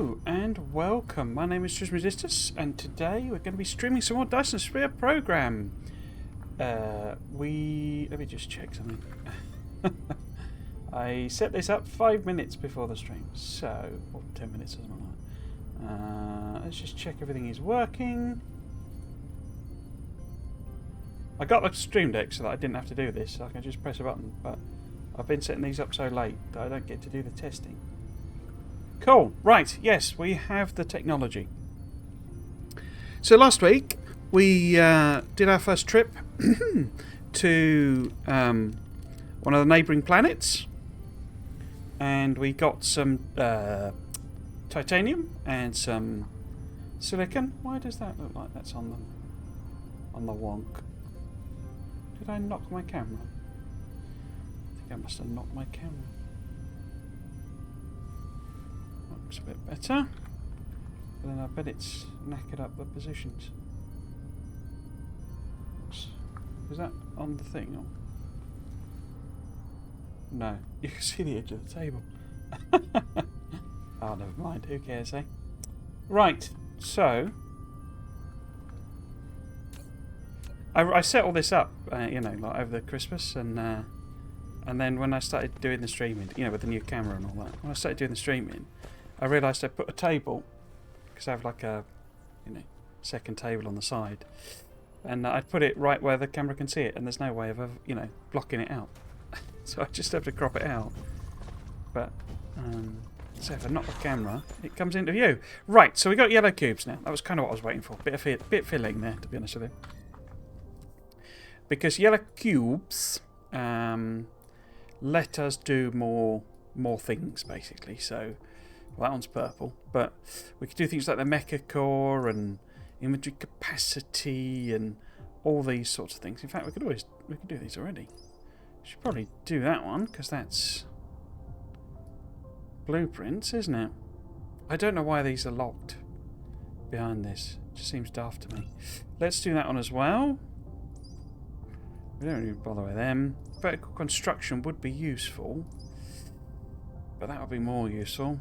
Hello and welcome. My name is Tristan Resistus, and today we're going to be streaming some more Dyson Sphere Program. Let me just check something. I set this up 5 minutes before the stream, so or 10 minutes or something like that. Let's just check everything is working. I got the Stream Deck so that I didn't have to do this, so I can just press a button. But I've been setting these up so late that I don't get to do the testing. Cool. Right. Yes, we have the technology. So last week we did our first trip to one of the neighbouring planets, and we got some titanium and some silicon. Why does that look like that's on the wonk? Did I knock my camera? I think I must have knocked my camera. Looks a bit better. But then I bet it's knackered up the positions. Is that on the thing? Or? No. You can see the edge of the table. Oh, never mind. Who cares, eh? Right. So I set all this up, you know, like over the Christmas, and then when I started doing the streaming, you know, with the new camera and all that, when I started doing the streaming, I realised I put a table, because I have like a, you know, second table on the side, and I'd put it right where the camera can see it, and there's no way of, you know, blocking it out. So I just have to crop it out. But so if I knock the camera, it comes into view. Right, so we got yellow cubes now. That was kind of what I was waiting for. Bit filling there, to be honest with you. Because yellow cubes let us do more things, basically. So, well, that one's purple, but we could do things like the mecha core and inventory capacity and all these sorts of things. In fact, we could do these already. Should probably do that one because that's blueprints, isn't it? I don't know why these are locked behind this. It just seems daft to me. Let's do that one as well. We don't really bother with them. Vertical construction would be useful, but that would be more useful.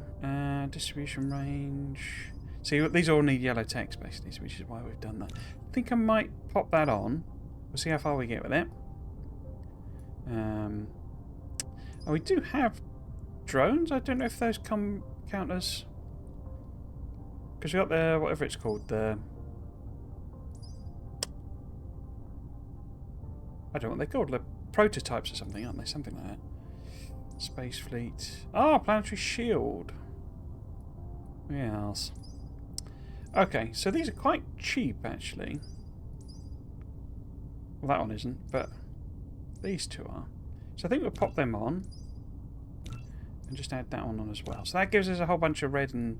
Distribution range. See, these all need yellow text basically, which is why we've done that. I think I might pop that on. We'll see how far we get with it. Oh, we do have drones. I don't know if those count as, because we got the whatever it's called, the, I don't know what they're called, the prototypes or something, aren't they? Something like that. Space fleet. Oh, planetary shield. Yes. Okay, so these are quite cheap actually. Well, that one isn't, but these two are. So I think we'll pop them on and just add that one on as well. So that gives us a whole bunch of red and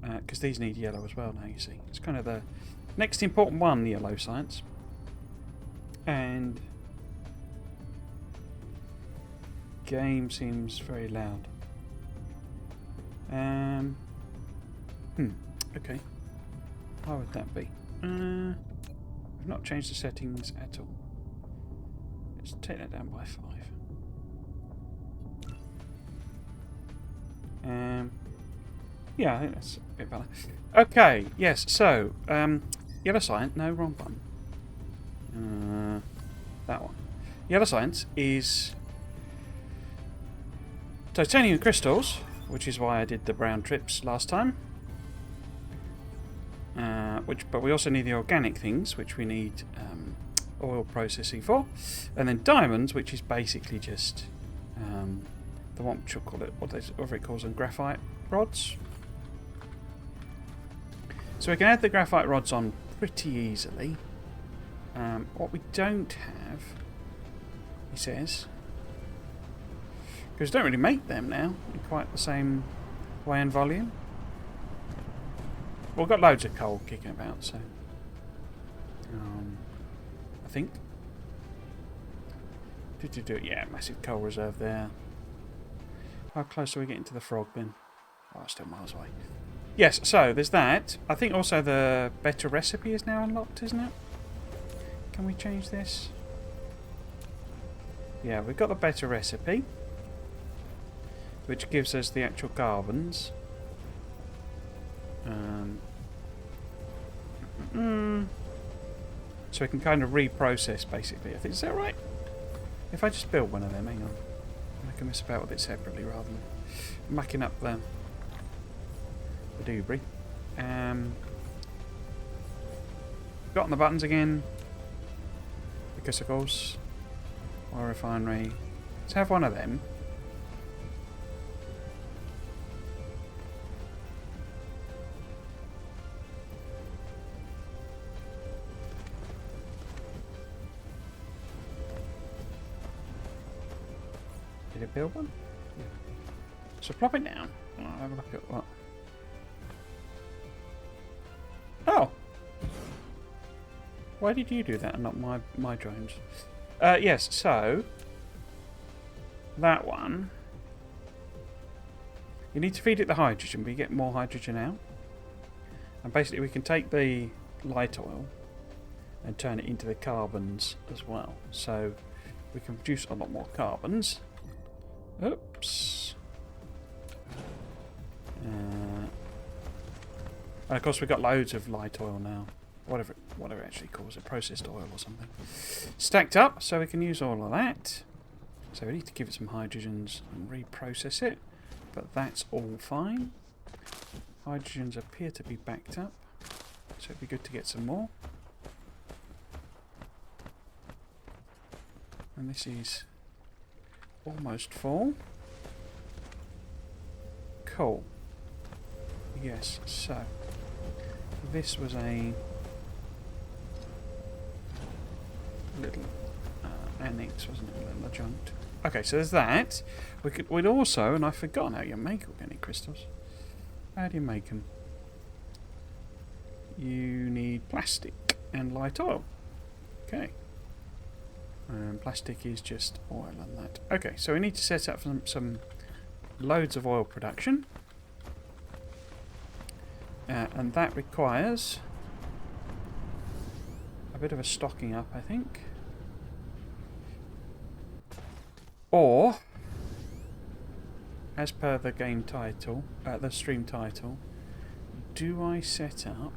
because these need yellow as well now, you see. It's kind of the next important one, the yellow science. And game seems very loud. Okay. Why would that be? I've not changed the settings at all. Let's take that down by 5. Yeah, I think that's a bit better. Okay, yes, so yellow science, no, wrong button. That one. Yellow science is titanium crystals, which is why I did the brown trips last time. But we also need the organic things, which we need oil processing for, and then diamonds, which is basically just the one which we'll call it, whatever it calls them, graphite rods. So we can add the graphite rods on pretty easily. What we don't have, he says, because we don't really make them now in quite the same way and volume. We've got loads of coal kicking about, so I think. Yeah, massive coal reserve there. How close are we getting to the frog bin? Oh, still miles away. Yes, so there's that. I think also the better recipe is now unlocked, isn't it? Can we change this? Yeah, we've got the better recipe, which gives us the actual carbons. So we can kind of reprocess, basically. I think, is that right? If I just build one of them, hang on. I can mess about with it separately rather than mucking up the debris. Got on the buttons again. Because, of course, oil refinery. Let's have one of them. Did it build one? Yeah. So plop it down. I'll have a look at what. Oh! Why did you do that and not my drones? Yes, so that one. You need to feed it the hydrogen, but you get more hydrogen out. And basically we can take the light oil and turn it into the carbons as well. So we can produce a lot more carbons. Oops. And of course we've got loads of light oil now. Whatever it actually calls it, processed oil or something. Stacked up, so we can use all of that. So we need to give it some hydrogens and reprocess it. But that's all fine. Hydrogens appear to be backed up. So it'd be good to get some more. And this is almost full. Cool. Yes, so this was a little annex, wasn't it? A little adjunct. Okay, so there's that. We'd also, and I've forgotten how you make organic crystals. How do you make them? You need plastic and light oil. Okay. Plastic is just oil and that. Okay, so we need to set up some loads of oil production. And that requires a bit of a stocking up, I think. Or, as per the game title, the stream title, do I set up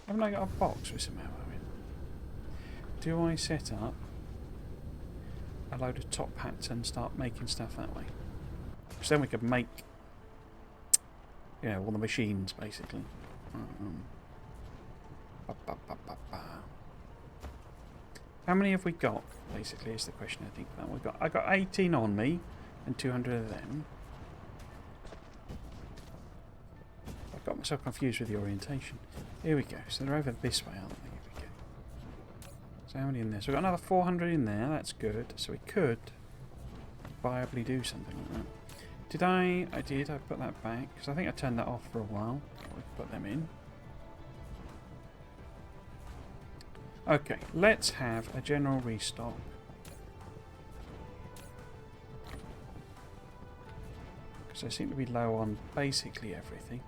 haven't I got a box with some ammo in? Do I set up a load of top hats and start making stuff that way? Because then we could make, you know, all the machines basically. How many have we got? Basically, is the question I think. I got 18 on me and 200 of them. I've got myself confused with the orientation. Here we go. So they're over this way, aren't they? Here we go. So how many in there? So we've got another 400 in there. That's good. So we could viably do something like that. Did I? I did. I put that back because I think I turned that off for a while. We put them in. Okay, let's have a general restock. Because I seem to be low on basically everything.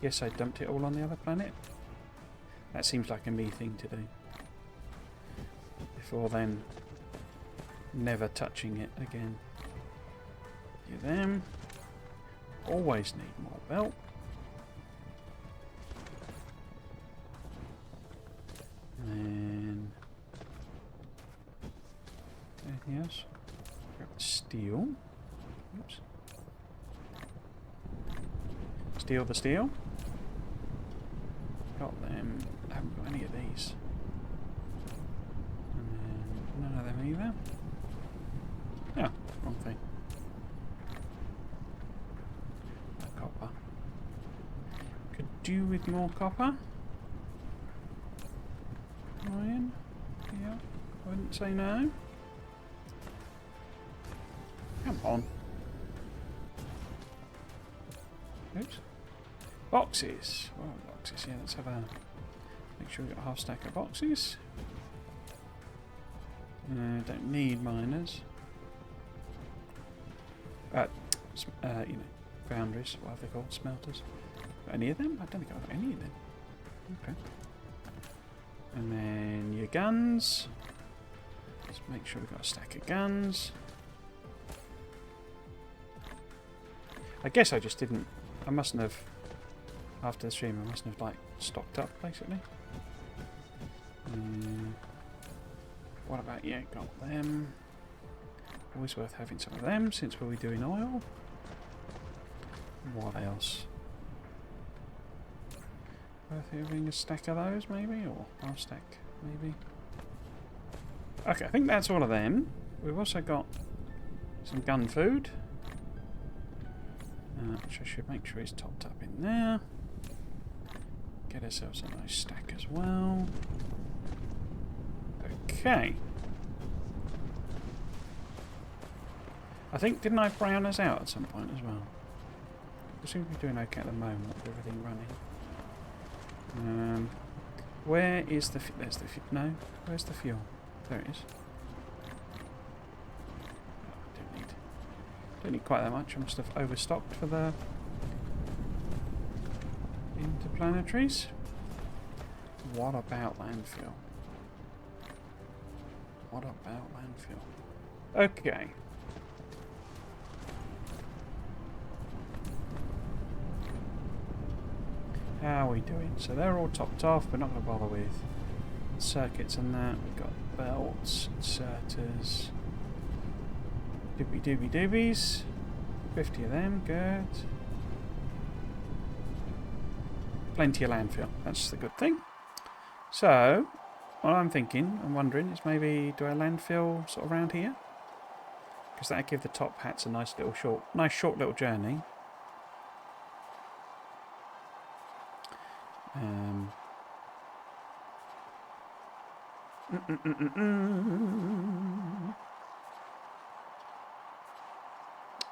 Yes, I dumped it all on the other planet. That seems like a me thing to do. Before then, never touching it again. You them. Always need more belt. And then anything else? Grab steel. Oops. Steal the steel. Got them. I haven't got any of these. And then none of them either. Oh, wrong thing. Copper. Could do with more copper. Iron. Yeah, I wouldn't say no. Come on. Oops. Boxes. Well, boxes. Yeah, let's have a. Make sure we've got a half stack of boxes. Don't need miners. You know, foundries. What have they called? Smelters. Got any of them? I don't think I've got any of them. Okay. And then your guns. Let's make sure we've got a stack of guns. I guess I just didn't... I mustn't have... After the stream, I mustn't have, like, stocked up, basically. What about... Yeah, got them. Always worth having some of them, since we'll be doing oil. What else? Worth having a stack of those, maybe? Or half stack, maybe? Okay, I think that's all of them. We've also got some gun food. Which I should make sure is topped up in there. Get ourselves a nice stack as well. Okay. I think, didn't I brown us out at some point as well? We seem to be doing okay at the moment with everything running. Where is the... There's the... No? Where's the fuel? There it is. Oh, don't need quite that much. I must have overstocked for the interplanetaries. What about landfill? What about landfill? Okay. How are we doing? So they're all topped off. We're not going to bother with circuits and that. We've got belts, inserters, doobie doobies. 50 of them, good. Plenty of landfill. That's the good thing. So, what I'm thinking, I'm wondering, is maybe do I landfill sort of around here? Because that'd give the top hats a nice short little journey.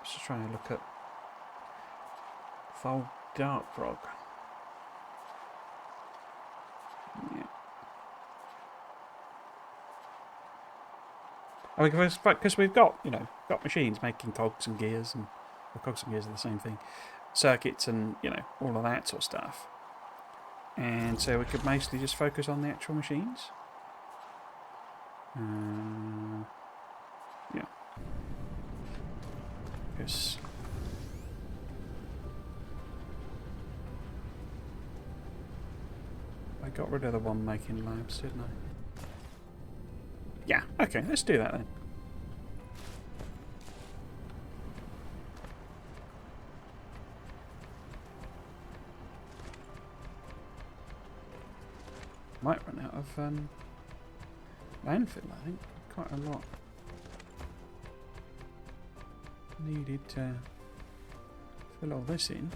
Just trying to look at Fold Dark Frog. Yeah. I mean, because we've got, you know, got machines making cogs and gears, and well, cogs and gears are the same thing, circuits and, you know, all of that sort of stuff. And so we could mostly just focus on the actual machines. Yeah. Yes. I got rid of the one making labs, didn't I? Yeah, okay, let's do that then. Might run out of landfill, I think. Quite a lot needed to fill all this in.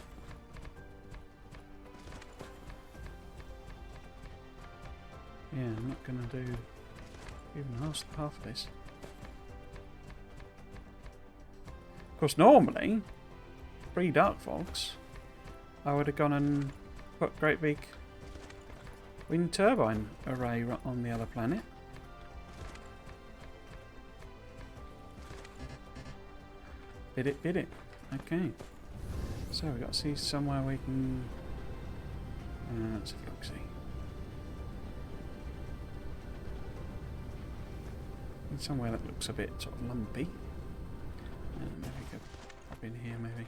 Yeah, I'm not going to do even half of this. Of course, normally, pre-Dark Fogs, I would have gone and put great big wind turbine array on the other planet. Bid it. Okay. So we've got to see somewhere we can... let's have a look, see. Need somewhere that looks a bit sort of lumpy. Maybe we could pop in here, maybe.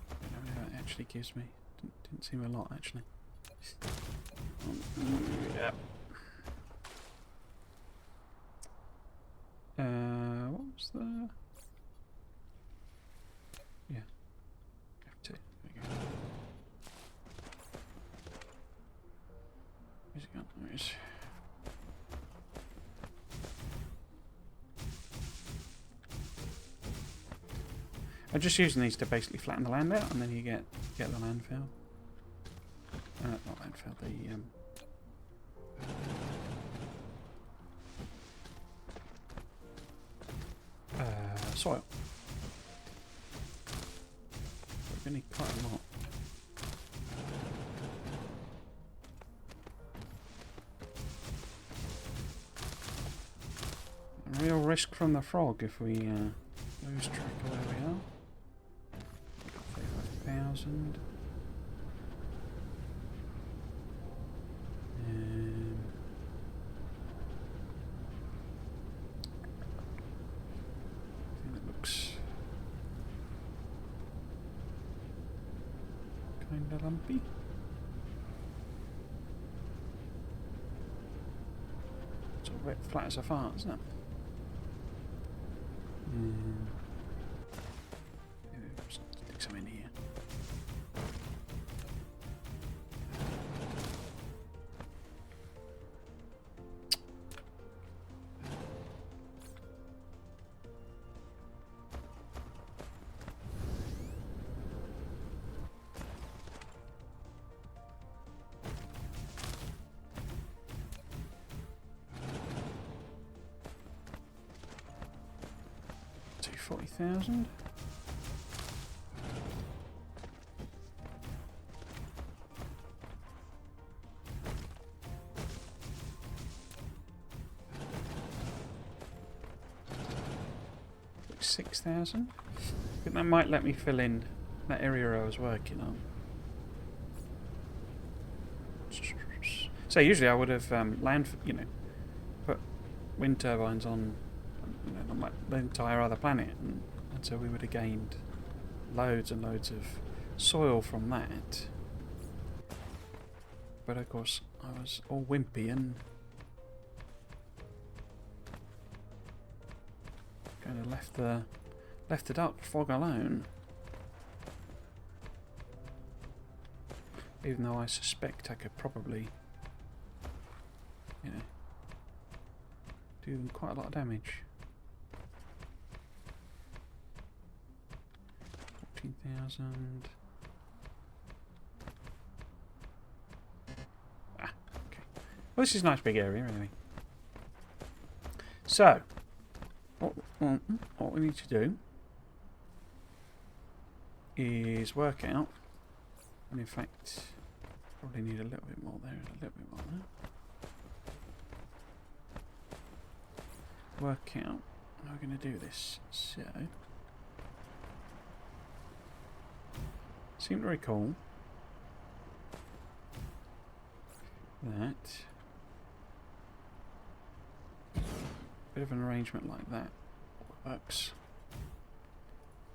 I don't know what it actually gives me. Didn't seem a lot, actually. Yeah. What was the... Yeah. F2. There we go. Where's it gone? There it is. I'm just using these to basically flatten the land out, and then you get the landfill. Not landfill, the soil. We're going to need quite a lot. A real risk from the frog if we lose track of where we are. 1,000. I think that looks kind of lumpy. It's all wet flat as a fart, isn't it? Maybe we'll stick some in here. To 40,000. Like 6,000. I think that might let me fill in that area I was working on. So usually I would have put wind turbines on, the entire other planet, and so we would have gained loads and loads of soil from that. But of course, I was all wimpy and kind of left the dark fog alone. Even though I suspect I could probably, do them quite a lot of damage. 14,000. Okay. Well, this is a nice big area, anyway. So, what we need to do is work out, and in fact, probably need a little bit more there and a little bit more there. Work out how we're going to do this. So, seem to recall that a bit of an arrangement like that works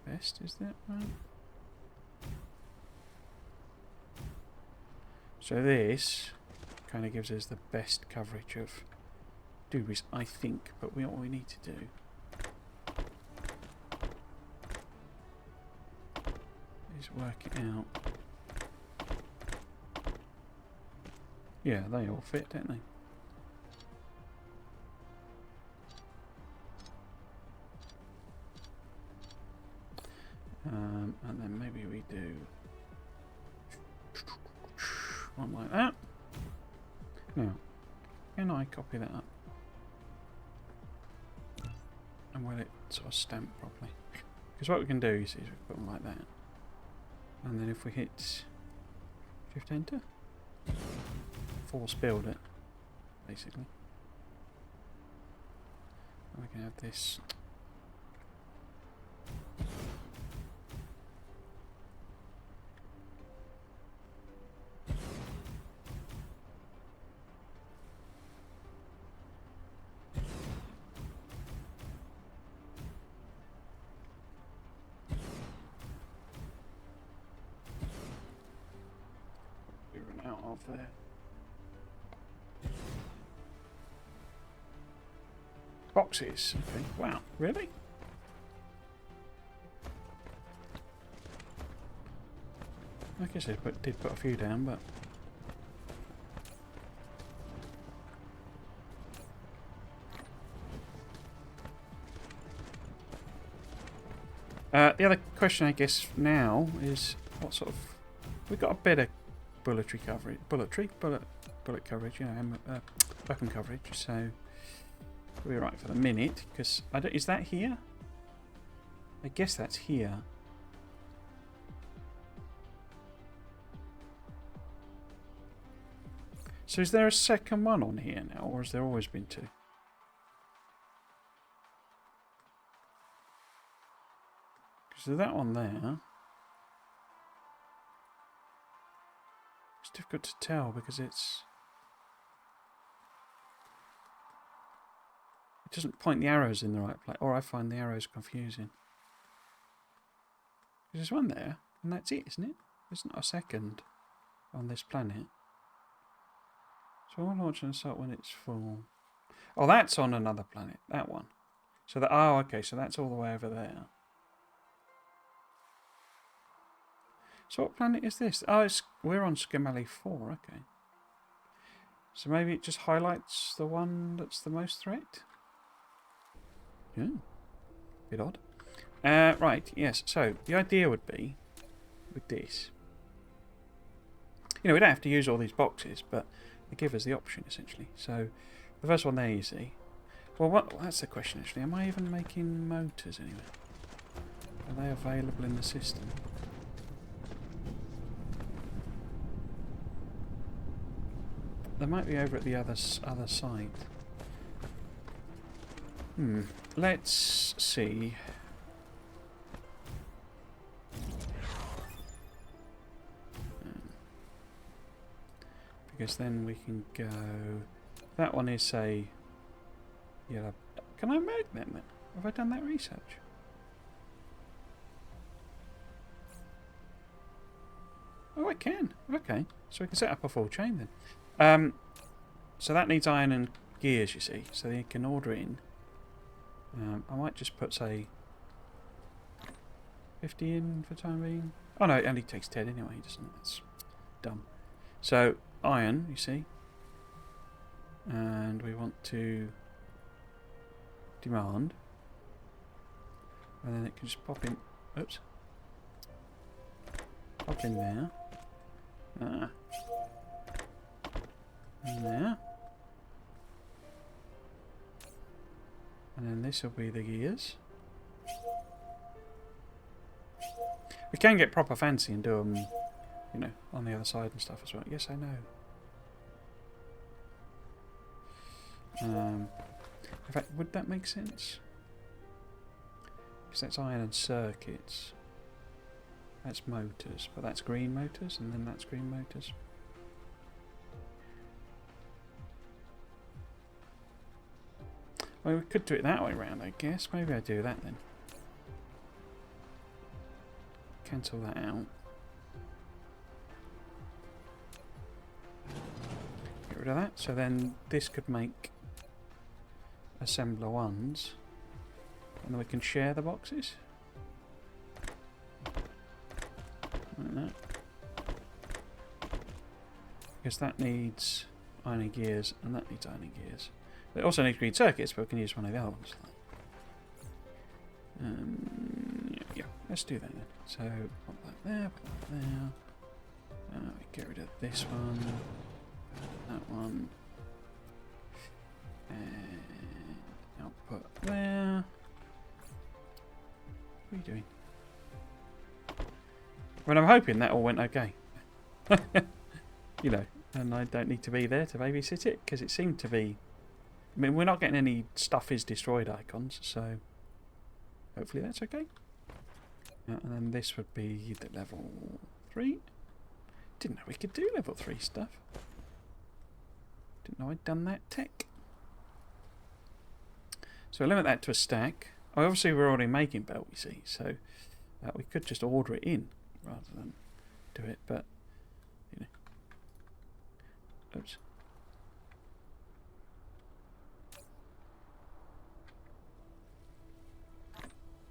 best, is that right? So this kind of gives us the best coverage of doobies, I think, but what we need to do is work it out. Yeah, they all fit, don't they? And then maybe we do one like that. Now, can I copy that up? And will it sort of stamp properly? Because what we can do is we put them like that. And then if we hit Shift Enter, force build it, basically. And we can have this. Of there. Boxes. Okay. Wow. Really? I guess I did put a few down, but the other question, I guess, now is what sort of we've got a better bullet coverage, weapon coverage. So we're right for the minute. Because is that here? I guess that's here. So is there a second one on here now, or has there always been two? Because there's that one there. difficult to tell because it's... It doesn't point the arrows in the right place. Or I find the arrows confusing. There's one there, and that's it, isn't it? There's not a second on this planet. So I'll launch and start when it's full. Oh, that's on another planet. That one. So that... Oh, okay. So that's all the way over there. So what planet is this? Oh, we're on Skamali 4. Okay. So maybe it just highlights the one that's the most threat? Yeah. Bit odd. Right, yes. So the idea would be with this. You know, we don't have to use all these boxes, but they give us the option essentially. So the first one there you see. Well, that's the question actually. Am I even making motors anyway? Are they available in the system? They might be over at the other side. Let's see. Because then we can go... That one is a yellow... Can I make them then? Have I done that research? Oh, I can. Okay. So we can set up a full chain then. So that needs iron and gears, you see. So you can order it in. I might just put, say, 50 in for time being. Oh no, it only takes 10 anyway, doesn't it? That's dumb. So, iron, you see. And we want to demand. And then it can just pop in. Oops. Pop in there. And there. And then this will be the gears. We can get proper fancy and do them, you know, on the other side and stuff as well. Yes, I know. In fact, would that make sense? Because that's iron and circuits. That's motors, but that's green motors, and then that's green motors. Well, we could do it that way round, I guess. Maybe I do that then. Cancel that out. Get rid of that. So then this could make assembler ones. And then we can share the boxes. Like that. Because that needs iron gears and that needs iron gears. It also needs green circuits, but we can use one of the other ones. Yeah, let's do that then. So, put that there, put that there. Get rid of this one, that one, and output there. What are you doing? Well, I'm hoping that all went okay. You know, and I don't need to be there to babysit it, because it seemed to be... I mean, we're not getting any stuff is destroyed icons, so hopefully that's okay. And then this would be the level 3. Didn't know we could do level 3 stuff. Didn't know I'd done that tech. So we'll limit that to a stack. Oh, obviously we're already making belt, you see, so we could just order it in rather than do it, but, you know. Oops.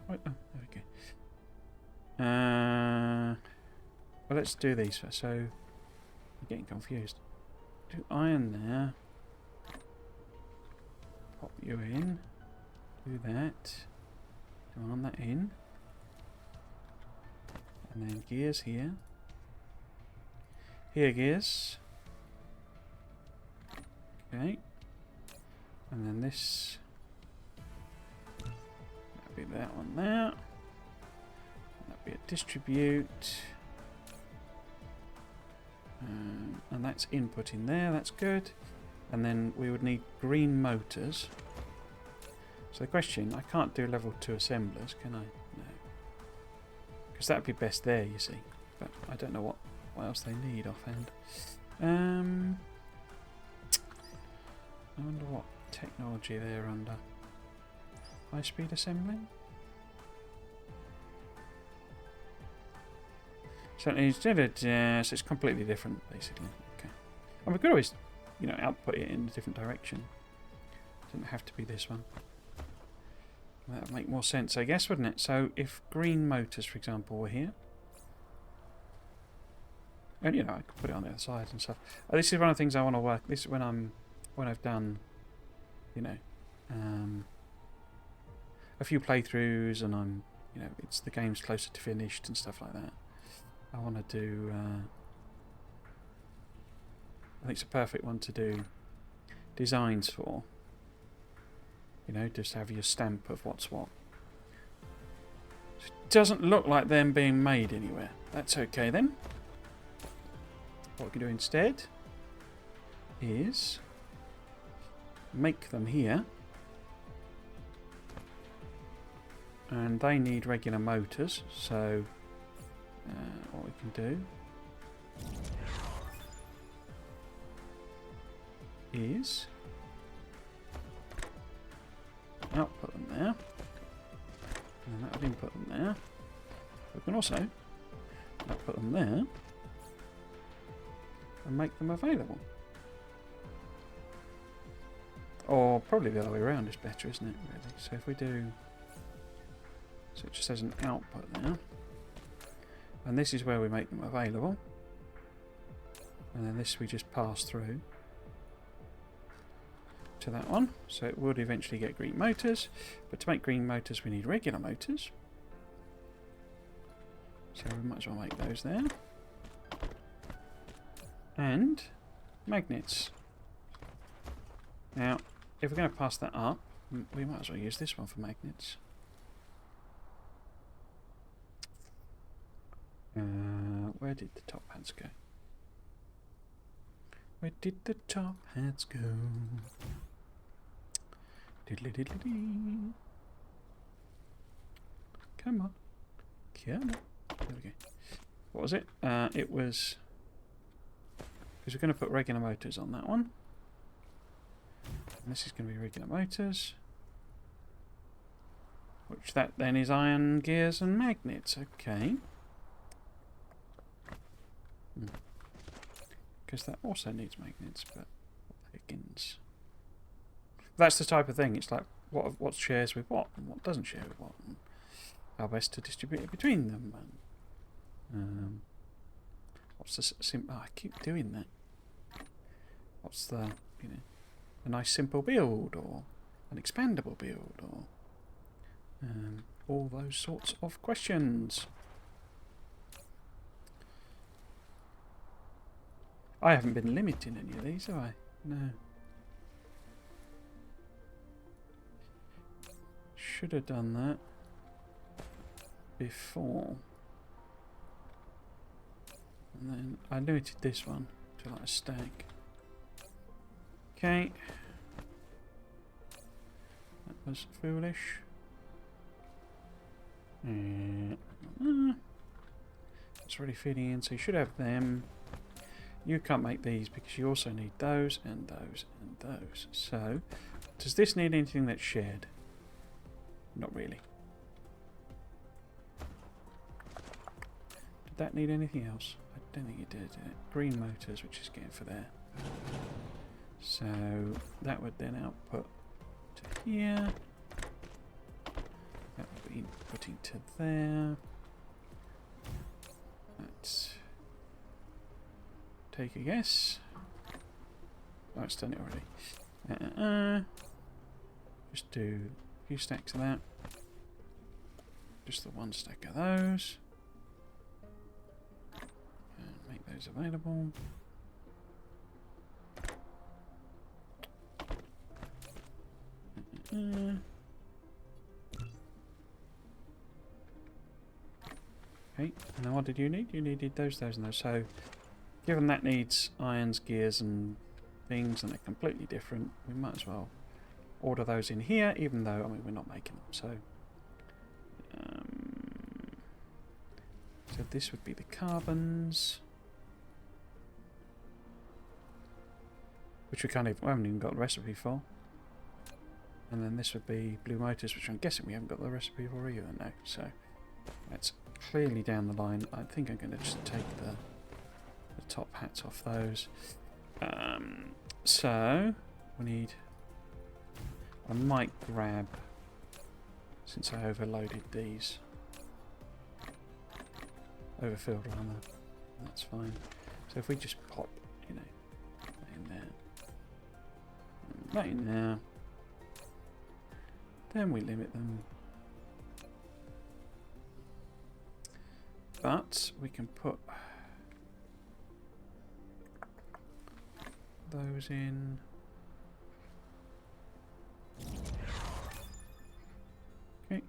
Right, oh, there we go. Well, let's do these first. So, I'm getting confused. Do iron there. Pop you in. Do that. Demand that in. And then gears here. Here gears. Okay. And then this. That'll be that one there. That'll be a distribute. And that's input in there, that's good. And then we would need green motors. So the question, I can't do level 2 assemblers, can I? No. Because that would be best there, you see. But I don't know what what else they need offhand. I wonder what technology they're under. High-speed assembling? So it's completely different, basically. Okay. And we could always, you know, output it in a different direction. It doesn't have to be this one. That would make more sense, I guess, wouldn't it? So if green motors, for example, were here, and you know, I could put it on the other side and stuff. This is one of the things I want to work. This is when I've done, you know, a few playthroughs, and I'm, you know, the game's closer to finished and stuff like that. I want to do. I think it's a perfect one to do designs for. You know, just have your stamp of what's what. It doesn't look like them being made anywhere. That's okay then. What we can do instead is make them here. And they need regular motors, so what we can do is output them there, and that would input them there. We can also output them there and make them available. Or probably the other way around is better, isn't it, really? So if we do, so it just says an output there, and this is where we make them available, and then this we just pass through to that one, so it would eventually get green motors, but to make green motors we need regular motors, so we might as well make those there, and magnets. Now if we're going to pass that up, we might as well use this one for magnets. Where did the top hats go? Where did the top hats go? Diddly diddly dee. Come on. Come on. There we go. What was it? It was... because we're going to put regular motors on that one. And this is going to be regular motors. Which that then is iron gears and magnets. Okay. Because that also needs magnets, but Higgins. That's the type of thing. It's like what shares with what and what doesn't share with what, and how best to distribute it between them. And, what's the I keep doing that. What's the a nice simple build, or an expandable build, or all those sorts of questions. I haven't been limiting any of these, have I? No. Should have done that before. And then I limited this one to like a stack. Okay. That was foolish. It's already feeding in, so you should have them. You can't make these because you also need those and those and those. So, does this need anything that's shared? Not really. Did that need anything else? I don't think it did. Green motors, which is getting for there. So, that would then output to here. That would be inputting to there. That's... take a guess. Oh, it's done it already. Just do a few stacks of that. Just the one stack of those. And make those available. Okay, and then what did you need? You needed those, and those. So, given that needs irons, gears and things, and they're completely different, we might as well order those in here, even though, I mean, we're not making them. So, so this would be the carbons. which we haven't even got the recipe for. And then this would be blue motors, which I'm guessing we haven't got the recipe for either. No, so that's clearly down the line. I think I'm going to just take the top hats off those. So we need. I might grab, since I overloaded these, overfilled rather. That's fine. So if we just pop, you know, that in there, that in there, then we limit them. But we can put those in. Okay.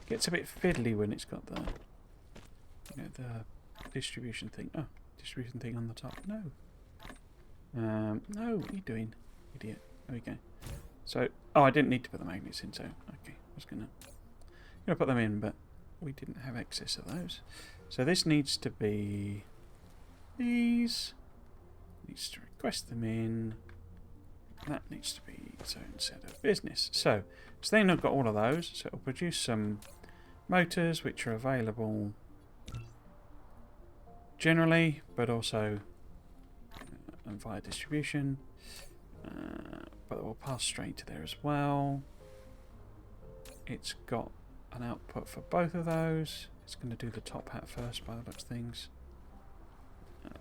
Gets a bit fiddly when it's got the, you know, the distribution thing. Oh, distribution thing on the top. No. No, what are you doing, idiot? There we go. So, oh, I didn't need to put the magnets in, so okay, I was gonna put them in, but we didn't have excess of those. So this needs to be these. Needs to request them in. That needs to be its own set of business. So then I've got all of those. So it'll produce some motors which are available generally, but also via distribution. But it will pass straight to there as well. It's got an output for both of those. It's going to do the top hat first by the looks of things.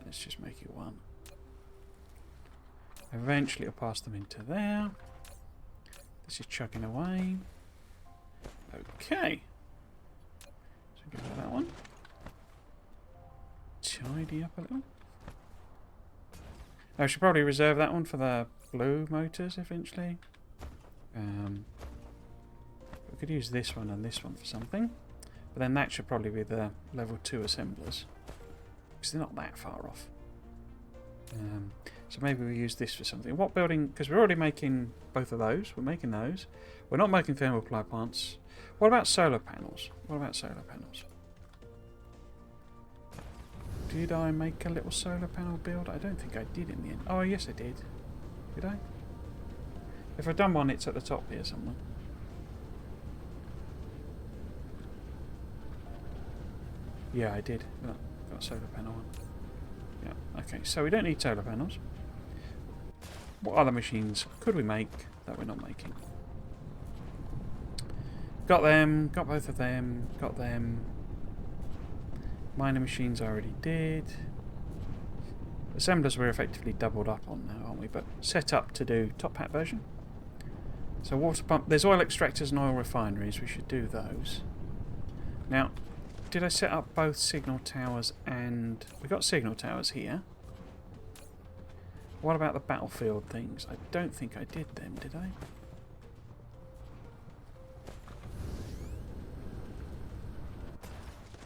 Let's just make it one. Eventually it'll pass them into there. This is chugging away. Okay. So give it that one. Tidy up a little. I should probably reserve that one for the blue motors eventually. We could use this one and this one for something. But then that should probably be the level 2 assemblers. Because they're not that far off. So maybe we use this for something. What building? Because we're already making both of those. We're making those. We're not making thermal power plants. What about solar panels? What about solar panels? Did I make a little solar panel build? I don't think I did in the end. Oh, yes I did. Did I? If I've done one, it's at the top here somewhere. Yeah, I did. Got a solar panel one. Yeah, okay. So we don't need solar panels. What other machines could we make that we're not making? Got them. Got both of them. Got them. Minor machines I already did. Assemblers we're effectively doubled up on now, aren't we? But set up to do top hat version. So water pump. There's oil extractors and oil refineries. We should do those. Now, did I set up both signal towers and... we got signal towers here. What about the battlefield things? I don't think I did them, did I?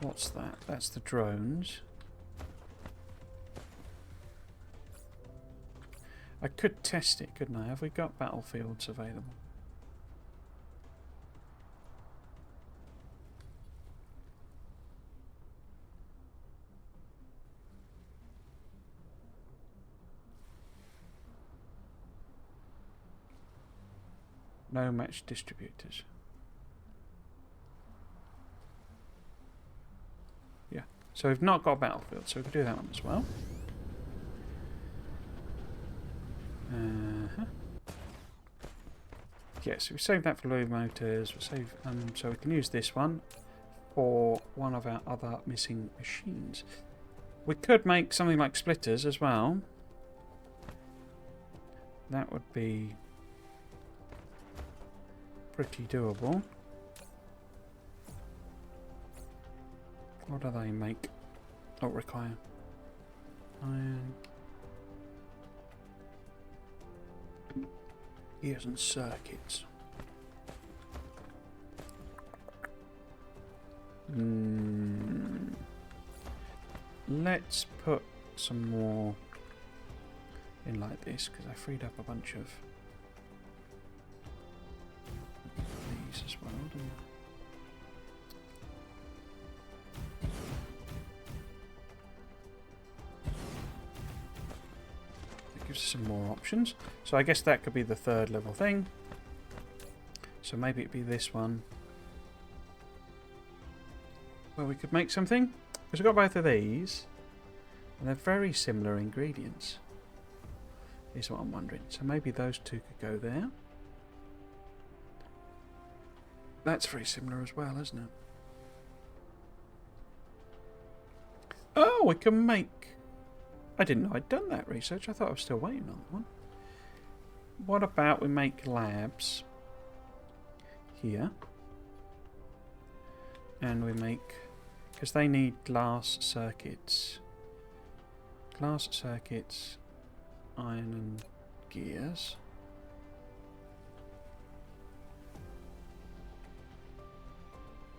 What's that? That's the drones. I could test it, couldn't I? Have we got battlefields available? No match distributors. Yeah, so we've not got a battlefield, so we can do that one as well. Yeah, so we save that for load motors. We save, so we can use this one for one of our other missing machines. We could make something like splitters as well. That would be pretty doable. What do they make? Oh, require iron, gears and circuits. Let's put some more in like this because I freed up a bunch of these as well, didn't I? Gives us some more options. So I guess that could be the third level thing. So maybe it'd be this one where we could make something. Because we've got both of these and they're very similar ingredients. Is what I'm wondering. So maybe those two could go there. That's very similar as well, isn't it? Oh, we can make... I didn't know I'd done that research. I thought I was still waiting on that one. What about we make labs here? And we make... because they need glass circuits. Glass circuits, iron and gears.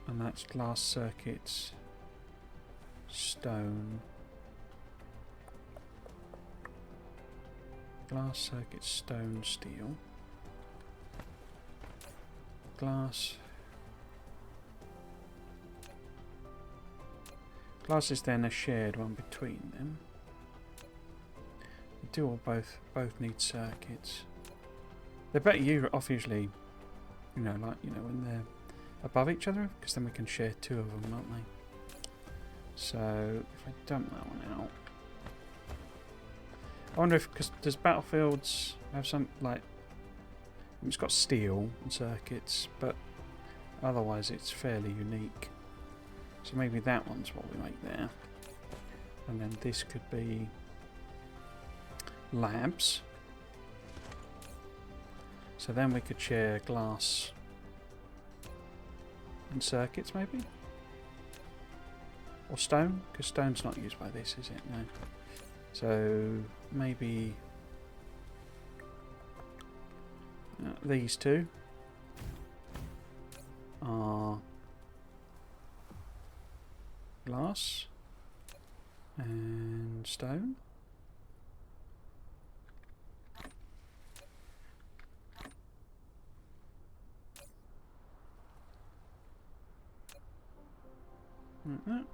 And that's glass circuits, stone. Glass circuit, stone, steel. Glass. Glass is then a shared one between them. They do all both need circuits. They're better off usually, you know, like, you know, when they're above each other, because then we can share two of them, aren't they? So if I dump that one out. I wonder if, because does Battlefields have some, like, it's got steel and circuits, but otherwise it's fairly unique. So maybe that one's what we make there. And then this could be labs. So then we could share glass and circuits maybe? Or stone? Because stone's not used by this, is it? No. So maybe these two are glass and stone. Like that.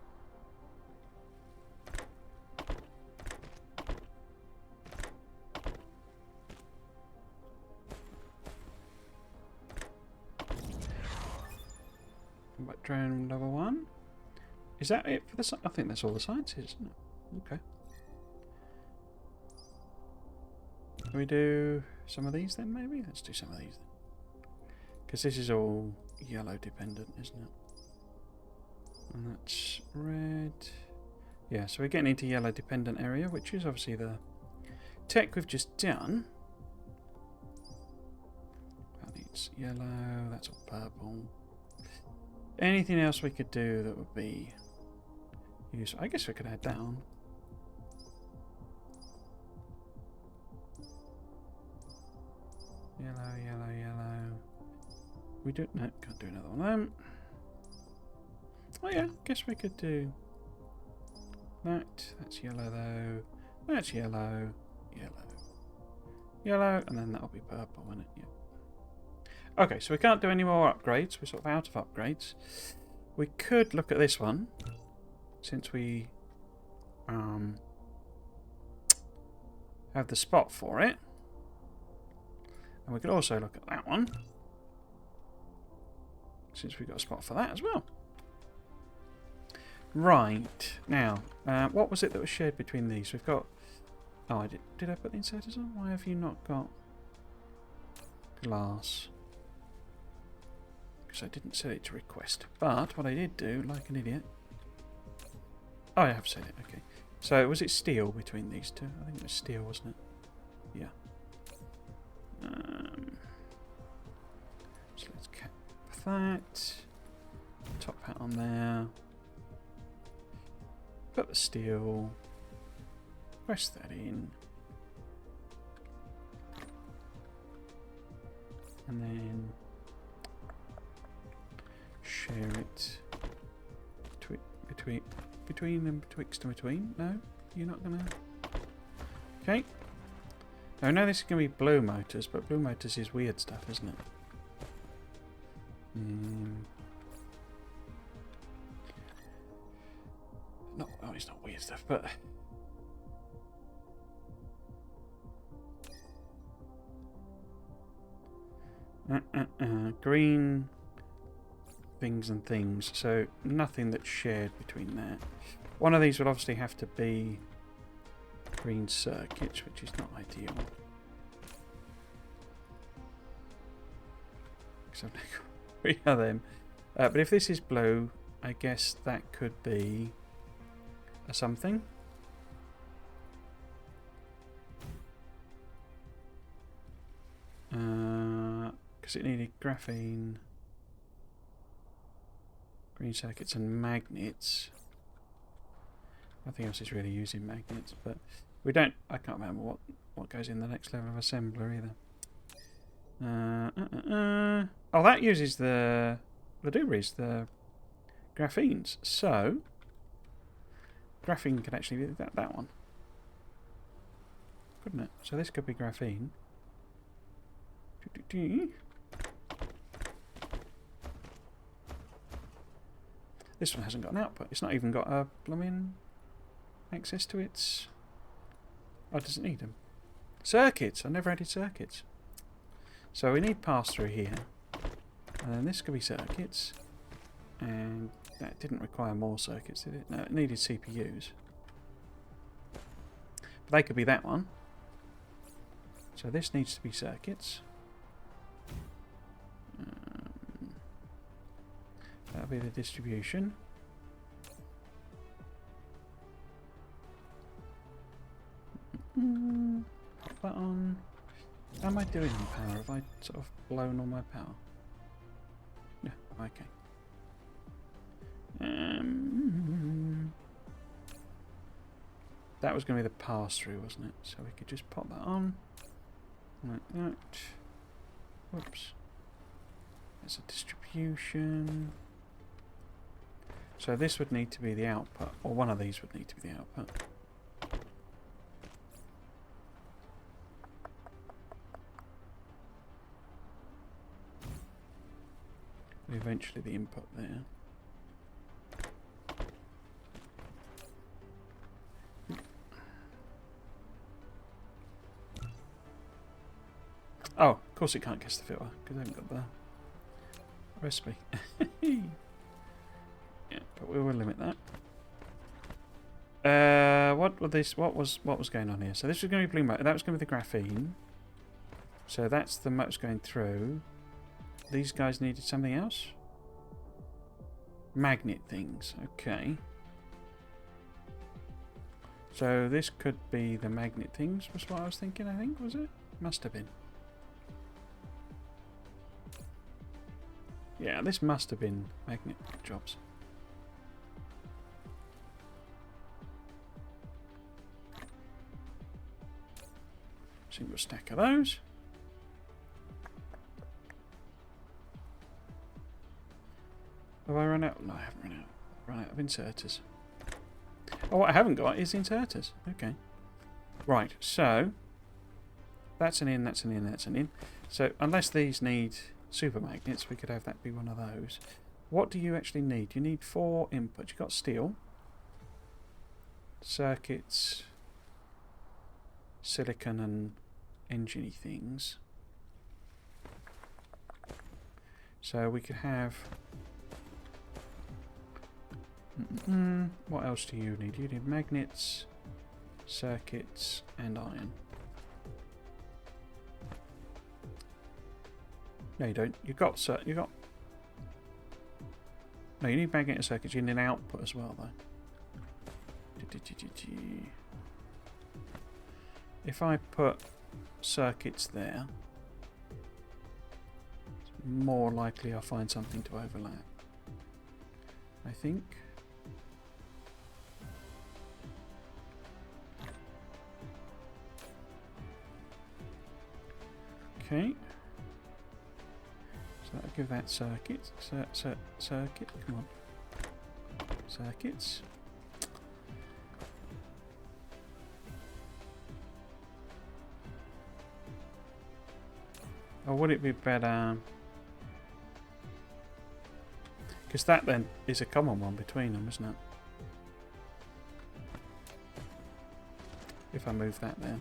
Drone level 1. Is that it for the... I think that's all the sciences, isn't it? Okay. Can we do some of these then, maybe? Let's do some of these then. Because this is all yellow dependent, isn't it? And that's red. Yeah, so we're getting into yellow dependent area, which is obviously the tech we've just done. That needs yellow, that's all purple. Anything else we could do that would be useful? I guess we could add that on. Yellow, yellow, yellow. We do... No, can't do another one of them. Oh yeah, guess we could do that. That's yellow though. That's yellow, yellow, yellow, and then that'll be purple, won't it? Yeah. Okay, so we can't do any more upgrades. We're sort of out of upgrades. We could look at this one, since we have the spot for it. And we could also look at that one, since we've got a spot for that as well. Right, now, what was it that was shared between these? We've got... Oh, did I put the inserters on? Why have you not got glass? I didn't set it to request, but what I did do, like an idiot... Oh, I have set it, okay. So, was it steel between these two? I think it was steel, wasn't it? Yeah. So let's cap that. Top hat on there. Put the steel. Press that in. And then... share it between and betwixt and between. No, you're not gonna. Okay. I know this is going to be blue motors, but blue motors is weird stuff, isn't it? Not, oh, it's not weird stuff, but... Green things and things, so nothing that's shared between that. One of these would obviously have to be green circuits, which is not ideal. Because I've got 3 of them. But if this is blue, I guess that could be a something. Because it needed graphene, green circuits and magnets. Nothing else is really using magnets, but we don't... I can't remember what goes in the next level of assembler either. Oh, that uses the doobies, the graphenes. So, graphene could actually be that one. Couldn't it? So this could be graphene. This one hasn't got an output. It's not even got a blooming access to its... Oh, it doesn't need them. Circuits! I never added circuits. So we need pass-through here. And then this could be circuits. And that didn't require more circuits, did it? No, it needed CPUs. But they could be that one. So this needs to be circuits. That'll be the distribution. Pop that on. How am I doing on power? Have I sort of blown all my power? Yeah, okay. That was going to be the pass-through, wasn't it? So we could just pop that on. Like that. Whoops. There's a distribution. So this would need to be the output, or one of these would need to be the output. Eventually the input there. Oh, of course it can't guess the filter, because I haven't got the recipe. Yeah, but we will limit that. What was going on here? So this was going to be blue motor. That was going to be the graphene. So that's the motors going through. These guys needed something else. Magnet things. Okay. So this could be the magnet things. Was what I was thinking. I think, was it? Must have been. Yeah, this must have been magnet jobs. Single stack of those. Have I run out? No, I haven't run out. Run out of inserters. Oh, what I haven't got is inserters. Okay. Right, so that's an in, that's an in, that's an in. So unless these need super magnets, we could have that be one of those. What do you actually need? You need 4 inputs. You've got steel, circuits, silicon and engine-y things. So we could have... What else do you need? You need magnets, circuits and iron. No, you don't. You've got... No, you need magnet and circuits. You need an output as well, though. If I put circuits there, it's more likely I'll find something to overlap. I think. Okay. So that'll give that circuit. Circuit. Come on. Circuits. Or would it be better... Because that then is a common one between them, isn't it? If I move that there.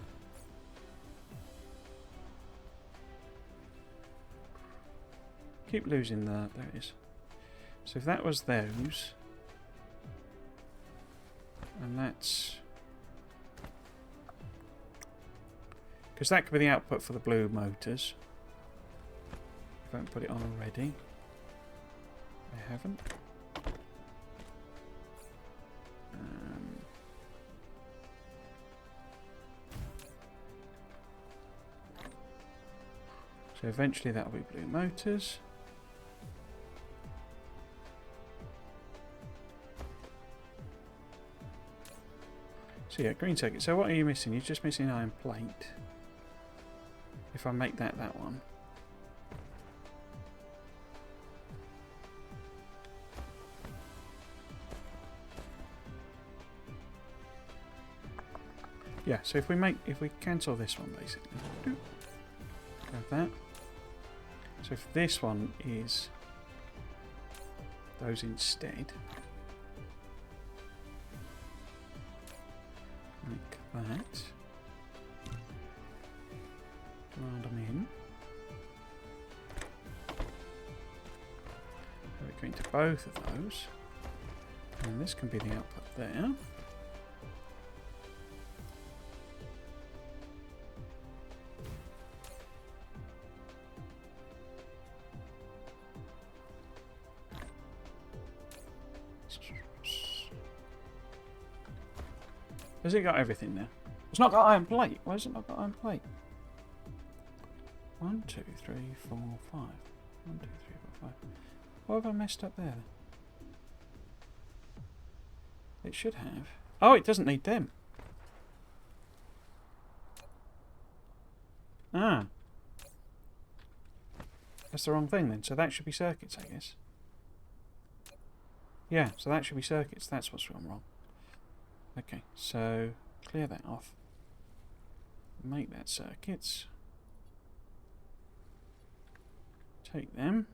Keep losing the... There it is. So if that was those... And that's... Because that could be the output for the blue motors. If I haven't put it on already. I haven't. So eventually that'll be blue motors. So yeah, green circuit. So what are you missing? You're just missing iron plate. If I make that one. Yeah, so if we cancel this one basically. Grab that. So if this one is those instead. Like that. Round them in. We're going to both of those. And this can be the output there. Has it got everything there? It's not got iron plate. Why has it not got iron plate? 1, 2, 3, 4, 5. 1, 2, 3, 4, 5. What have I messed up there? It should have. Oh, it doesn't need them. Ah. That's the wrong thing then. So that should be circuits, I guess. Yeah, so that should be circuits. That's what's gone wrong. Okay, so clear that off. Make that circuits. Take them.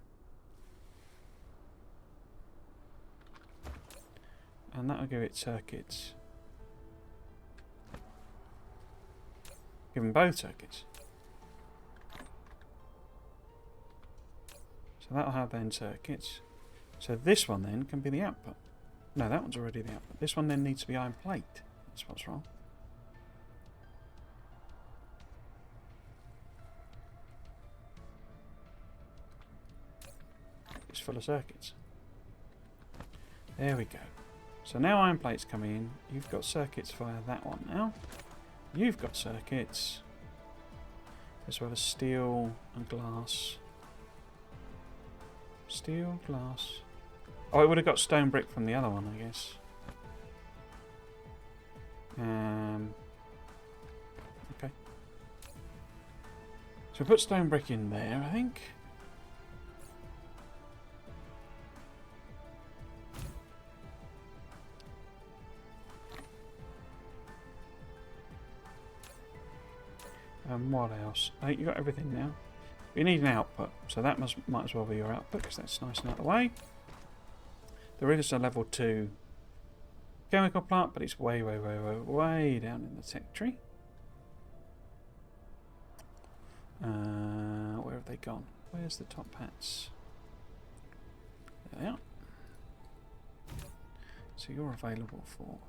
And that'll give it circuits. Give them both circuits. So that'll have then circuits. So this one then can be the output. No, that one's already the output. This one then needs to be iron plate. That's what's wrong. It's full of circuits. There we go. So now iron plate's coming in. You've got circuits via that one now. You've got circuits. As well as steel and glass. Steel, glass. Oh, it would have got stone brick from the other one, I guess. Okay. So we put stone brick in there, I think. What else? I think you got everything now. You need an output, so that might as well be your output because that's nice and out of the way. There is a level 2 chemical plant, but it's way down in the tech tree. Where have they gone? Where's the top hats? There they are. So you're available for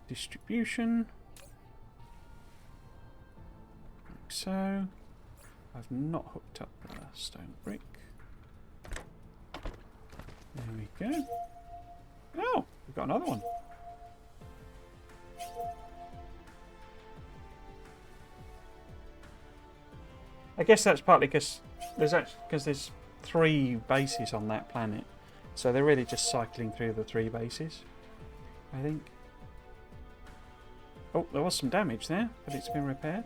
distribution. Like so. I've not hooked up stone brick. There we go. Oh, we've got another one. I guess that's partly because there's 3 bases on that planet, so they're really just cycling through the 3 bases, I think. Oh, there was some damage there, but it's been repaired.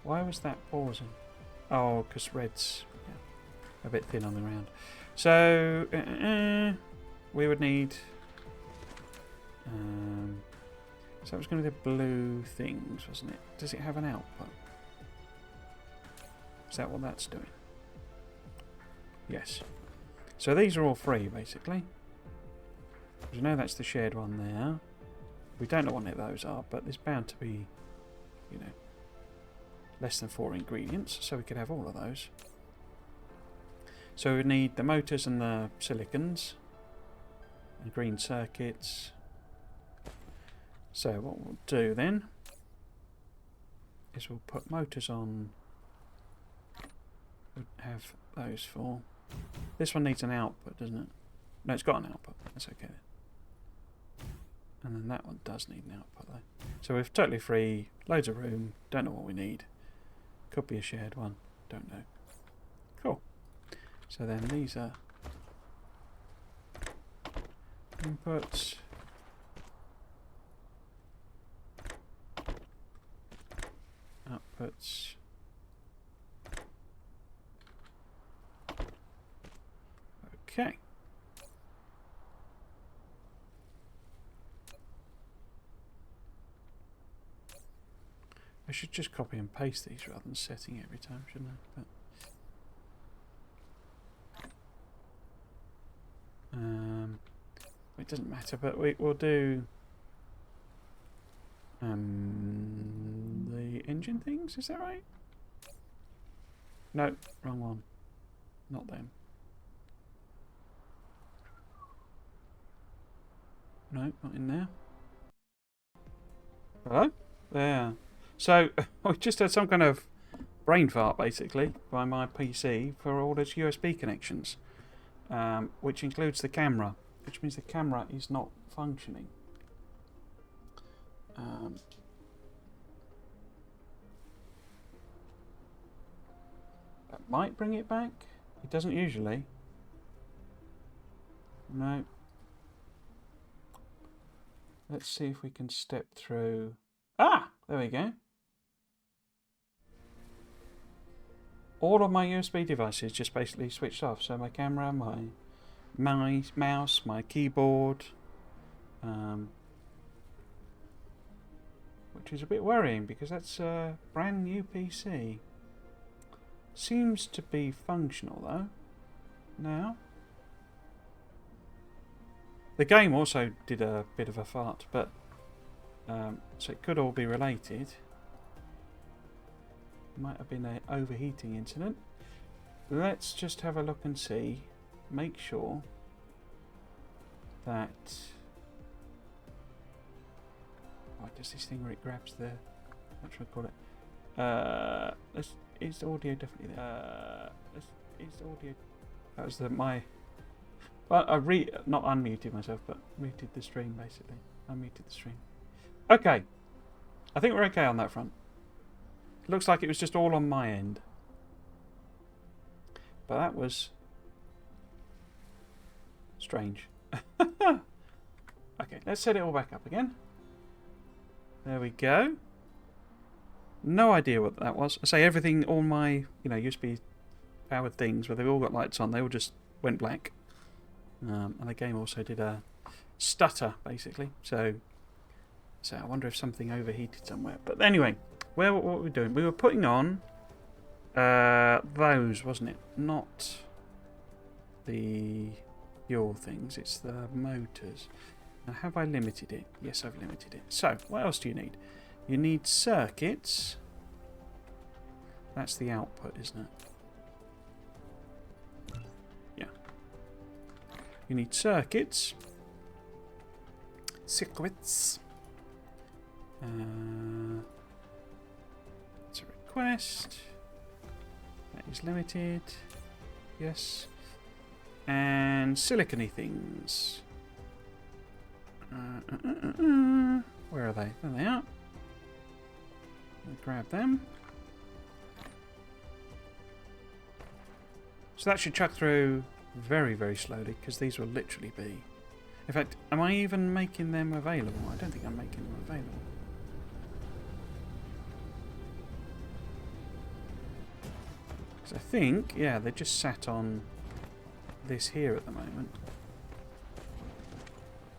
Why was that pausing? Oh, because red's a bit thin on the ground. So, we would need So it was going to be the blue things, wasn't it? Does it have an output? Is that what that's doing? Yes. So these are all free, basically. You know that's the shared one there. We don't know what any of those are, but there's bound to be, you know, less than 4 ingredients, so we could have all of those. So we need the motors and the silicons, and green circuits. So what we'll do then is we'll put motors on. We'll have those 4. This one needs an output, doesn't it? No, it's got an output. That's okay then. And then that one does need an output though. So we're totally free, loads of room, don't know what we need. Could be a shared one, don't know. Cool. So then these are inputs. Outputs. Okay. I should just copy and paste these rather than setting every time, shouldn't I? But it doesn't matter. But we'll do the engine things. Is that right? No, wrong one. Not them. No, not in there. Hello? There. So, I just had some kind of brain fart, basically, by my PC for all its USB connections, which includes the camera, which means the camera is not functioning. That might bring it back. It doesn't usually. No. Let's see if we can step through. Ah! There we go. All of my USB devices just basically switched off. So my camera, my mouse, my keyboard, which is a bit worrying because that's a brand new PC. Seems to be functional though. Now. The game also did a bit of a fart, but so it could all be related. Might have been an overheating incident. Let's just have a look and see. Make sure that. What does this thing where it grabs the? What should I call it? Is audio definitely there? Is audio? That was my. Well, I not unmuted myself, but muted the stream basically. Unmuted the stream. Okay, I think we're okay on that front. Looks like it was just all on my end. But that was strange. Okay, let's set it all back up again. There we go. No idea what that was. I say everything, all my, USB powered things where they've all got lights on, they all just went black. And the game also did a stutter, basically. So I wonder if something overheated somewhere. But anyway. Well, what were we doing? We were putting on those, wasn't it? Not the fuel things. It's the motors. Now, have I limited it? Yes, I've limited it. So, what else do you need? You need circuits. That's the output, isn't it? Yeah. You need circuits. Circuits. Request. That is limited. Yes. And silicon-y things. Where are they? There they are. I'll grab them. So that should chuck through very, very slowly because these will literally be. In fact, am I even making them available? I don't think I'm making them available. I think, yeah, they just sat on this here at the moment.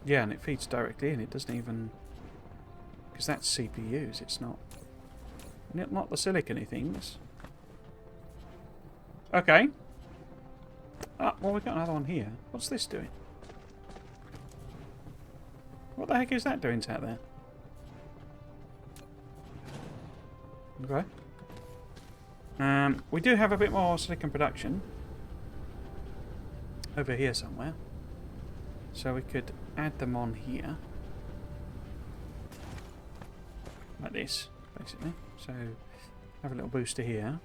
Yeah, and it feeds directly in. It doesn't even... Because that's CPUs, it's not... Not the silicon-y things. Okay. Ah, well, we've got another one here. What's this doing? What the heck is that doing out there? Okay. We do have a bit more silicon production. Over here somewhere. So we could add them on here. Like this, basically. So, have a little booster here.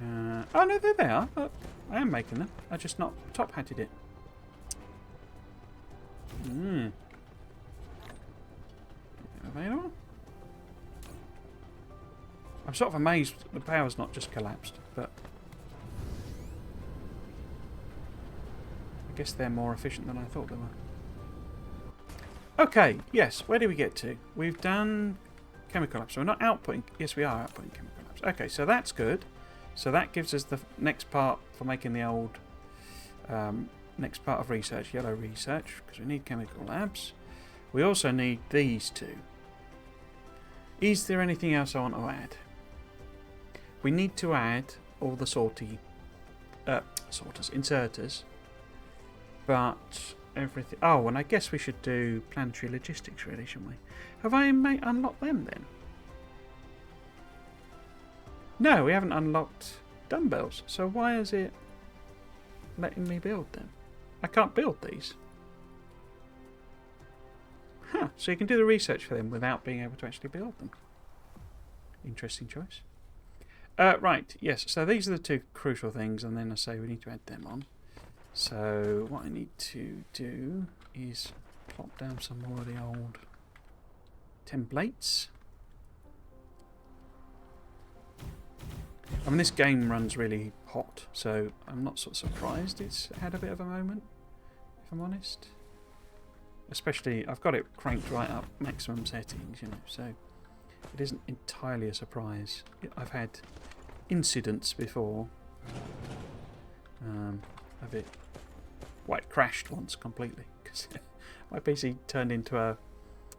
Oh no, there they are. Look, I am making them. I just not top-hatted it. Available? I'm sort of amazed the power's not just collapsed, but... I guess they're more efficient than I thought they were. Okay, yes, where do we get to? We've done chemical labs. So we're not outputting... Yes, we are outputting chemical labs. Okay, so that's good. So that gives us the next part for making the old... next part of research, yellow research, because we need chemical labs. We also need these two. Is there anything else I want to add? We need to add all the inserters. But everything... Oh, and I guess we should do planetary logistics, really, shouldn't we? Have I unlocked them, then? No, we haven't unlocked dumbbells. So why is it letting me build them? I can't build these. Huh, so you can do the research for them without being able to actually build them. Interesting choice. Right, yes, so these are the two crucial things, and then I say we need to add them on. So what I need to do is plop down some more of the old templates. I mean, this game runs really hot, so I'm not sort of surprised it's had a bit of a moment, if I'm honest. Especially, I've got it cranked right up maximum settings, you know, so it isn't entirely a surprise. I've had incidents before of it. Well, it crashed once completely because my PC turned into a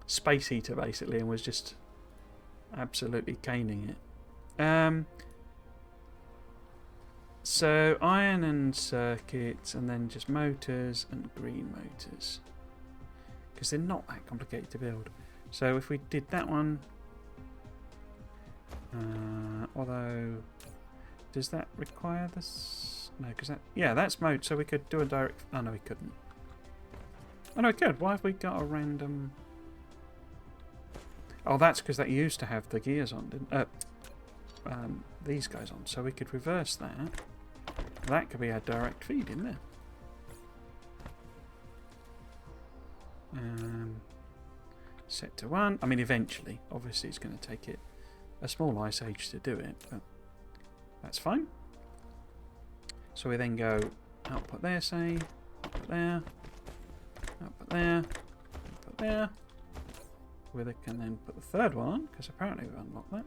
space heater basically and was just absolutely caning it. So iron and circuits, and then just motors and green motors, because they're not that complicated to build. So if we did that one, although does that require this? No, because that, yeah, that's mode. So we could do a direct. Oh no, we couldn't. Oh no, we could. Why have we got a random? Oh, that's because that used to have the gears on, didn't? These guys on. So we could reverse that. That could be our direct feed in there. Set to 1. I mean, eventually, obviously, it's going to take it a small ice age to do it, but that's fine. So we then go output there, say, output there, output there, output there. We can then put the third one on, because apparently we've unlocked that.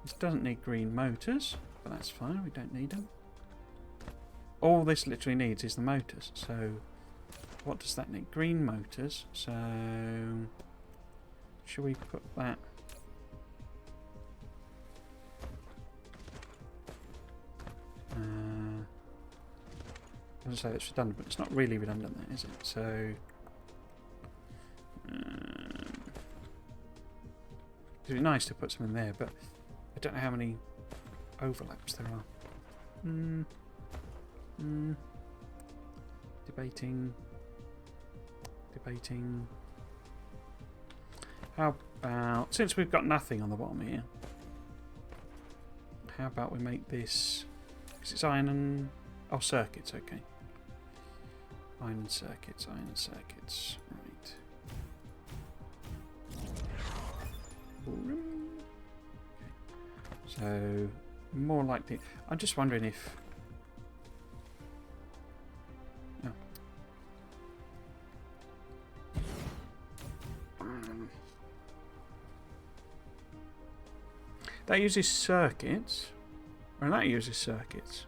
This doesn't need green motors, but that's fine, we don't need them. All this literally needs is the motors, so what does that need? Green motors, so should we put that? I was going to say it's redundant, but it's not really redundant there, is it? So it'd be nice to put something there, but I don't know how many overlaps there are. Debating. How about, since we've got nothing on the bottom here, how about we make this, because it's iron and, oh, circuits, okay. Iron and circuits, right. Okay. So, more likely, I'm just wondering if, oh. That uses circuits, and that uses circuits.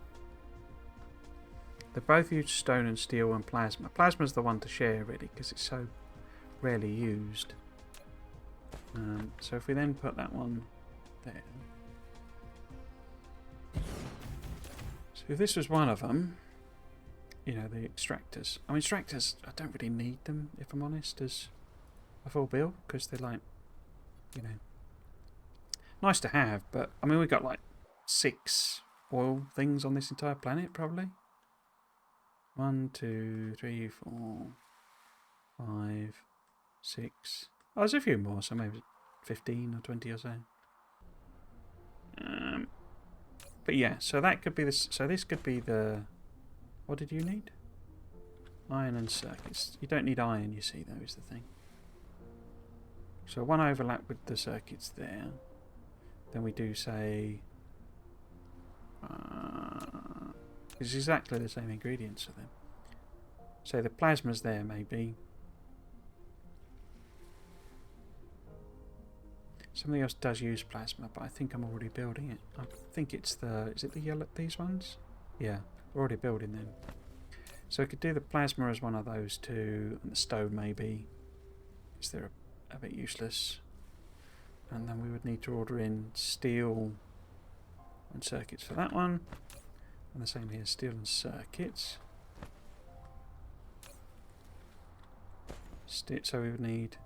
They both use stone and steel and plasma. Plasma's the one to share, really, because it's so rarely used. So if we then put that one there. So if this was one of them, you know, the extractors. I mean, extractors, I don't really need them, if I'm honest, as a full build, because they're like, you know, nice to have, but I mean, we've got like 6 oil things on this entire planet, probably. 1, 2, 3, 4, 5, 6. Oh, there's a few more, so maybe 15 or 20 or so. But yeah, so that could be this. So this could be the. What did you need? Iron and circuits. You don't need iron, you see, though, is the thing. So one overlap with the circuits there. Then we do say. It's exactly the same ingredients of them. So the plasma's there, maybe. Something else does use plasma, but I think I'm already building it. I think it's the... Is it the yellow... These ones? Yeah, we're already building them. So we could do the plasma as one of those two, and the stone maybe, because they're a bit useless. And then we would need to order in steel and circuits for that one. And the same here, steel and circuits. So we would need...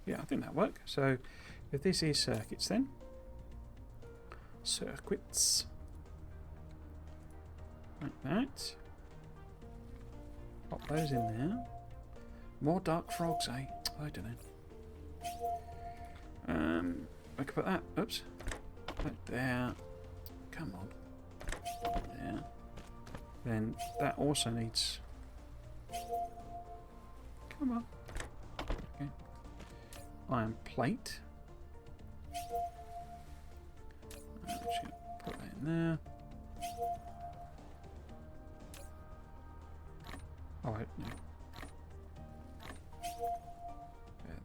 Yeah, I think that'll work. So if this is circuits then. Circuits. Like that. Pop those in there. More dark frogs, eh? I don't know. I could put that. Oops. Right there. Come on. There. Then that also needs... Come on. Okay. Iron plate. I'm just going to put that in there. Alright, no.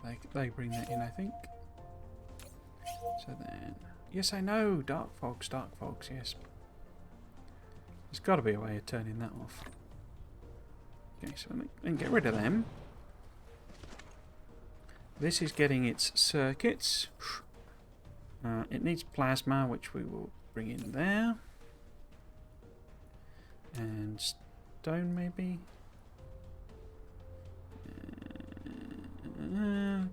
Yeah, they bring that in, I think. So then... Yes, I know! Dark fogs, yes. There's got to be a way of turning that off. Okay, so let me get rid of them. This is getting its circuits. It needs plasma, which we will bring in there. And stone, maybe.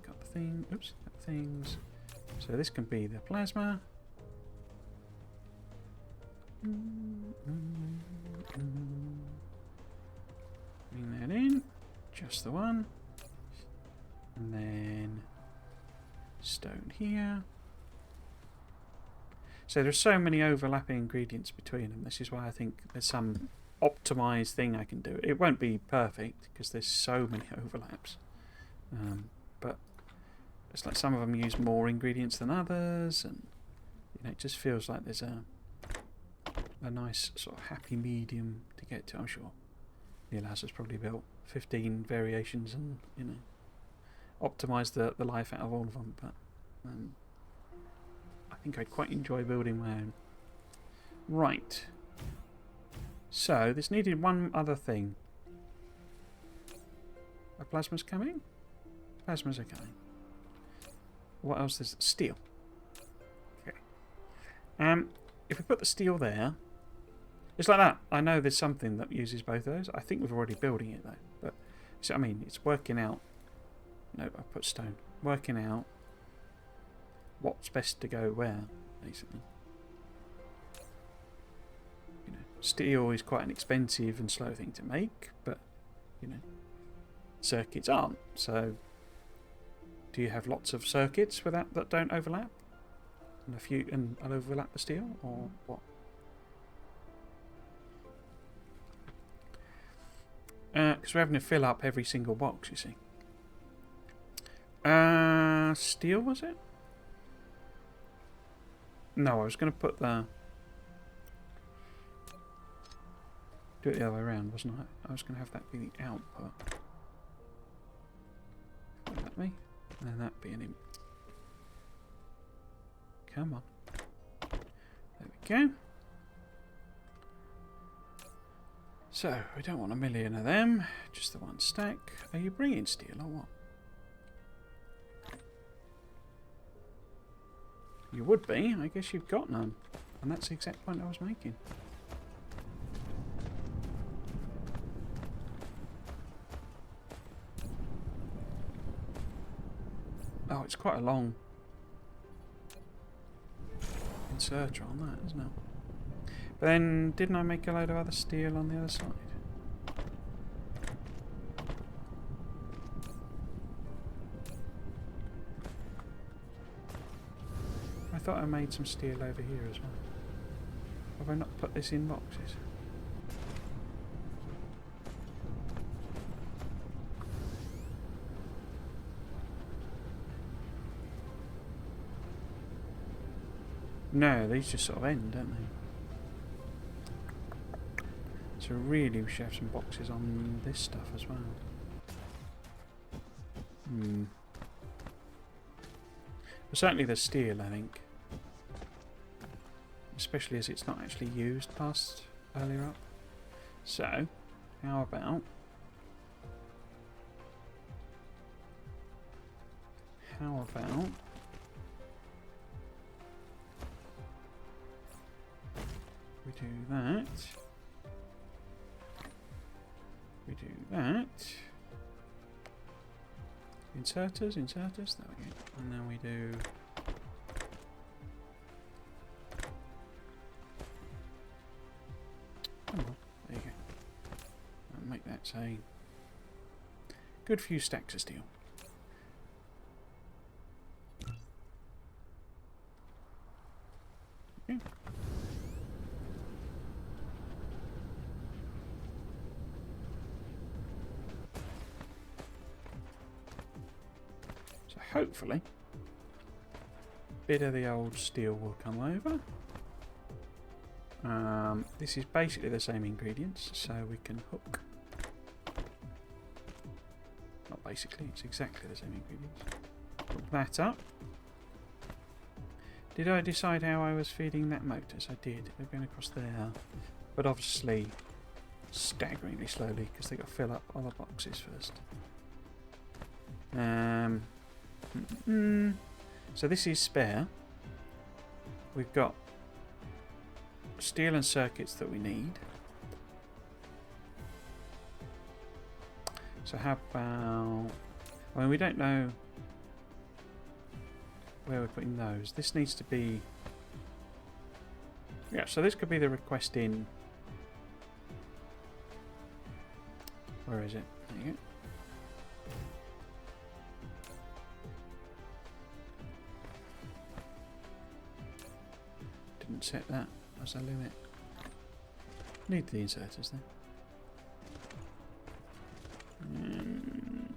Got the thing. Oops, got the things. So this can be the plasma. Bring that in. Just the one. And then stone here. So there's so many overlapping ingredients between them. This is why I think there's some optimized thing I can do. It won't be perfect because there's so many overlaps. But it's like some of them use more ingredients than others, and you know, it just feels like there's a nice sort of happy medium to get to. I'm sure the Elas has probably built 15 variations and, you know, optimised the life out of all of them, but I think I'd quite enjoy building my own. Right. So, this needed one other thing. A plasma's coming? Plasmas are coming. What else is it? Steel. Okay. If we put the steel there, it's like that. I know there's something that uses both of those. I think we're already building it though. But so, I mean, it's working out. No, I put stone. Working out what's best to go where, basically. You know, steel is quite an expensive and slow thing to make, but you know, circuits aren't. So, do you have lots of circuits that don't overlap, and a few and I'll overlap the steel, or what? Because we're having to fill up every single box, you see. Steel, was it? No, I was going to put the... Do it the other way around, wasn't I? I was going to have that be the output. Would that be? And then that be an input. Come on. There we go. So, we don't want a million of them, just the one stack. Are you bringing steel or what? You would be, I guess you've got none. And that's the exact point I was making. Oh, it's quite a long inserter on that, isn't it? But then, didn't I make a load of other steel on the other side? I thought I made some steel over here as well. Have I not put this in boxes? No, these just sort of end, don't they? So really we should have some boxes on this stuff as well. Well, certainly the steel, I think. Especially as it's not actually used past earlier up. So, how about... we do that. We do that. Inserters, there we go. And then we do... Oh well, there you go. I'll make that say... Good few stacks of steel. Okay. So hopefully, a bit of the old steel will come over. This is basically the same ingredients, so we can hook. Not basically, it's exactly the same ingredients. Hook that up. Did I decide how I was feeding that motors? I did. They're going across there. But obviously, staggeringly slowly, because they've got to fill up all the boxes first. So this is spare. We've got steel and circuits that we need. So how about... I mean, we don't know where we're putting those. This needs to be... Yeah, so this could be the request in... Where is it? There you go. Didn't set that as a limit. Need the inserters there.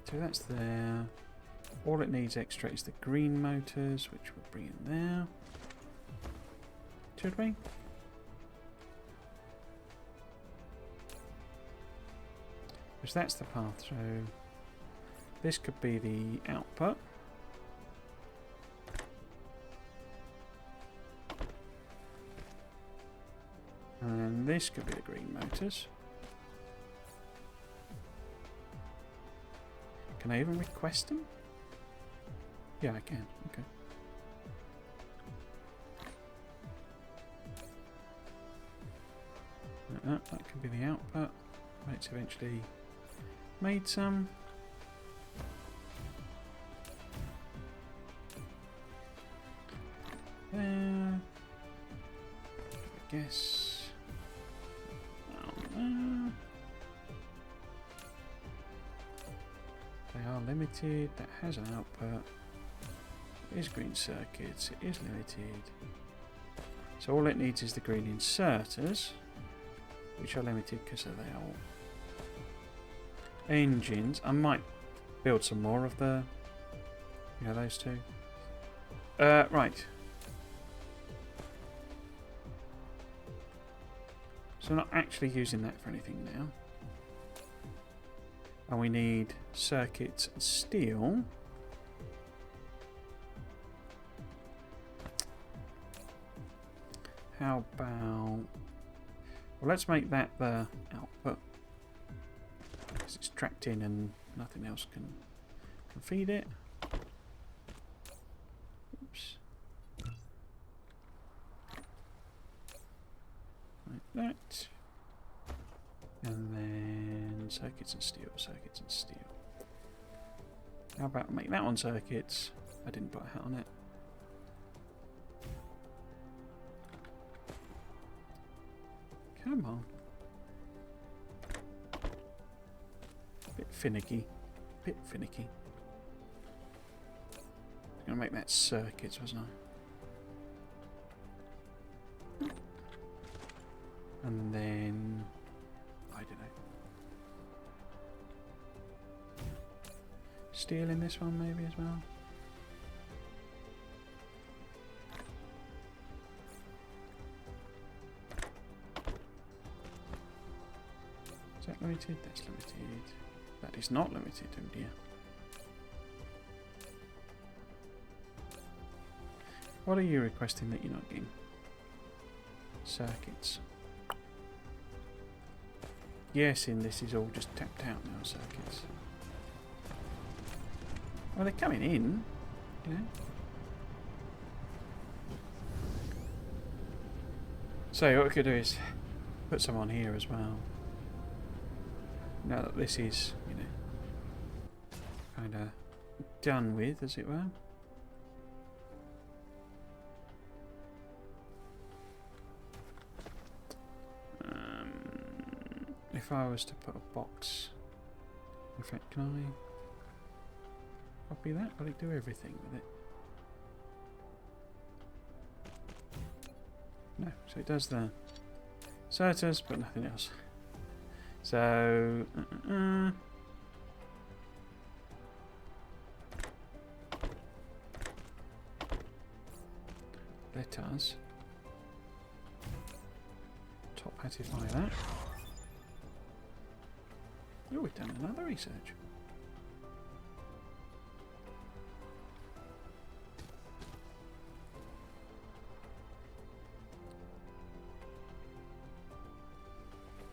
So that's there. All it needs extra is the green motors, which we'll bring in there. Should we? Because that's the path, so this could be the output. And this could be the green motors. Can I even request them? Yeah, I can. Okay. That can be the output. Let's eventually made some. There. I guess. They are limited. That has an output. It is green circuits. It is limited. So all it needs is the green inserters, which are limited because of their engines. I might build some more of the, those two. Right. So I'm not actually using that for anything now. And we need circuits and steel. How about... Well, let's make that the output. Because it's tracked in and nothing else can feed it. Oops. Like that. And then circuits and steel, circuits and steel. How about make that one circuits? I didn't put a hat on it. Come on. Bit finicky. Bit finicky. I was going to make that circuits, wasn't I? And then... I don't know. Steel in this one maybe as well. Is that limited? That's limited. That is not limited, oh dear. What are you requesting that you're not getting? Circuits. Yes, and this is all just tapped out now, circuits. Well, they're coming in, you know. So what we could do is put some on here as well. Now that this is, you know, kind of done with, as it were. If I was to put a box, in fact, can I copy that? Will it do everything with it? No, so it does the inserters, but nothing else. So, let us top hatify that. Oh, we've done another research.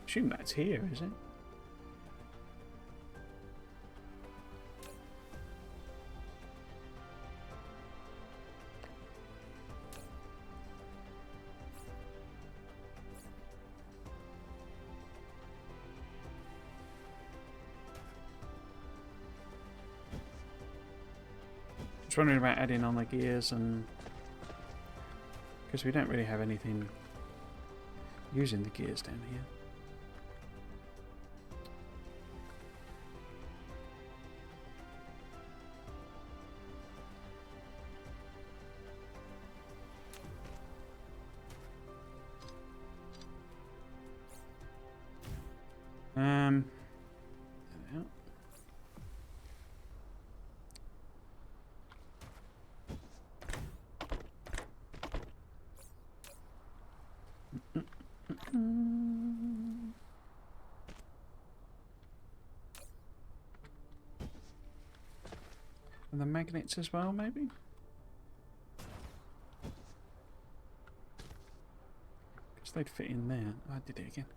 Assume that's here, is it? Just wondering about adding on the gears, and because we don't really have anything using the gears down here. There we are. And the magnets as well, maybe? Because they'd fit in there. I did it again.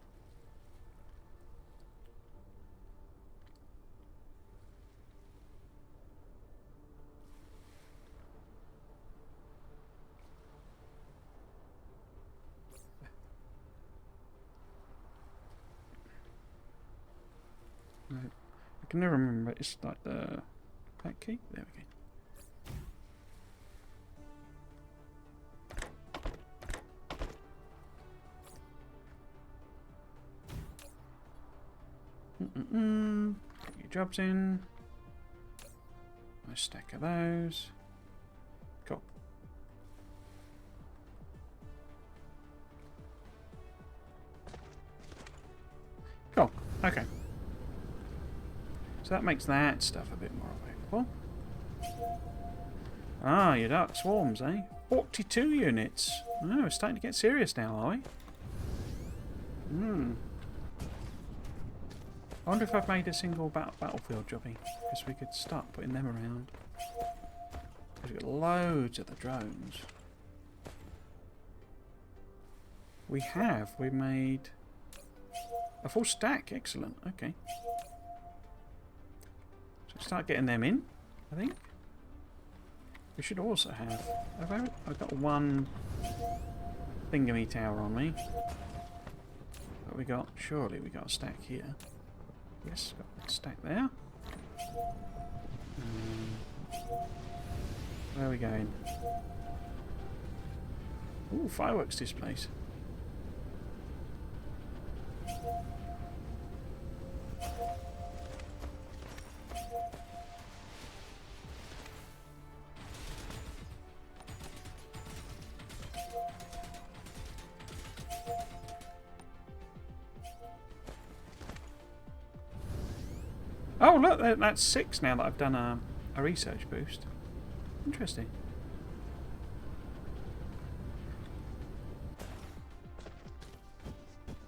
No, I can never remember. It's like the back key. There we go. Get your jobs in. Nice stack of those. Cool. Cool. Okay. So that makes that stuff a bit more available. Ah, your dark swarms, eh? 42 units. Oh, we're starting to get serious now, are we? I wonder if I've made a single battlefield jobby, because we could start putting them around. We've got loads of the drones. We made A full stack, excellent. Okay. So start getting them in, I think. We should also have... I've got one thingamy tower on me. But we got... Surely we got a stack here. Yes, got a stack there. Where are we going? Ooh, fireworks displays. Oh, look, that's 6 now that I've done a research boost. Interesting.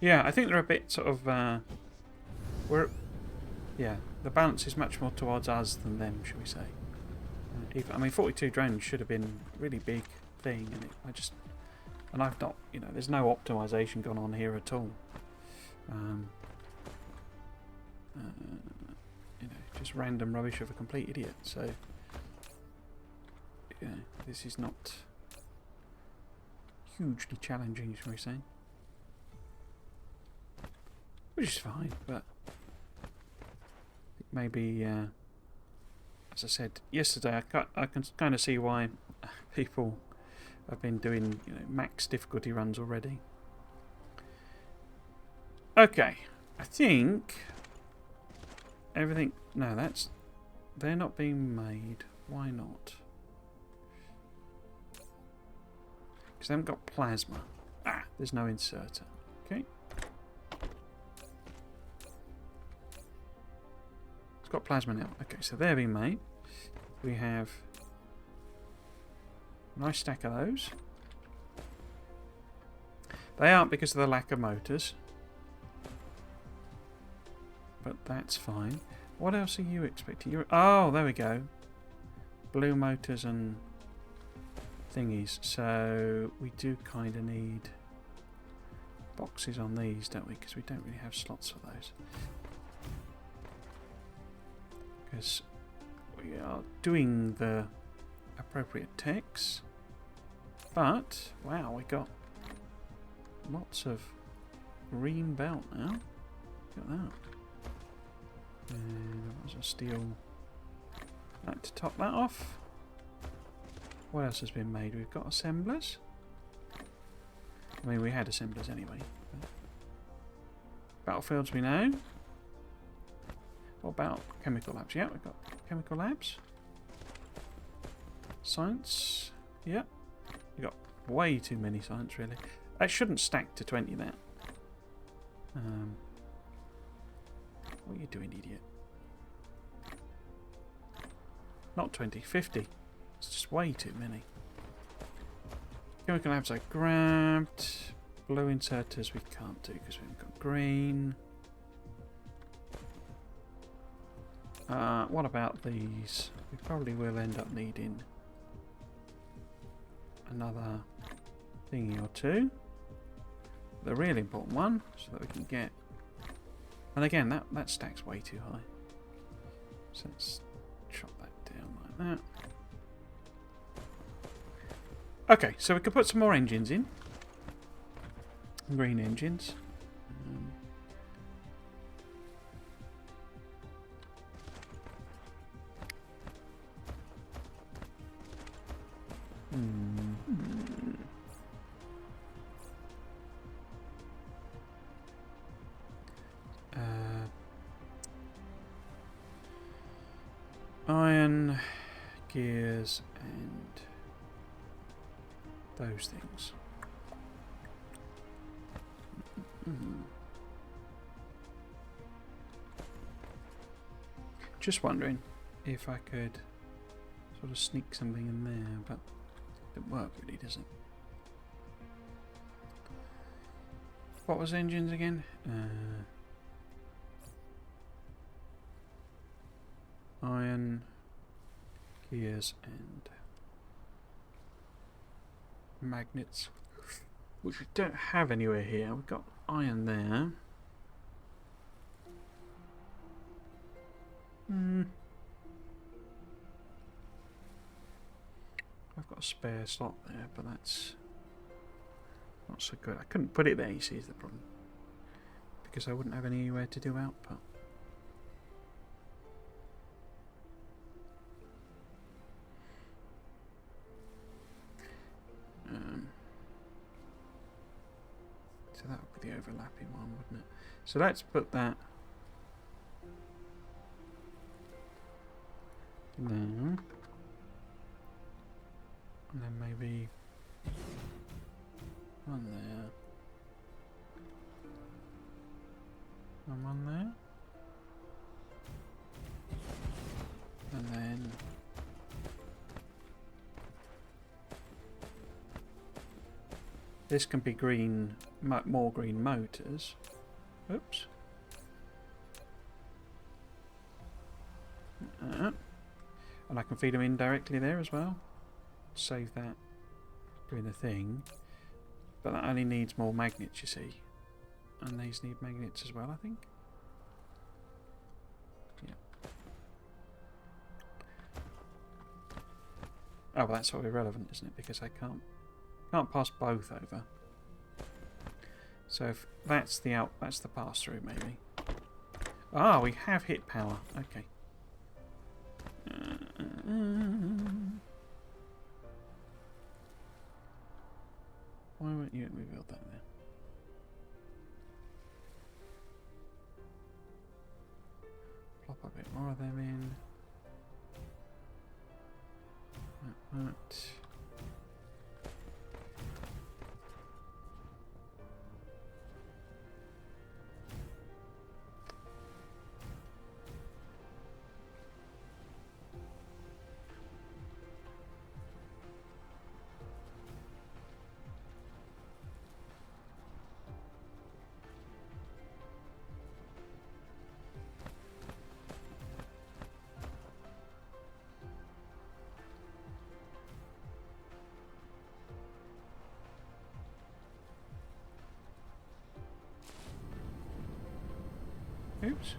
Yeah, I think they're a bit sort of... yeah, the balance is much more towards us than them, shall we say. I mean, 42 drones should have been a really big thing, and and I've not, you know, there's no optimization gone on here at all. You know, just random rubbish of a complete idiot. So, you know, this is not hugely challenging, shall we say? Which is fine, but maybe, as I said yesterday, I can kind of see why people have been doing, you know, max difficulty runs already. Okay, I think everything... No, they're not being made. Why not? Because they haven't got plasma. Ah, there's no inserter. Okay. It's got plasma now. Okay, so they're being made. We have a nice stack of those. They aren't because of the lack of motors. But that's fine. What else are you expecting? Oh, there we go. Blue motors and thingies. So we do kind of need boxes on these, don't we? Because we don't really have slots for those. Because we are doing the appropriate techs. But, wow, we got lots of green belt now. Look at that. And that was a steel. Like to top that off. What else has been made? We've got assemblers. I mean, we had assemblers anyway. Battlefields we know. What about chemical labs? Yeah, we've got chemical labs. Science. Yep. We've got way too many science, really. That shouldn't stack to 20, that. What are you doing, idiot? Not 20, 50. It's just way too many. Chemical labs I grabbed. Blue inserters we can't do because we haven't got green. What about these? We probably will end up needing another thingy or two. The really important one, so that we can get... And again, that stack's way too high. So let's chop that down like that. Okay, so we can put some more engines in. Green engines. Iron, gears, and those things. Just wondering if I could sort of sneak something in there, but it doesn't work really, does it? What was engines again? Iron, gears, and magnets, which we don't have anywhere here. We've got iron there. I've got a spare slot there, but that's not so good. I couldn't put it there, you see, is the problem. Because I wouldn't have anywhere to do output. So that would be the overlapping one, wouldn't it? So let's put that there. And then maybe one there. And one there. And then this can be green, more green motors. Oops. And I can feed them in directly there as well. Save that doing the thing. But that only needs more magnets, you see. And these need magnets as well, I think. Yeah. Oh, well, that's sort of irrelevant, isn't it? Because I can't pass both over. So if that's the that's the pass through, maybe. Ah, we have hit power. Okay. Why won't you let me build that there? Plop a bit more of them in. That. Oops.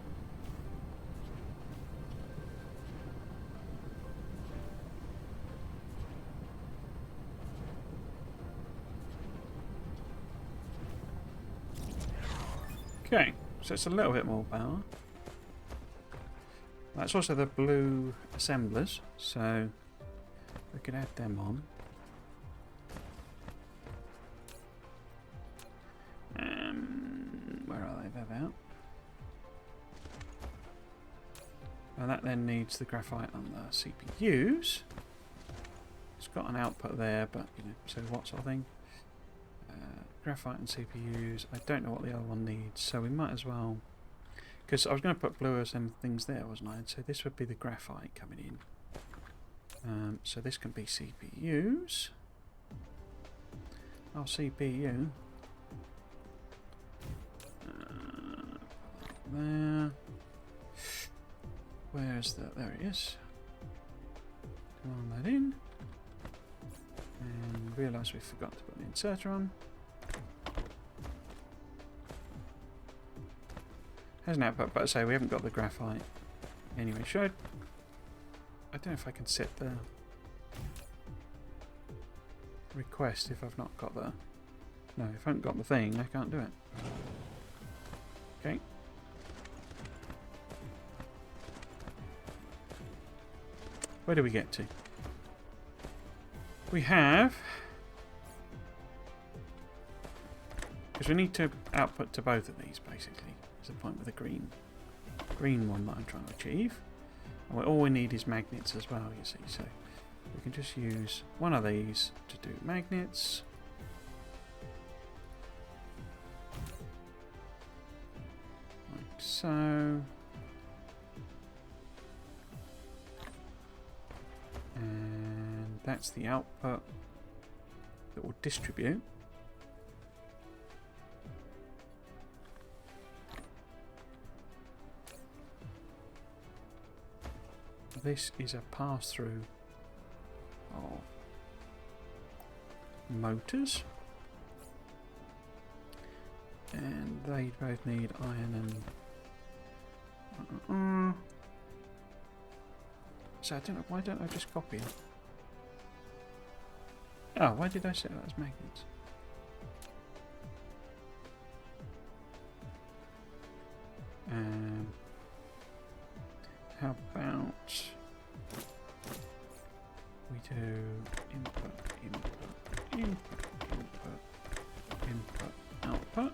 Okay, so it's a little bit more power. That's also the blue assemblers, so we could add them on. Where are they? They're out. And that then needs the graphite on the CPUs. It's got an output there, but you know, so what sort of thing? Graphite and CPUs. I don't know what the other one needs, so we might as well. Because I was going to put blue and things there, wasn't I? So this would be the graphite coming in. So this can be CPUs. Oh, CPU. There. Where's the... There it is. Come on that in. And realise we forgot to put the inserter on. Has an output, but I say we haven't got the graphite. Anyway, should I don't know if I can set the request if I've not got the... No, if I haven't got the thing, I can't do it. Okay. Where do we get to? We have... Because we need to output to both of these, basically. Is the point with the green one that I'm trying to achieve. And all we need is magnets as well, you see. So we can just use one of these to do magnets. Like so. And that's the output that will distribute. This is a pass-through of motors, and they both need iron and So I don't know, why don't I just copy it? Oh, why did I set that as magnets? How about we do input, input, input, input, input, output.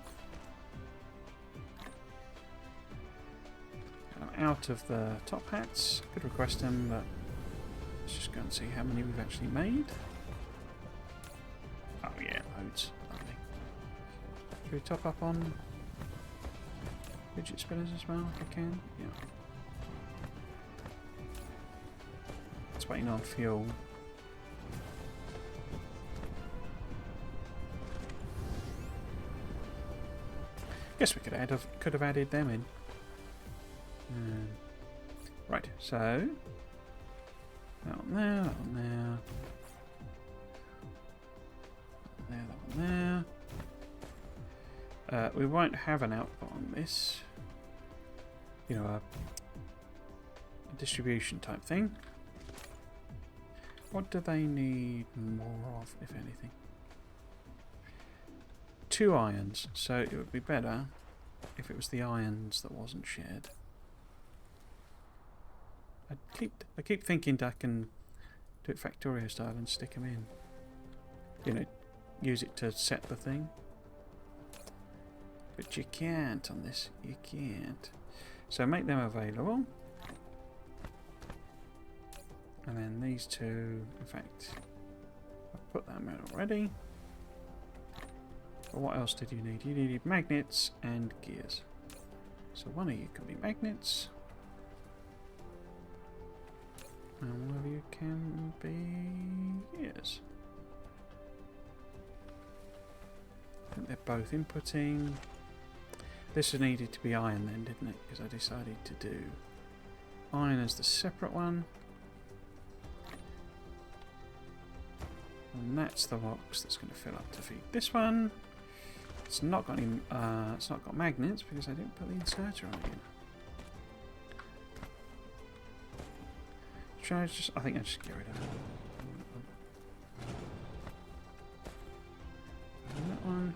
I'm out of the top hats. Could request them, but let's just go and see how many we've actually made. Oh yeah, loads. Lovely. Should we top up on fidget spinners as well if I can? Yeah. It's waiting on fuel. Guess we could have added them in. Right, so that one there, that one there, that one there. We won't have an output on this. You know, a distribution type thing. What do they need more of, if anything? 2 ions, so it would be better if it was the ions that wasn't shared. I keep thinking I can do it Factorio style and stick them in. You know, use it to set the thing. But you can't on this. You can't. So make them available. And then these two, in fact, I've put them in already. But what else did you need? You needed magnets and gears. So one of you can be magnets. And one of you can be gears. I think they're both inputting. This needed to be iron then, didn't it? Because I decided to do iron as the separate one. And that's the box that's going to fill up to feed this one. It's not got any. It's not got magnets because I didn't put the inserter on it. Should I just? I think I just get rid of it. And that one.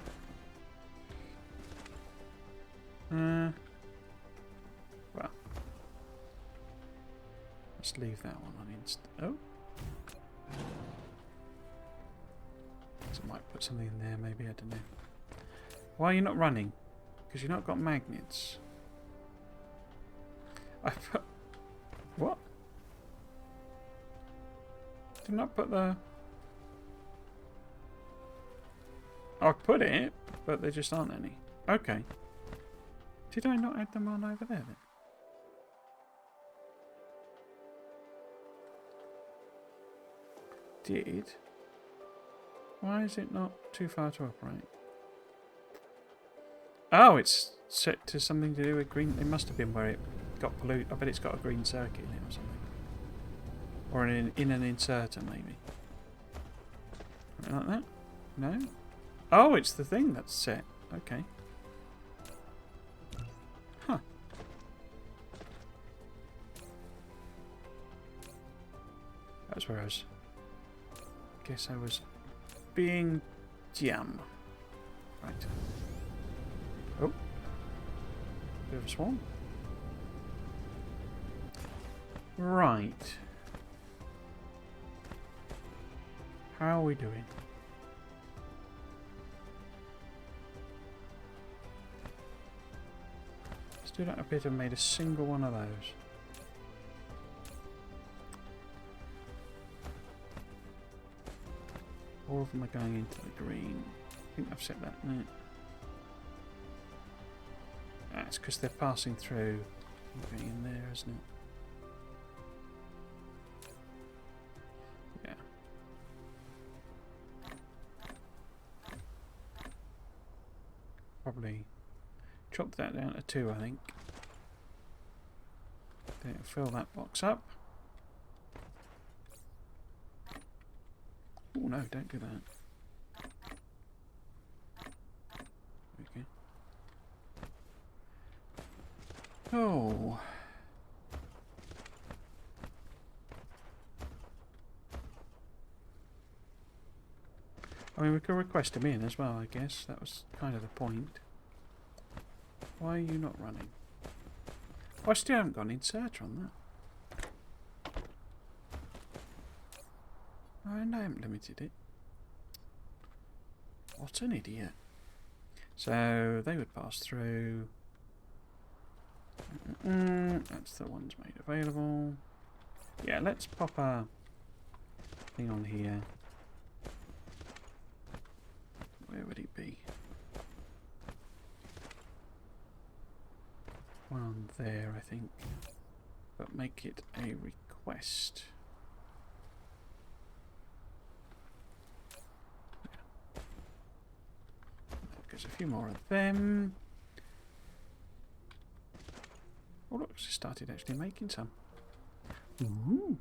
Well, let's leave that one on instead. Oh. So I might put something in there, maybe, I don't know. Why are you not running? Because you've not got magnets. I put... What? Did not put the... I put it, but there just aren't any. Okay. Did I not add them on over there then? Did... Why is it not too far to operate? Oh, it's set to something to do with green. It must have been where it got polluted. I bet it's got a green circuit in it or something. Or in an inserter, maybe. Something like that? No? Oh, it's the thing that's set. Okay. Huh. That's where I was. Guess I was being jam. Right. Oh. Bit of a swarm. Right. How are we doing? Still don't appear to have made a single one of those. All of them are going into the green. I think I've set that. No. That's because they're passing through. Something in there, isn't it? Yeah. Probably chop that down to 2, I think. Then it'll fill that box up. Oh no, don't do that. Okay. Oh. I mean, we could request him in as well, I guess. That was kind of the point. Why are you not running? I still haven't got an inserter on that. Oh, and I haven't limited it. What an idiot. So, they would pass through. That's the ones made available. Yeah, let's pop a thing on here. Where would it be? One on there, I think. But make it a request. Yeah. There's a few more of them. Oh look, she started actually making some. Ooh.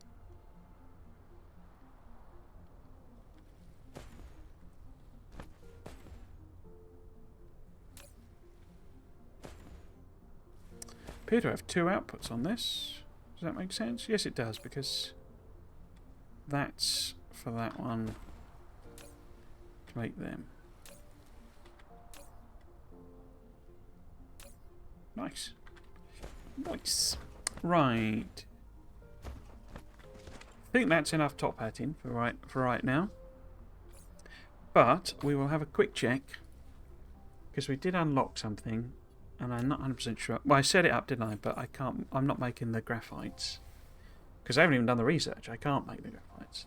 Appear to have two outputs on this. Does that make sense? Yes, it does, because that's for that one to make them. Nice. Nice. Right. I think that's enough top hatting for right now. But we will have a quick check, because we did unlock something. And I'm not 100% sure. Well, I set it up, didn't I? But I can't. I'm not making the graphites. Because I haven't even done the research. I can't make the graphites.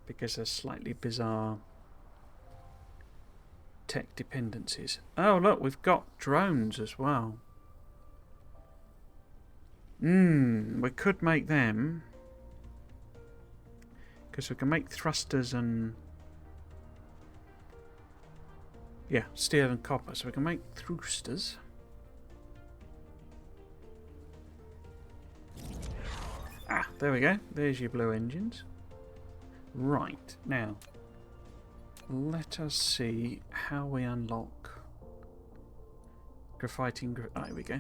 Because there's slightly bizarre tech dependencies. Oh, look, we've got drones as well. We could make them. Because we can make thrusters and... yeah, steel and copper, so we can make thrusters. Ah, there we go. There's your blue engines. Right, now, let us see how we unlock graphiting. Oh, here we go.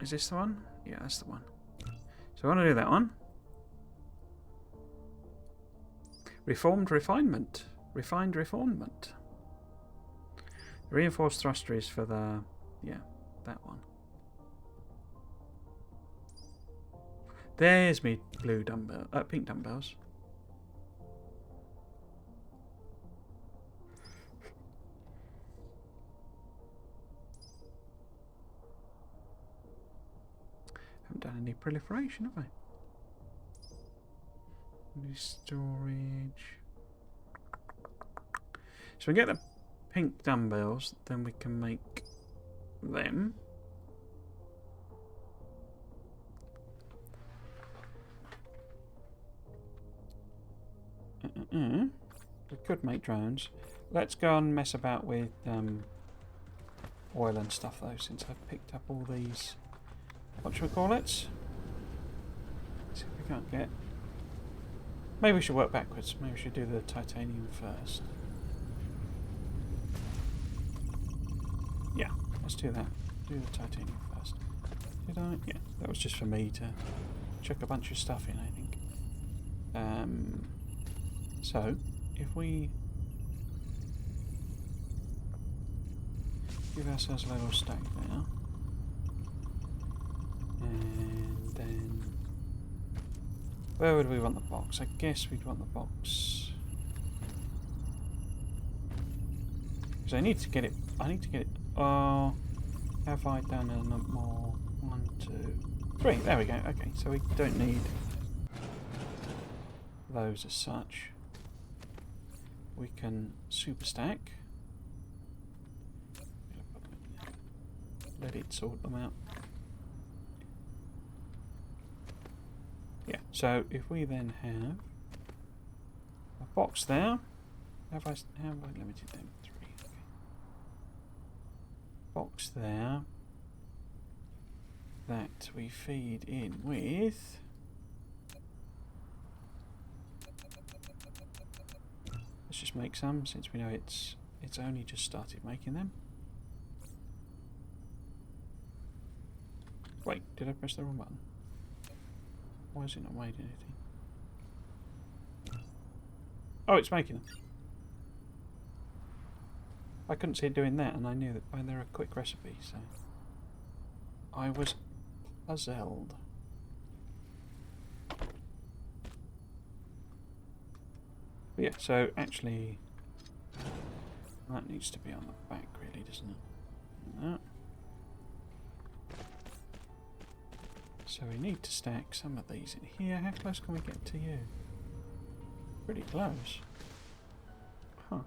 Is this the one? Yeah, that's the one. So I want to do that one. Reformed refinement. Refined refinement. Reinforced thruster is for the... yeah, that one. There's me blue dumbbell... pink dumbbells. Haven't done any proliferation, have I? Any storage... so we get the pink dumbbells, then we can make them. We could make drones. Let's go and mess about with oil and stuff though, since I've picked up all these. What should we call it? See if we can't get. Maybe we should work backwards. Maybe we should do the titanium first. Yeah, let's do that. Do the titanium first. Did I? Yeah, that was just for me to chuck a bunch of stuff in, I think. So, if we give ourselves a little stack there, and then where would we want the box? I guess we'd want the box because I need to get it. Oh, have I done enough more? 1, 2, 3. There we go. Okay, so we don't need those as such. We can super stack. Let it sort them out. Yeah, so if we then have a box there, have I limited them? 3. Okay. Box there that we feed in with. Let's just make some, since we know it's only just started making them. Wait, did I press the wrong button? Why has it not made anything? Oh, it's making them. I couldn't see it doing that, and I knew that they're a quick recipe, so I was puzzled. But yeah, so actually that needs to be on the back, really, doesn't it? That. So we need to stack some of these in here. How close can we get to you? Pretty close. Huh.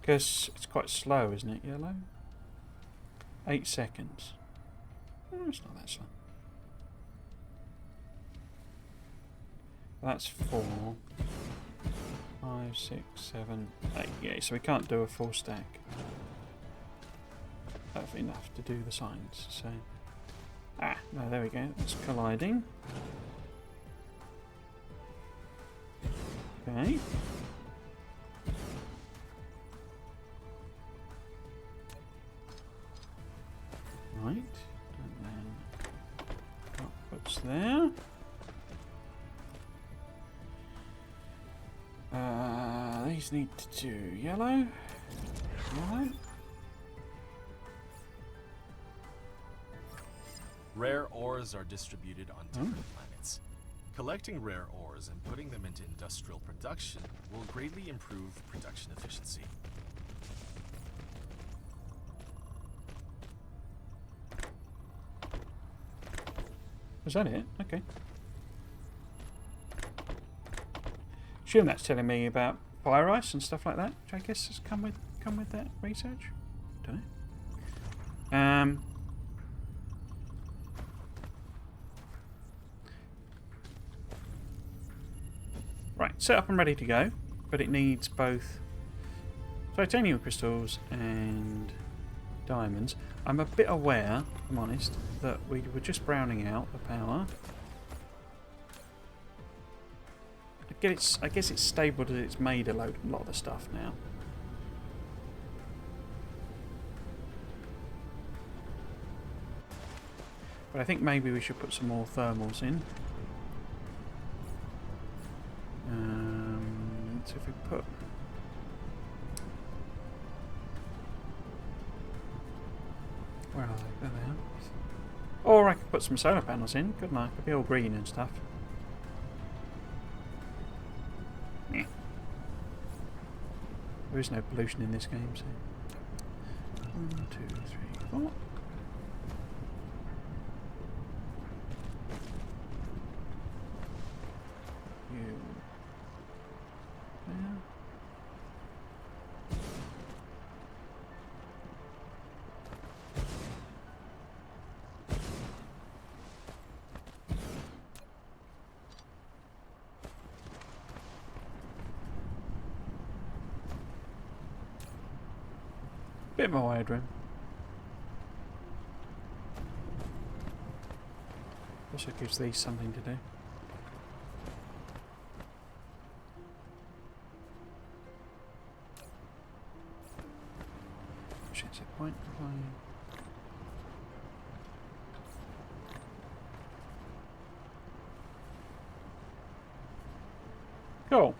Because it's quite slow, isn't it, yellow? 8 seconds. Oh, it's not that slow. That's 4, 5, 6, 7, 8. Yeah, so we can't do a full stack of enough to do the signs. So, no, there we go. It's colliding. Okay. Right, and then outputs there. These need to do yellow. Yellow. Rare ores are distributed on different planets. Collecting rare ores and putting them into industrial production will greatly improve production efficiency. Was that it? Okay. Assume that's telling me about fire ice and stuff like that, which I guess has come with that research. Don't know. Right, set up and ready to go, but it needs both titanium crystals and diamonds. I'm a bit aware, if I'm honest, that we were just browning out the power. I guess it's stable that it's made a lot of the stuff now. But I think maybe we should put some more thermals in. So if we put... Where are they? There they are. Or I could put some solar panels in, couldn't I? Could be all green and stuff. Yeah. There is no pollution in this game, so... 1, 2, 3, 4. Bit more wide room. Also gives these something to do. Change that point. Cool.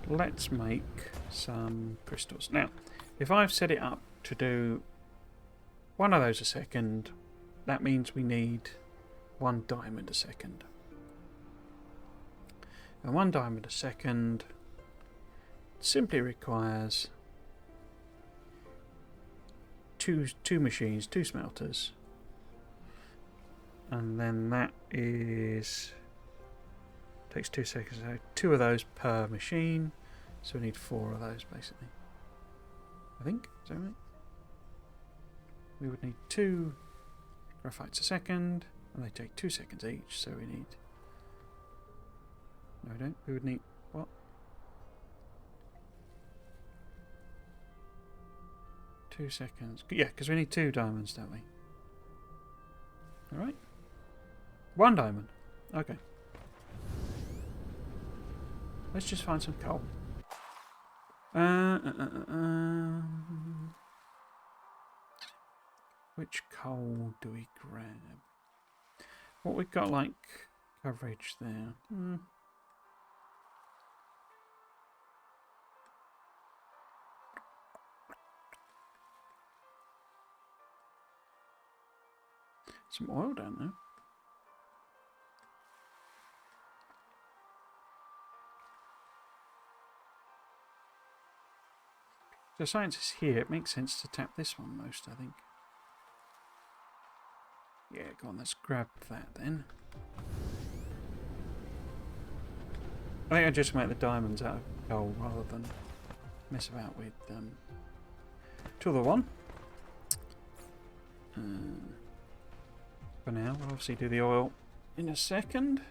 Let's make some crystals. Now, if I've set it up to do one of those a second, that means we need 1 diamond a second. And 1 diamond a second simply requires two machines, 2 smelters. And then that takes 2 seconds. So 2 of those per machine. So we need 4 of those, basically. I think. Is that right? We would need 2 graphites a second, and they take 2 seconds each. So we need... No, we don't. We would need... What? 2 seconds. Yeah, because we need 2 diamonds, don't we? Alright. 1 diamond. Okay. Let's just find some coal. Which coal do we grab? What we got like coverage there? Some oil down there. So science is here. It makes sense to tap this one most, I think. Yeah, go on, let's grab that then. I think I just make the diamonds out of gold rather than mess about with two other one. For now, we'll obviously do the oil in a second.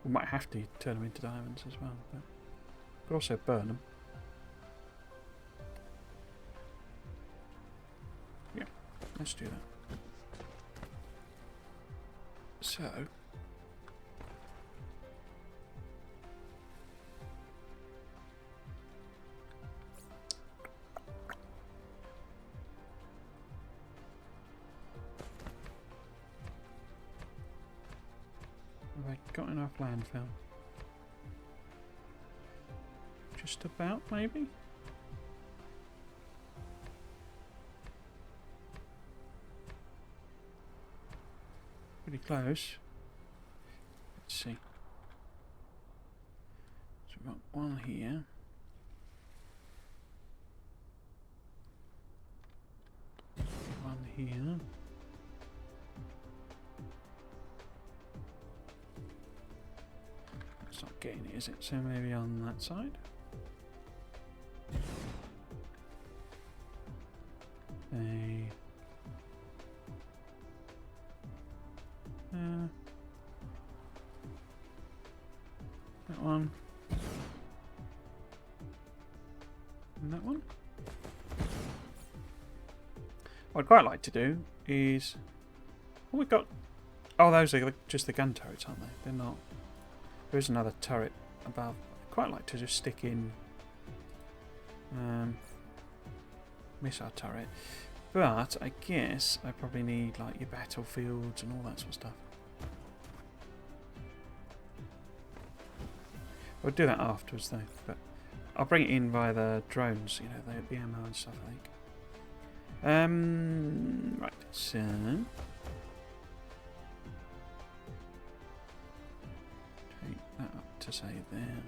We might have to turn them into diamonds as well, but we could also burn them. Yeah, let's do that. So, have I got enough landfill? Just about, maybe? Pretty close. Let's see. So we've got one here. One here. It's not getting it, is it? So maybe on that side. That one. And that one. What I'd quite like to do is... Oh, we've got... Oh, those are just the gun turrets, aren't they? They're not... There is another turret above. I'd quite like to just stick in... missile turret. But I guess I probably need like your battlefields and all that sort of stuff. We'll do that afterwards though, but I'll bring it in via the drones, you know, the ammo and stuff, I think. Right, so... Take that up to say there.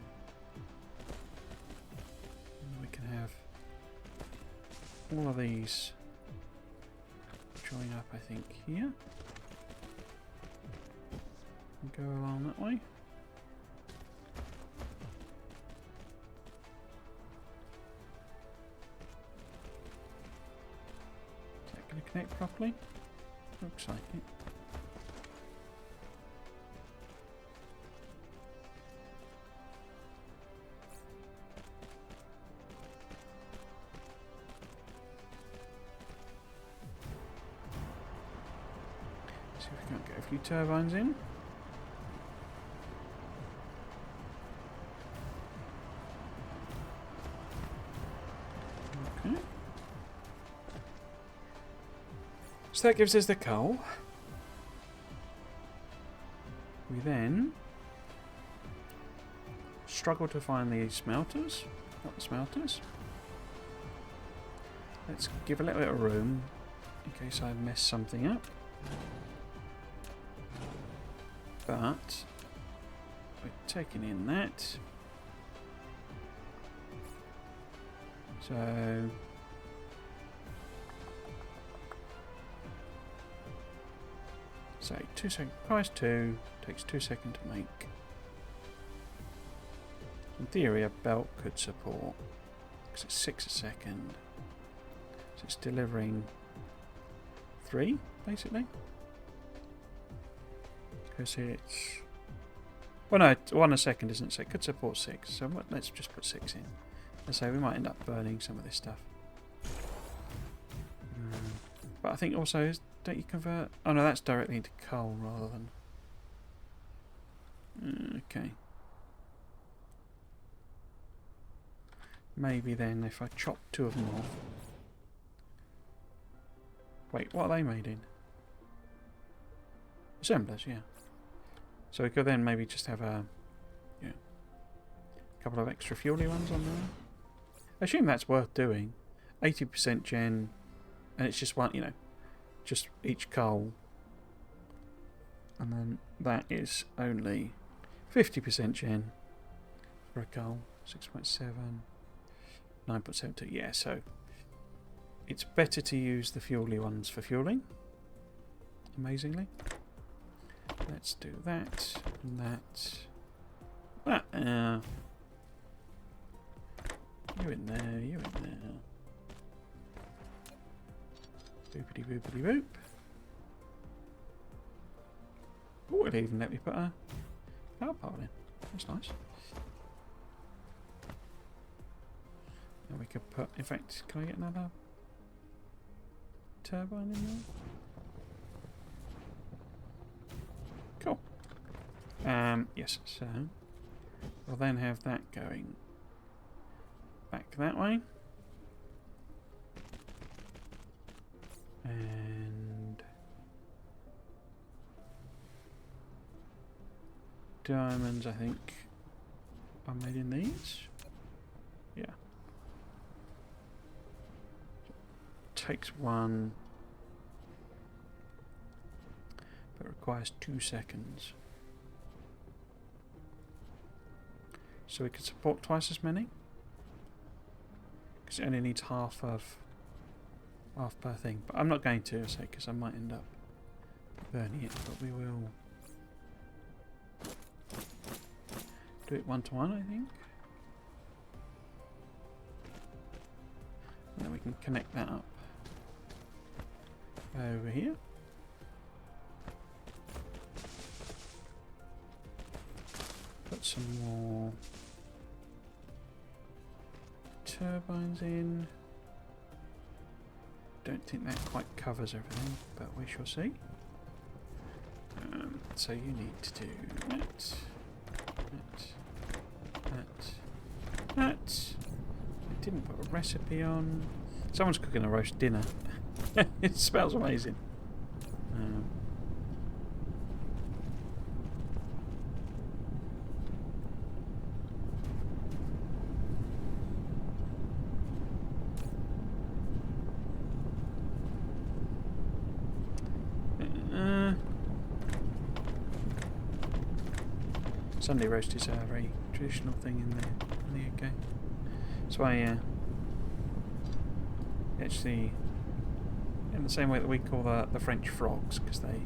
And we can have all of these join up, I think, here. And go along that way. Is that going to connect properly? Looks like it. See if we can't get a few turbines in. Okay. So that gives us the coal. We then struggle to find the smelters. Not the smelters. Let's give a little bit of room in case I mess something up. But we're taking in that. So say 2 seconds. Price 2 takes 2 seconds to make. In theory, a belt could support because it's 6 a second. So it's delivering 3 basically. Because it's... Well, no, 1 a second isn't, so it could support 6. So let's just put 6 in. Let's say we might end up burning some of this stuff. But I think also, don't you convert... Oh no, that's directly into coal rather than... Okay. Maybe then if I chop 2 of them off... Wait, what are they made in? Assemblers, yeah. So we could then maybe just have a couple of extra fuely ones on there. I assume that's worth doing. 80% gen, and it's just one, just each coal. And then that is only 50% gen for a coal. 6.7, 9.72. Yeah, so it's better to use the fuely ones for fueling. Amazingly. Let's do that and that. That. You in there, you in there. Boopity boopity boop. Oh, it'll even let me put a power pole in. That's nice. And we could put, in fact, can I get another turbine in there? Cool. Yes, so we'll then have that going back that way. And diamonds, I think, are made in these. Yeah. Takes one, but requires 2 seconds. So we could support twice as many, because it only needs half per thing. But I'm not going to, say, because I might end up burning it. But we will do it 1 to 1, I think. And then we can connect that up over here. Put some more turbines in. Don't think that quite covers everything, but we shall see. So you need to do that. I didn't put a recipe on. Someone's cooking a roast dinner. It smells amazing. Sunday roast is a very traditional thing in the UK. That's why, actually, in the same way that we call the French frogs, because they,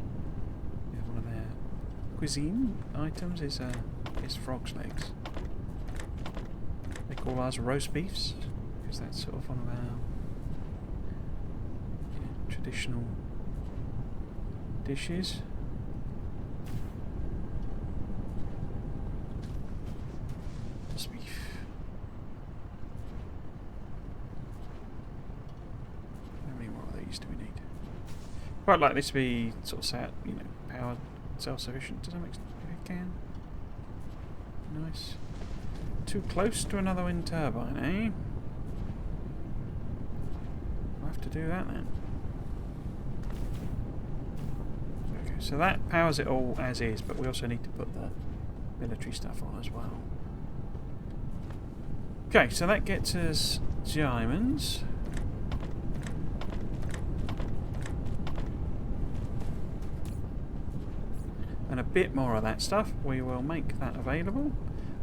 one of their cuisine items is frog's legs. They call ours roast beefs, because that's sort of one of our traditional dishes. Quite like this to be sort of set, powered, self-sufficient to some extent if it can. Nice. Too close to another wind turbine, eh? We'll have to do that then. Okay, so that powers it all as is, but we also need to put the military stuff on as well. Okay, so that gets us diamonds. And a bit more of that stuff. We will make that available.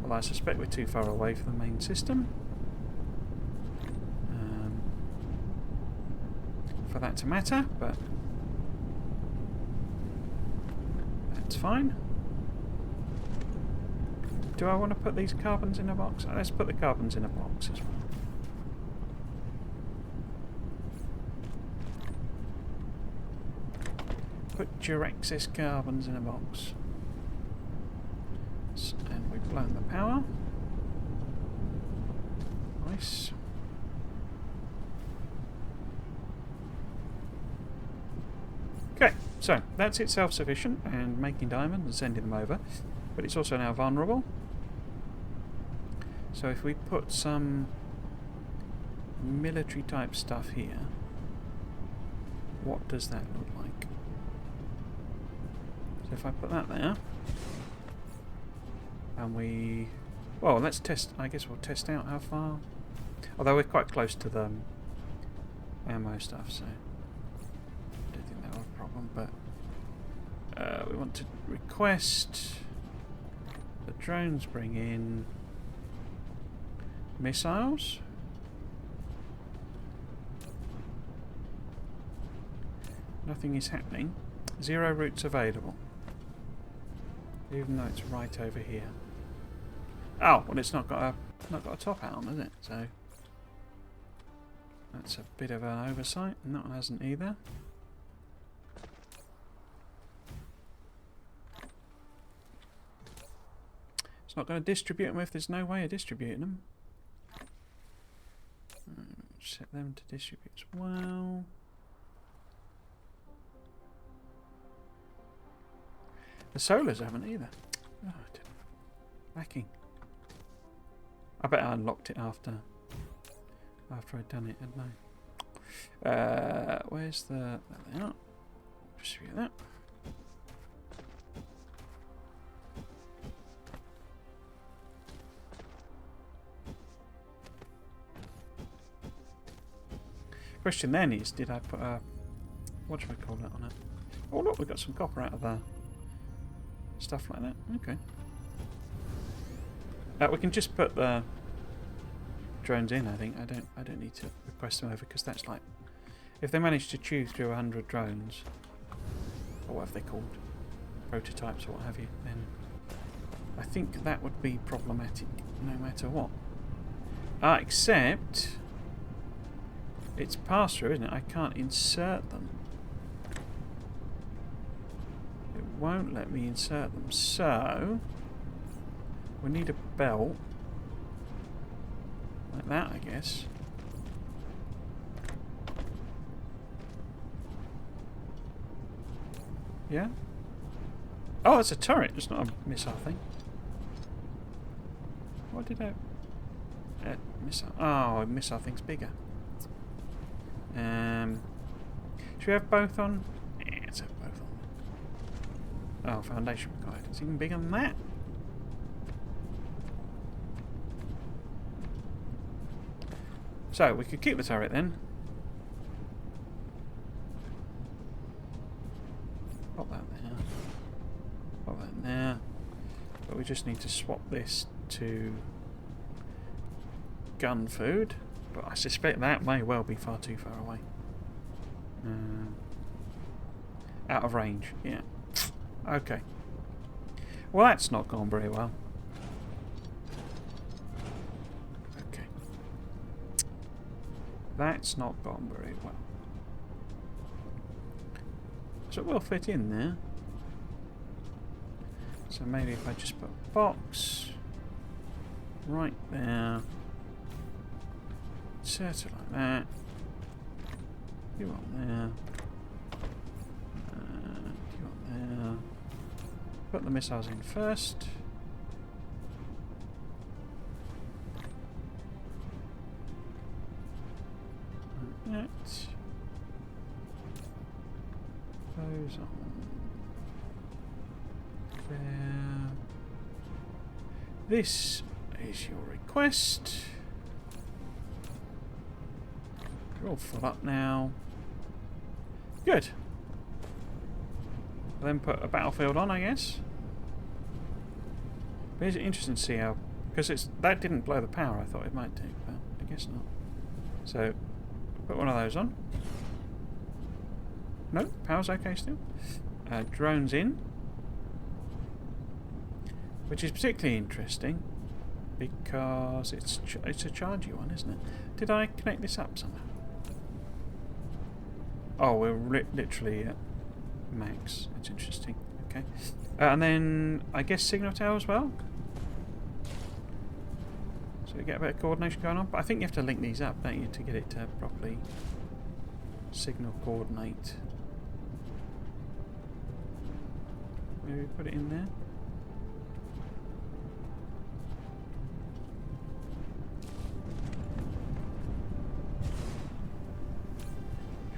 Well, I suspect we're too far away from the main system for that to matter, but that's fine. Do I want to put these carbons in a box? Let's put the carbons in a box as well. Put your excess carbons in a box. And we've blown the power. Nice. Okay, so that's it self-sufficient and making diamonds and sending them over. But it's also now vulnerable. So if we put some military type stuff here, what does that look like? So if I put that there, and we... Well, let's test... I guess we'll test out how far... Although we're quite close to the ammo stuff, so... I don't think that will be a problem, but... we want to request... The drones bring in... missiles? Nothing is happening. 0 routes available. Even though it's right over here. Oh, well, it's not got a top hat on, has it? So that's a bit of an oversight, and that one hasn't either. It's not going to distribute them if there's no way of distributing them. Set them to distribute as well. The solars haven't either. Oh, I didn't. Lacking. I bet I unlocked it after I'd done it, hadn't I? Where's the... There they are. Distribute that. Question then is, did I put a... whatchamacallit on it? Oh look, we've got some copper out of there. Stuff like that. Okay. We can just put the drones in, I think. I don't need to request them over, because that's like... If they manage to chew through 100 drones, or whatever they're called, prototypes or what have you, then I think that would be problematic no matter what. Except... It's pass-through, isn't it? I can't insert them. It won't let me insert them. So, we need a belt. Like that, I guess. Yeah? Oh, it's a turret. It's not a missile thing. What did I... missile... Oh, a missile thing's bigger. Should we have both on? Yeah, let's have both on. Oh, foundation required. It's even bigger than that. So, we could keep the turret then. Pop that there. Pop that there. But we just need to swap this to gun food. But I suspect that may well be far too far away. Out of range, yeah. Okay. Well, that's not gone very well. Okay. That's not gone very well. So it will fit in there. So maybe if I just put a box right there. Insert it like that. You want there. You want there. Put the missiles in first. Like that. Those on there. This is your request. We're all full up now. Good. Then put a battlefield on, I guess. But it's interesting to see how, because that didn't blow the power I thought it might do, but I guess not. So, put one of those on. No, power's okay still. Drones in, which is particularly interesting because it's a chargy one, isn't it? Did I connect this up somehow? Oh, we're literally at max. That's interesting. Okay. And then, I guess signal tower as well. So we get a bit of coordination going on. But I think you have to link these up, don't you, to get it to properly signal coordinate. Maybe put it in there.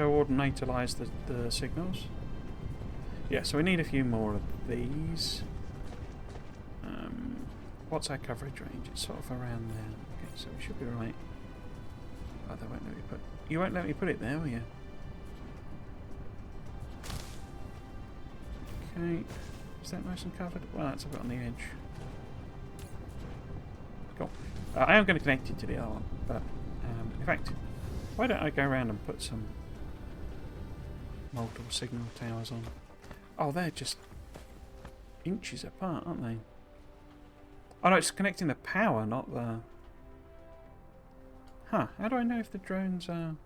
coordinatalize the signals. Yeah, so we need a few more of these. What's our coverage range? It's sort of around there. Okay, so we should be right. Oh, they won't let me put. You won't let me put it there, will you? Okay. Is that nice and covered? Well, that's a bit on the edge. Cool. I am going to connect it to the other one, but in fact, why don't I go around and put some multiple signal towers on? Oh, they're just inches apart, aren't they? Oh no, it's connecting the power, not the... Huh, how do I know if the drones are...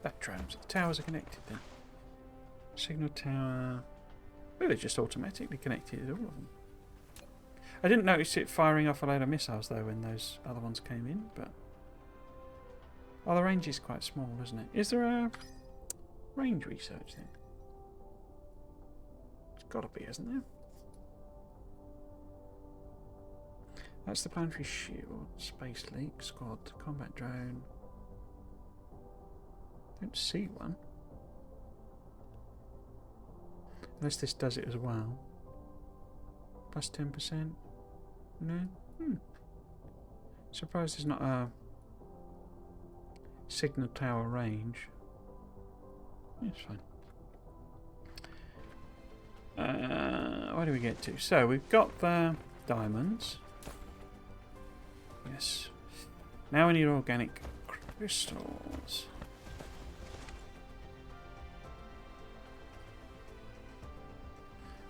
The towers are connected then. Signal tower... Oh, they're just automatically connected, all of them. I didn't notice it firing off a load of missiles though when those other ones came in, but... Oh, the range is quite small, isn't it? Is there a range research then? It's got to be, isn't there? That's the planetary shield, space leak, squad, combat drone. Don't see one. Unless this does it as well. Plus 10%. No? Surprised there's not a signal tower range. Yeah, it's fine. Where do we get to? So we've got the diamonds. Yes. Now we need organic crystals.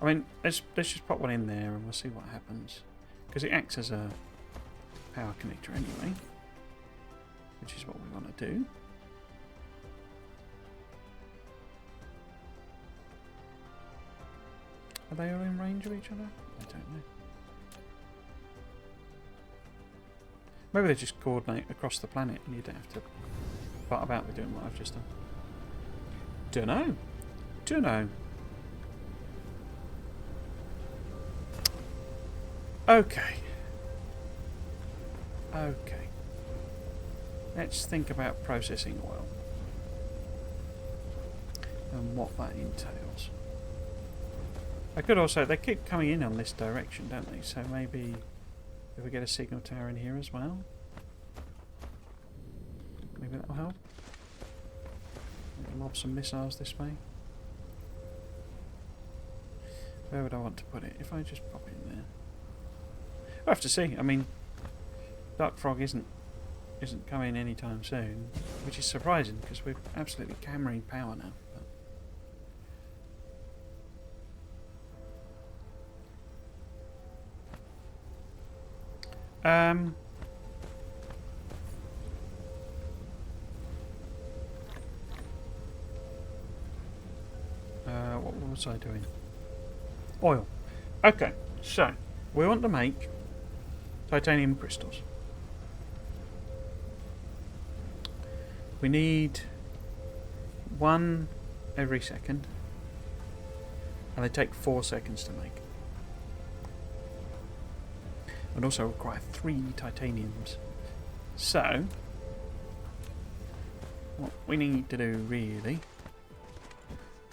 I mean, let's just pop one in there and we'll see what happens. Because it acts as a power connector anyway. Which is what we want to do. Are they all in range of each other? I don't know. Maybe they just coordinate across the planet and you don't have to butt about with doing what I've just done. Dunno. Dunno. Okay. Okay. Let's think about processing oil. And what that entails. I could also... They keep coming in on this direction, don't they? So maybe... If we get a signal tower in here as well. Maybe that'll help. Lob some missiles this way. Where would I want to put it? If I just pop it in there. We'll have to see. I mean, Dark Frog isn't coming anytime soon, which is surprising because we're absolutely hammering power now. What was I doing? Oil. Okay, so we want to make titanium crystals. We need one every second, and they take 4 seconds to make. And also require 3 titaniums. So, what we need to do really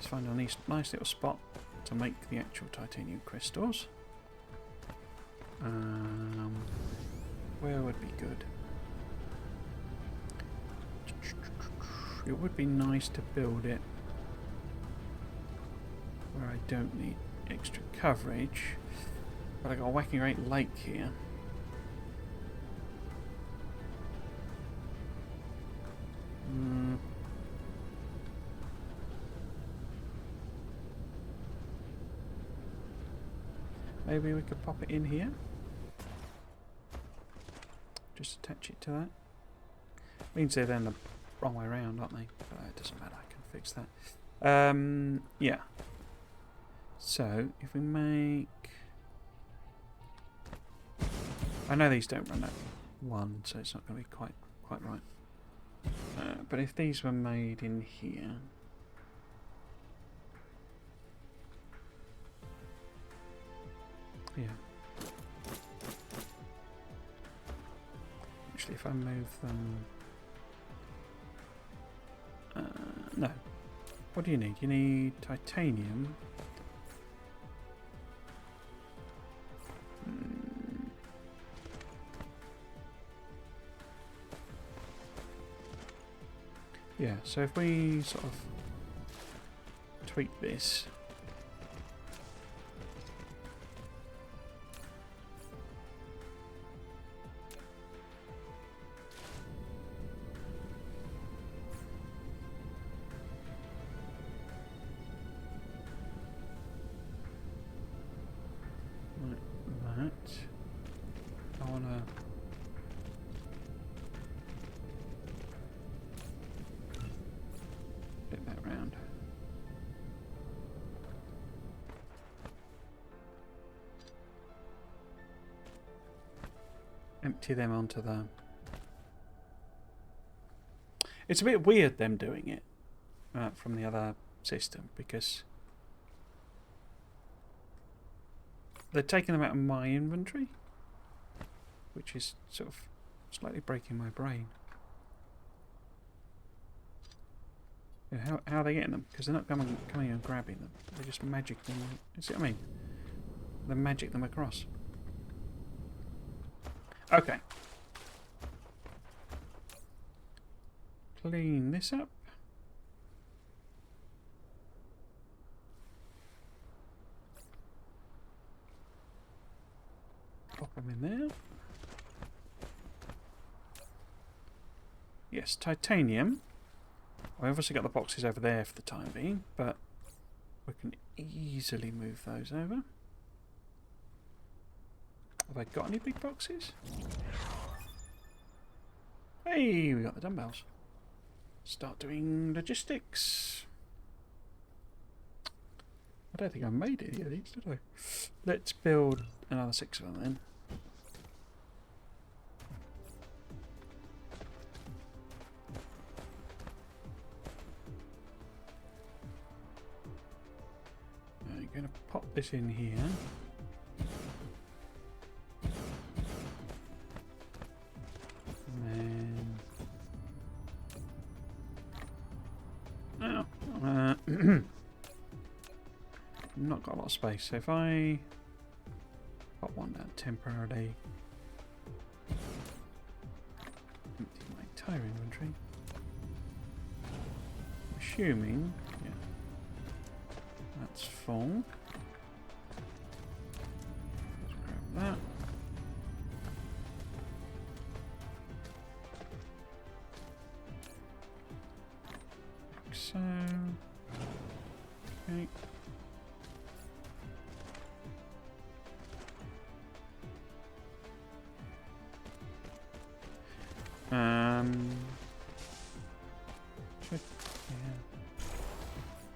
is find a nice little spot to make the actual titanium crystals. Where would be good? It would be nice to build it where I don't need extra coverage. But I got a wacky great lake here. Maybe we could pop it in here. Just attach it to that. Means they're then the wrong way around, aren't they? But it doesn't matter, I can fix that. Yeah. So, if we make... I know these don't run at 1, so it's not going to be quite right. But if these were made in here... Yeah. Actually, if I move them... No. What do you need? You need titanium. Yeah, so if we sort of tweak this. Like that. I want to flip that round. Empty them onto the... It's a bit weird them doing it from the other system because they're taking them out of my inventory, which is sort of slightly breaking my brain. Yeah, how are they getting them? Because they're not coming and grabbing them. They just magic them. You see what I mean? They magic them across. Okay. Clean this up. Pop them in there. Yes, titanium. I obviously got the boxes over there for the time being, but we can easily move those over. Have I got any big boxes? Hey, we got the dumbbells. Start doing logistics. I don't think I made any of these, did I? Let's build another 6 of them then. I'm going to pop this in here. And then... Oh, not got a lot of space, so if I pop one down temporarily, empty my entire inventory, assuming, yeah, that's full. Let's grab that. Like so. Okay. Should, yeah.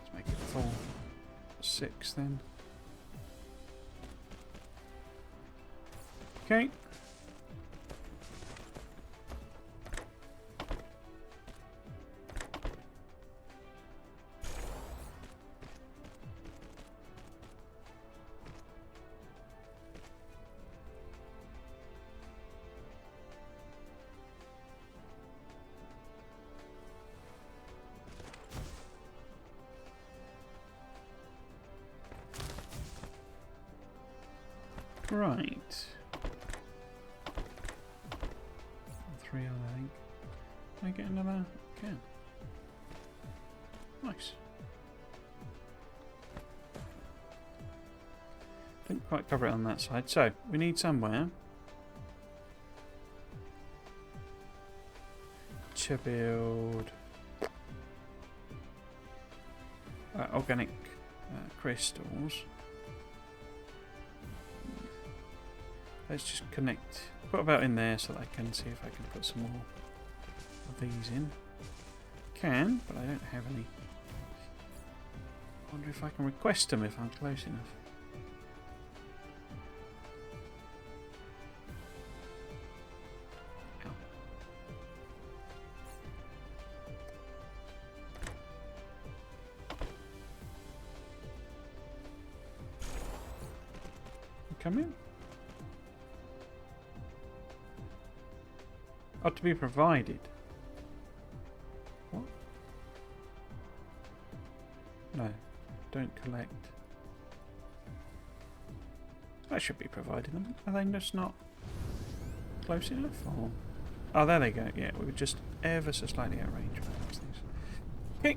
Let's make it full 6 then. Okay. Right. 3 on, I think. Can I get another? Can. Nice. Didn't quite cover it on that side. So, we need somewhere to build organic crystals. Let's just connect, put about in there so that I can see if I can put some more of these in. Can, but I don't have any. I wonder if I can request them if I'm close enough. Ow. Come in. Oh, to be provided. What? No, don't collect. I should be providing them. Are they just not close enough? Or... Oh, there they go. Yeah, we were just ever so slightly out of range with those things. Okay.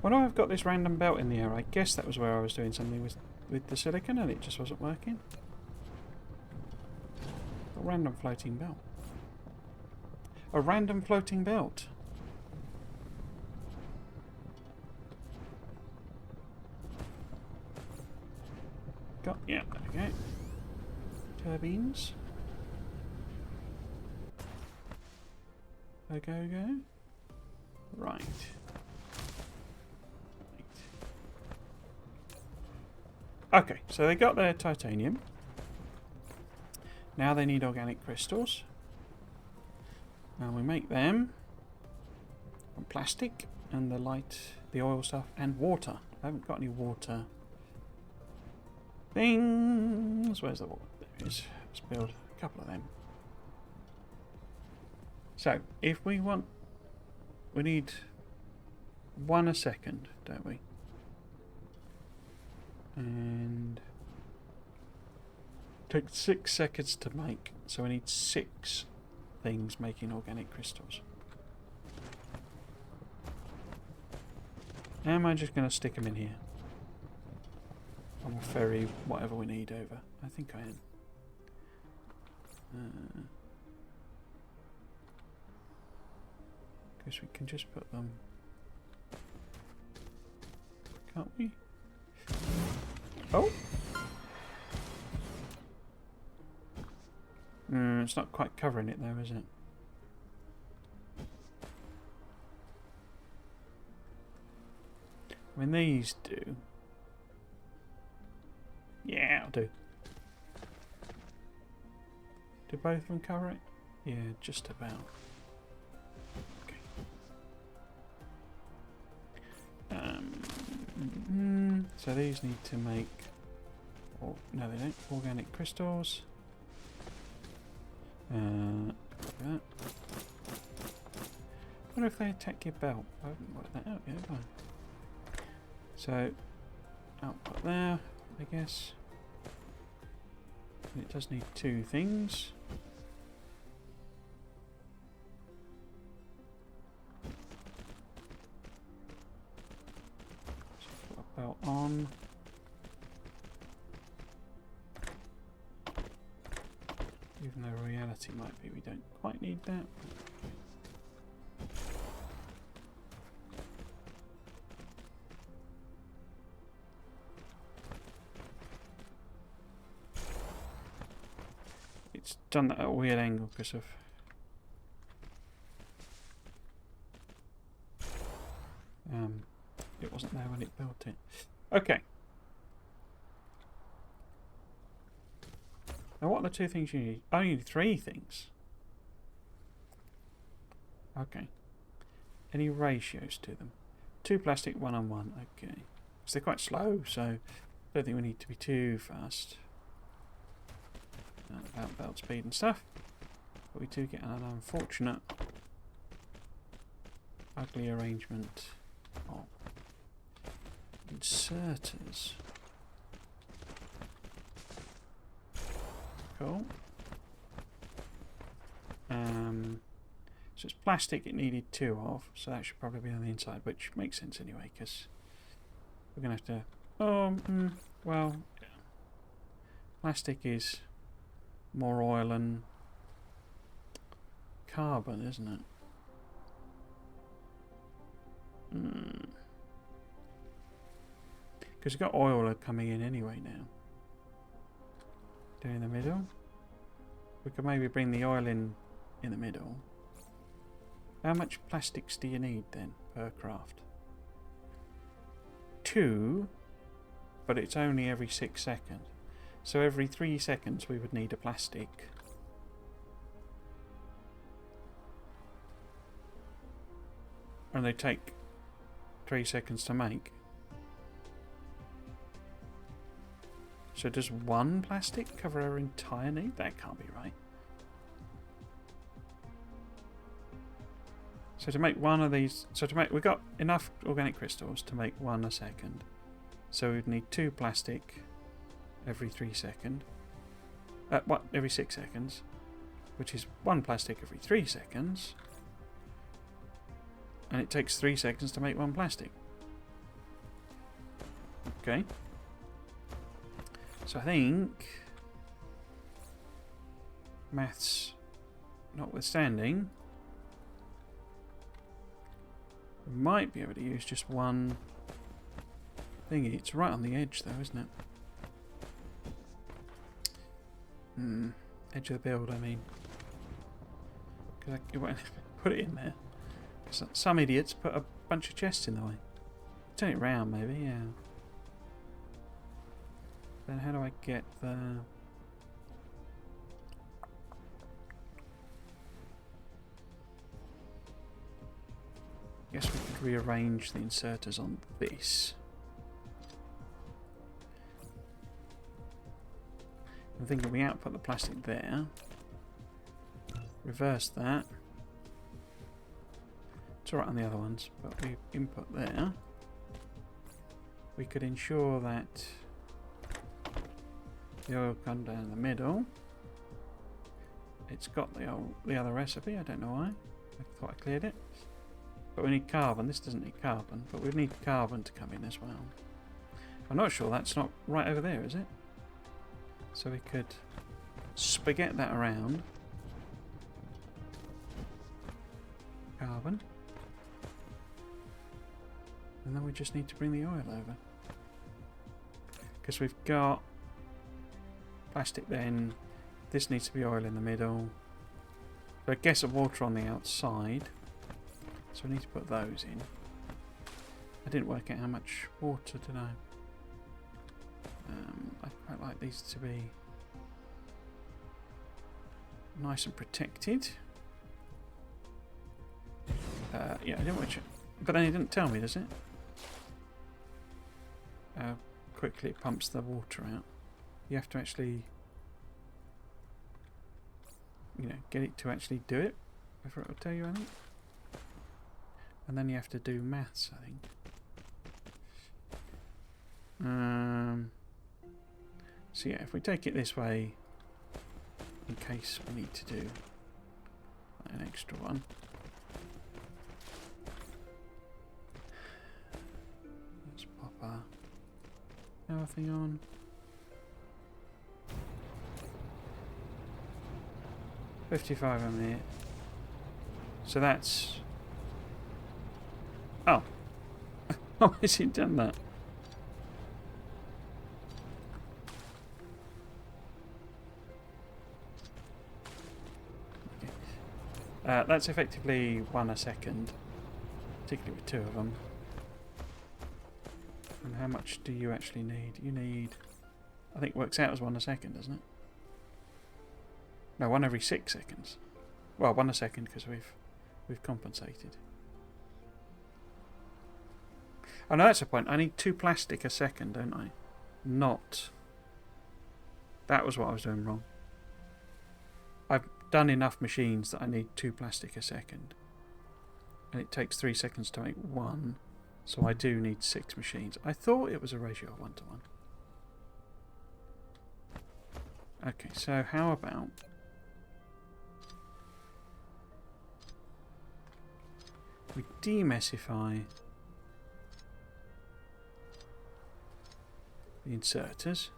Well, I've got this random belt in the air. I guess that was where I was doing something with the silicon and it just wasn't working. A random floating belt. A random floating belt. Got, yeah, there we go. Turbines. Go. Right. Okay, so they got their titanium. Now they need organic crystals. And we make them from plastic and the oil stuff and water. I haven't got any water things. Where's the water? There it is. Let's build a couple of them. So, if we want... We need 1 a second, don't we? And... Takes 6 seconds to make. So we need 6 things making organic crystals. Am I just going to stick them in here? And we'll ferry whatever we need over. I think I am. Guess we can just put them... Can't we? Oh! It's not quite covering it though, is it? I mean, these do. Yeah, I'll do. Do both of them cover it? Yeah, just about. Okay. So these need to make... Oh, no, they don't. Organic crystals. Like that. I wonder if they attack your belt. I haven't worked that out yet, have I? So, output there, I guess. And it does need 2 things. So put a belt on. Even though reality might be we don't quite need that. It's done that at a weird angle because of it wasn't there when it built it. Okay. Now what are the 2 things you need? Oh, you need 3 things. Okay. Any ratios to them? 2 plastic, 1 on 1. Okay. So they're quite slow, so I don't think we need to be too fast. About belt speed and stuff. But we do get an unfortunate ugly arrangement of inserters. Cool. So it's plastic, it needed 2 of, so that should probably be on the inside, which makes sense anyway, because we're going to have to... well, yeah. Plastic is more oil and carbon, isn't it? Because we've got oil coming in anyway now. Down in the middle. We could maybe bring the oil in the middle. How much plastics do you need then per craft? 2, but it's only every 6 seconds. So every 3 seconds we would need a plastic. And they take 3 seconds to make. So does one plastic cover our entire need? That can't be right. So to make one of these, we've got enough organic crystals to make one a second. So we'd need 2 plastic every 3 seconds. Every 6 seconds, which is 1 plastic every 3 seconds. And it takes 3 seconds to make 1 plastic. Okay. So I think, maths notwithstanding, we might be able to use just one thingy. It's right on the edge though, isn't it? Edge of the build, I mean. Because I won't put it in there. Some idiots put a bunch of chests in the way. Turn it round, maybe, yeah. Then how do I get the... Guess we could rearrange the inserters on this. I'm thinking we output the plastic there. Reverse that. It's alright on the other ones, but we input there. We could ensure that the oil come down the middle. It's got the other recipe, I don't know why. I thought I cleared it. But we need carbon. This doesn't need carbon, but we need carbon to come in as well. I'm not sure that's not right over there, is it? So we could spaghetti that around. Carbon. And then we just need to bring the oil over. Because we've got plastic then. This needs to be oil in the middle. So I guess water on the outside. So we need to put those in. I didn't work out how much water, did I? I quite like these to be nice and protected. Yeah, I didn't watch it. But then it didn't tell me, does it? How quickly it pumps the water out. You have to actually, get it to actually do it before it will tell you anything. And then you have to do maths, I think. So yeah, if we take it this way, in case we need to do an extra one. Let's pop our power thing on. $55 a minute. So that's... Oh. How has it done that? That's effectively 1 a second, particularly with 2 of them. And how much do you actually need? You need, I think it works out as 1 a second, doesn't it? No, 1 every 6 seconds. Well, 1 a second because we've compensated. Oh no, that's the point. I need 2 plastic a second, don't I? Not. That was what I was doing wrong. I've done enough machines that I need 2 plastic a second. And it takes 3 seconds to make 1. So I do need 6 machines. I thought it was a ratio of 1 to 1. Okay, so how about... we demessify the inserters.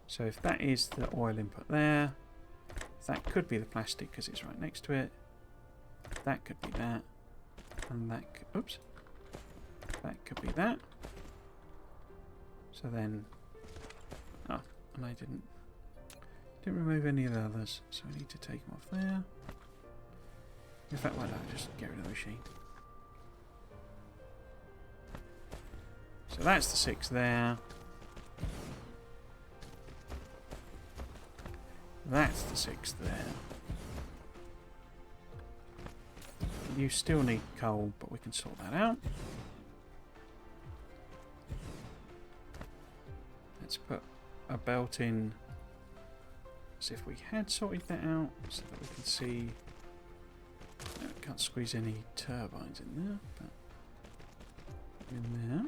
So if that is the oil input there, that could be the plastic because it's right next to it. That could be that, and that. Oops. That could be that. So then, and I didn't remove any of the others, so I need to take them off there. In fact, why don't I just get rid of the machine? So that's the 6 there. That's the 6 there. You still need coal, but we can sort that out. a built-in. See if we had sorted that out so that we can see. No, can't squeeze any turbines in there, but in there.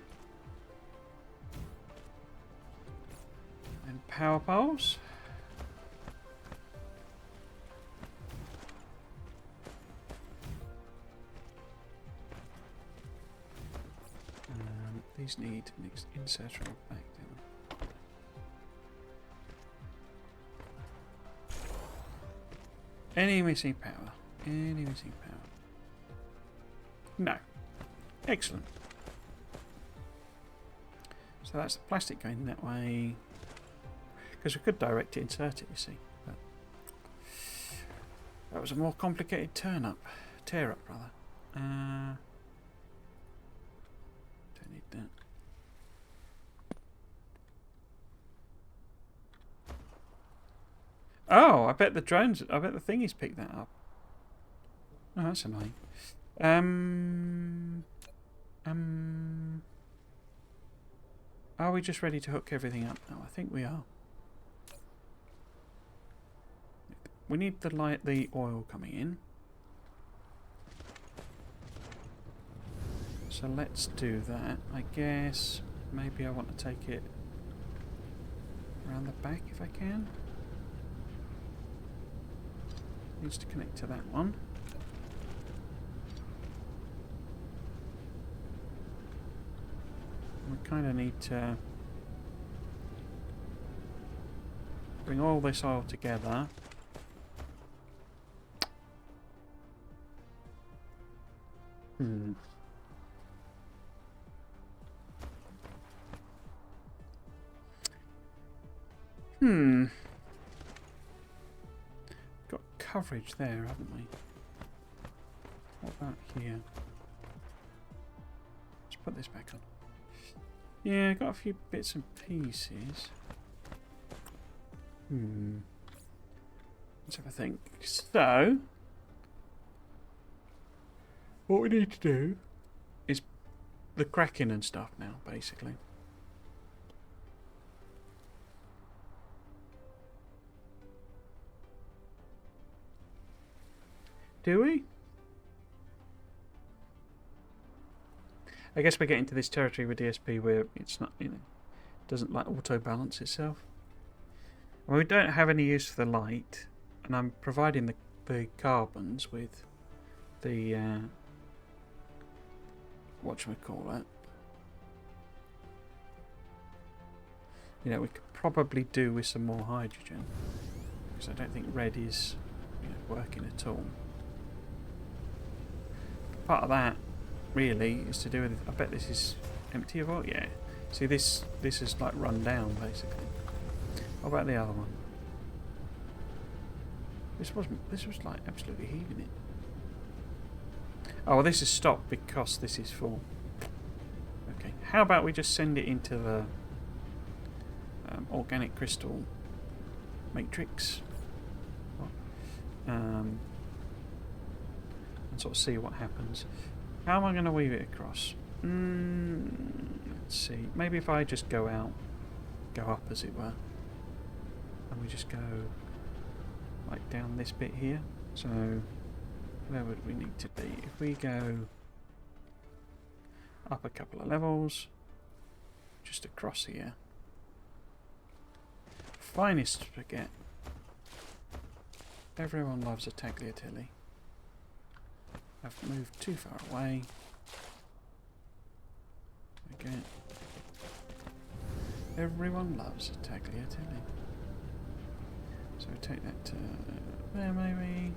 And power poles. These need mixed inserter back down. Any missing power? Any missing power? No. Excellent. So that's the plastic going that way. Because we could direct it, insert it, you see. But that was a more complicated tear up rather. Don't need that. Oh, I bet the thingies picked that up. Oh, that's annoying. Are we just ready to hook everything up now? I think we are. We need the oil coming in. So let's do that. I guess maybe I want to take it around the back if I can. Needs to connect to that one. We kind of need to bring all this oil together. Got coverage there, haven't we? What about here? Let's put this back on. Yeah, got a few bits and pieces. Let's have a think. So, what we need to do is the cracking and stuff now, basically. Do we? I guess we're getting to this territory with DSP where it's not, doesn't like auto balance itself. Well, we don't have any use for the light, and I'm providing the carbons with the whatchamacallit. We could probably do with some more hydrogen, because I don't think red is working at all. Part of that really is to do with, I bet this is empty of oil. Yeah, see this is like run down basically. What about the other one? This was like absolutely heaving it. Oh well, this is stopped because this is full. Okay, how about we just send it into the organic crystal matrix and sort of see what happens. How am I going to weave it across? Let's see. Maybe if I just go up as it were, and we just go like down this bit here. So where would we need to be? If we go up a couple of levels, just across here. Finest spaghetti. Everyone loves a tagliatelle. I've moved too far away. Okay. Everyone loves a tagliatelle. So take that to there maybe.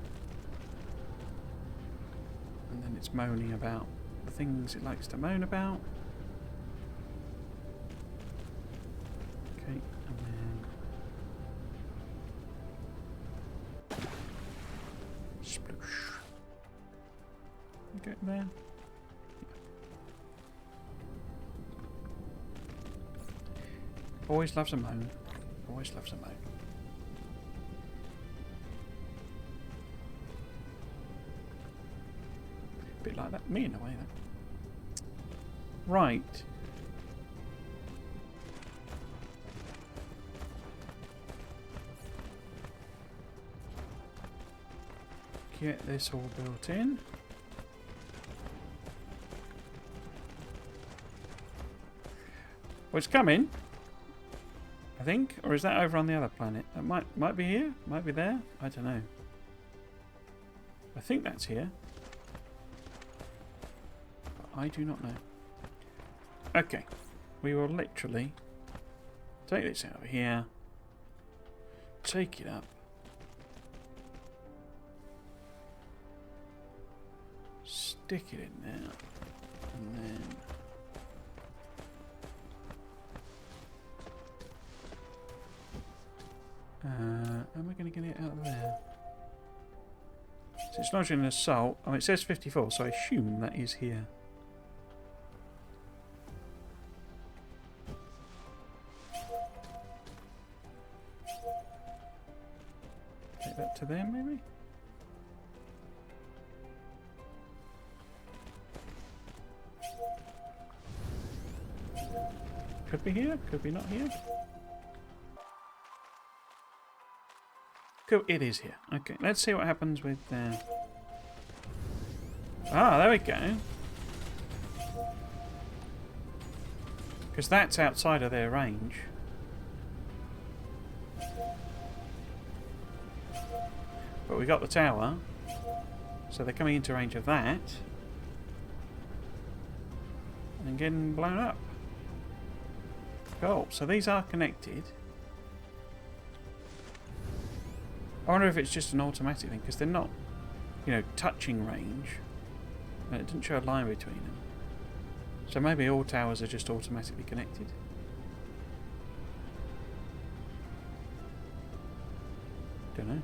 And then it's moaning about the things it likes to moan about. Okay, and then sploosh. Get there. Always loves a moan. Always loves a moan. Bit like that. Me in a way, that. Right. get this all built in. Well, it's coming, I think, or is that over on the other planet? That might be here, might be there. I don't know. I think that's here, but I do not know. Okay, we will literally take this out of here, take it up, stick it in there, and then am I going to get it out of there? So it's lodged in an assault. Oh, it says 54, so I assume that is here. Take that to there, maybe? Could be here, could be not here. Cool, it is here. Okay, let's see what happens with... Ah, there we go. Because that's outside of their range. But we got the tower. So they're coming into range of that. And getting blown up. Cool, so these are connected. I wonder if it's just an automatic thing, because they're not, you know, touching range. And it didn't show a line between them. So maybe all towers are just automatically connected. Don't know.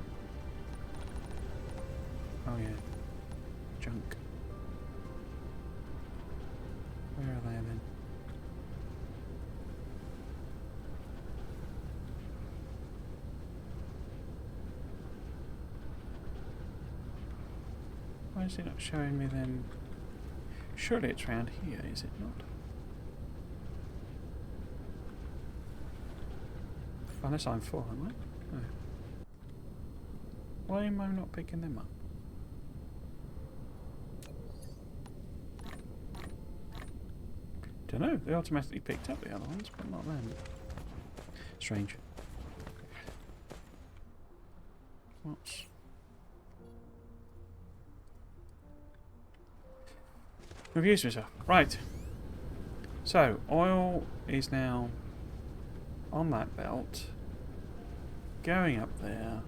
Oh yeah. Junk. Where are they then? Why is it not showing me them? Surely it's round here, is it not? Unless I'm full, am I? No. Why am I not picking them up? Don't know. They automatically picked up the other ones, but not them. Strange. What's... Confused myself. Right. So, oil is now on that belt. Going up there.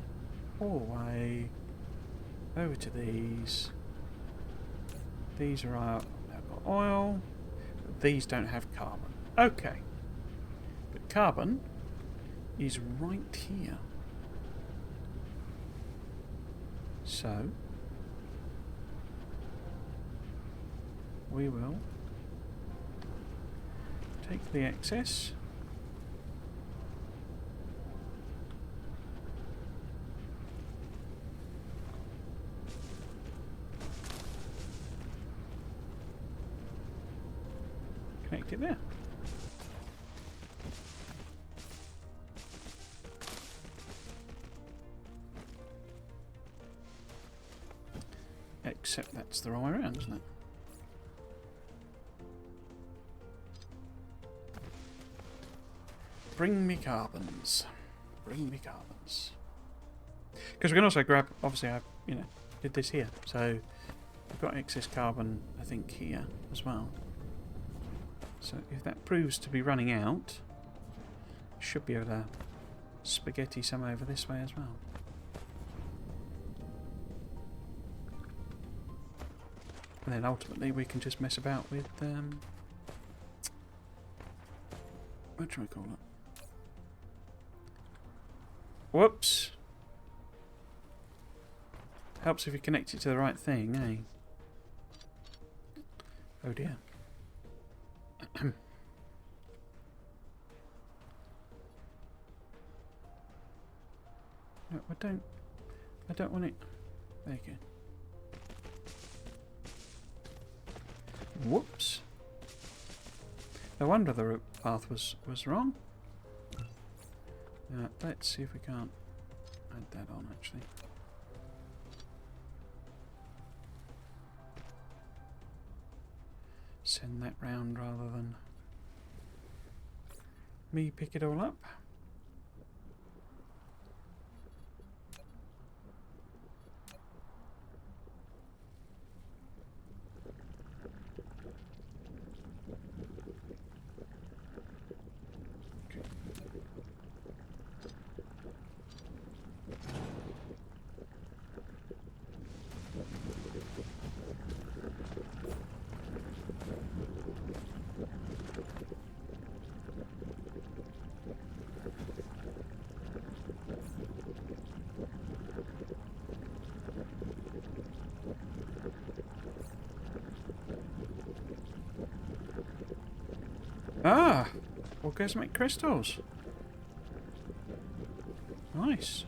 All the way. Over to these. These are out. They've got oil. But these don't have carbon. Okay. But carbon is right here. So... we will take the excess, connect it there. Except that's the wrong way around, isn't it? Bring me carbons. Bring me carbons. Because we can also grab, obviously I, you know, did this here. So we've got excess carbon, I think, here as well. So if that proves to be running out, should be able to spaghetti some over this way as well. And then ultimately we can just mess about with, what do we call it? Whoops. Helps if you connect it to the right thing, eh? Oh dear. No, I don't want it. There you go. Whoops. No wonder the route path was wrong. Let's see if we can't add that on, actually. send that round rather than me pick it all up. Ah! Orgasmic crystals. Nice.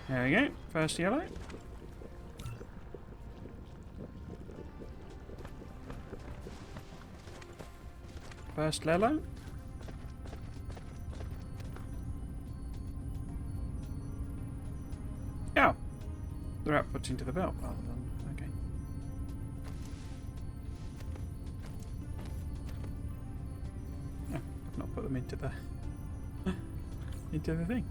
There we go. First yellow. First yellow. Yeah. They're output into the belt rather than... Okay. No, I've not put them into the... into the thing.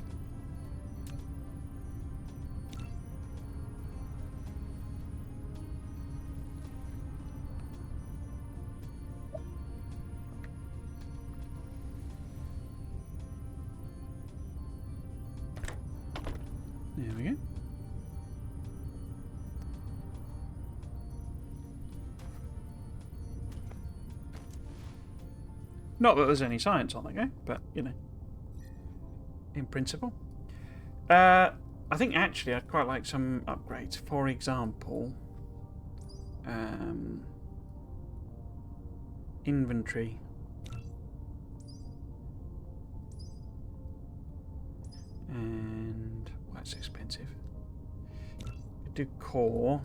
There we go. Not that there's any science on the go, but, you know, in principle. I think actually I'd quite like some upgrades. For example, inventory. And, well, that's expensive. Could do core.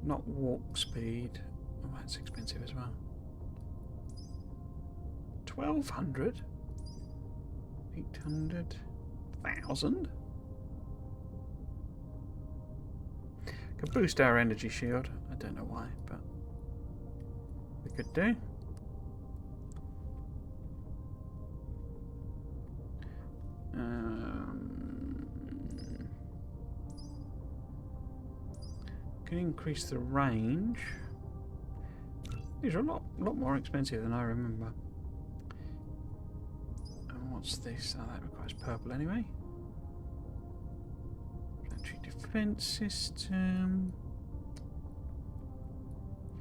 Not walk speed. Oh, that's expensive as well. 1,200? 800? 1,000? Could boost our energy shield. I don't know why, but we could do. Can increase the range. These are a lot more expensive than I remember. And what's this? Oh, that requires purple anyway. Planetary defense system.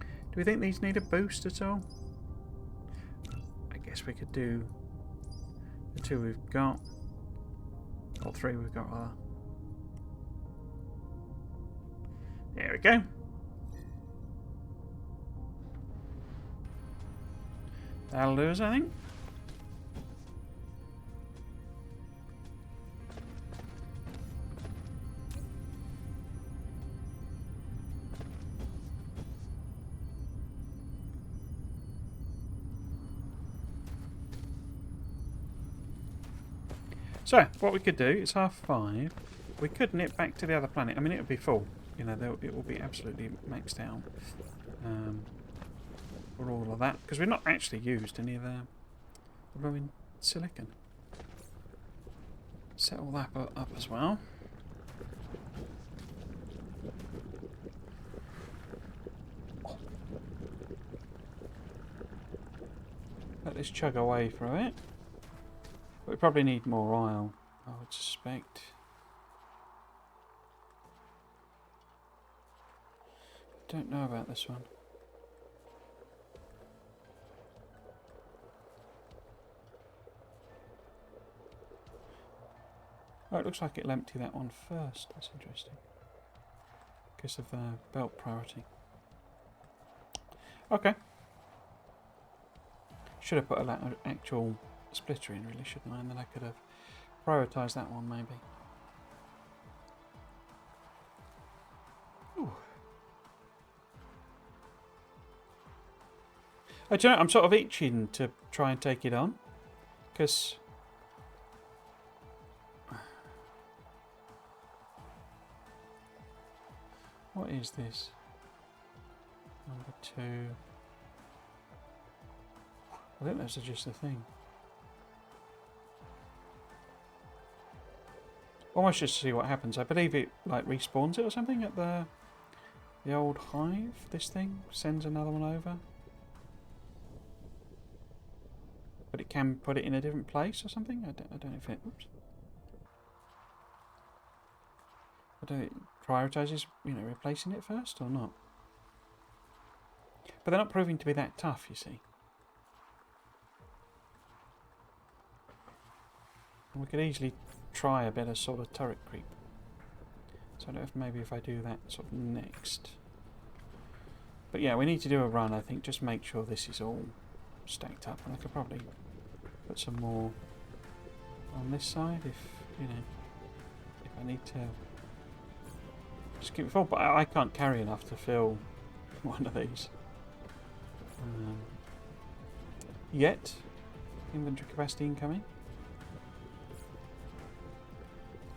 Do we think these need a boost at all? I guess we could do the two we've got. Or three we've got, rather. There we go. That'll do us, I think. So, what we could do, it's 5:30. We could nip back to the other planet. I mean, it would be full. You know, it will be absolutely maxed out for all of that. Because we've not actually used any of the blowing silicon. Set all that up as well. Let this chug away for a bit. We probably need more oil, I would suspect. Don't know about this one. Oh, it looks like it'll empty that one first. That's interesting. Because of the belt priority. Okay. Should have put an actual splitter in, really, shouldn't I? And then I could have prioritised that one, maybe. Ooh. Oh, do you know, I'm sort of itching to try and take it on. Because is this? Number 2. I think that's just a thing. Almost just to see what happens. I believe it like respawns it or something at the old hive. This thing sends another one over. But it can put it in a different place or something. I don't know if it. Oops. I don't know if it prioritizes, replacing it first or not. But they're not proving to be that tough, you see. And we could easily try a better sort of turret creep. So I don't know if maybe if I do that sort of next. But yeah, we need to do a run, I think, just make sure this is all stacked up. And I could probably put some more on this side if I need to just keep it full. But I can't carry enough to fill one of these. Yet. Inventory capacity incoming.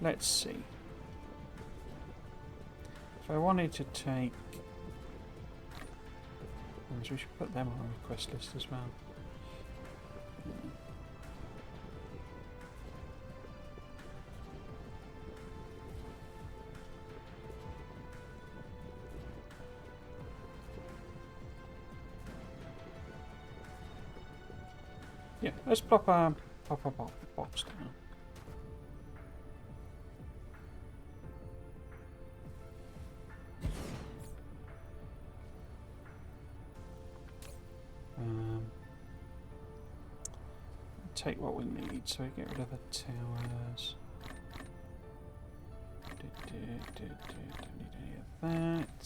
Let's see. If I wanted to take... we should put them on our request list as well. Yeah, let's pop a box down. Take what we need, so we get rid of the towers. Don't need any of that.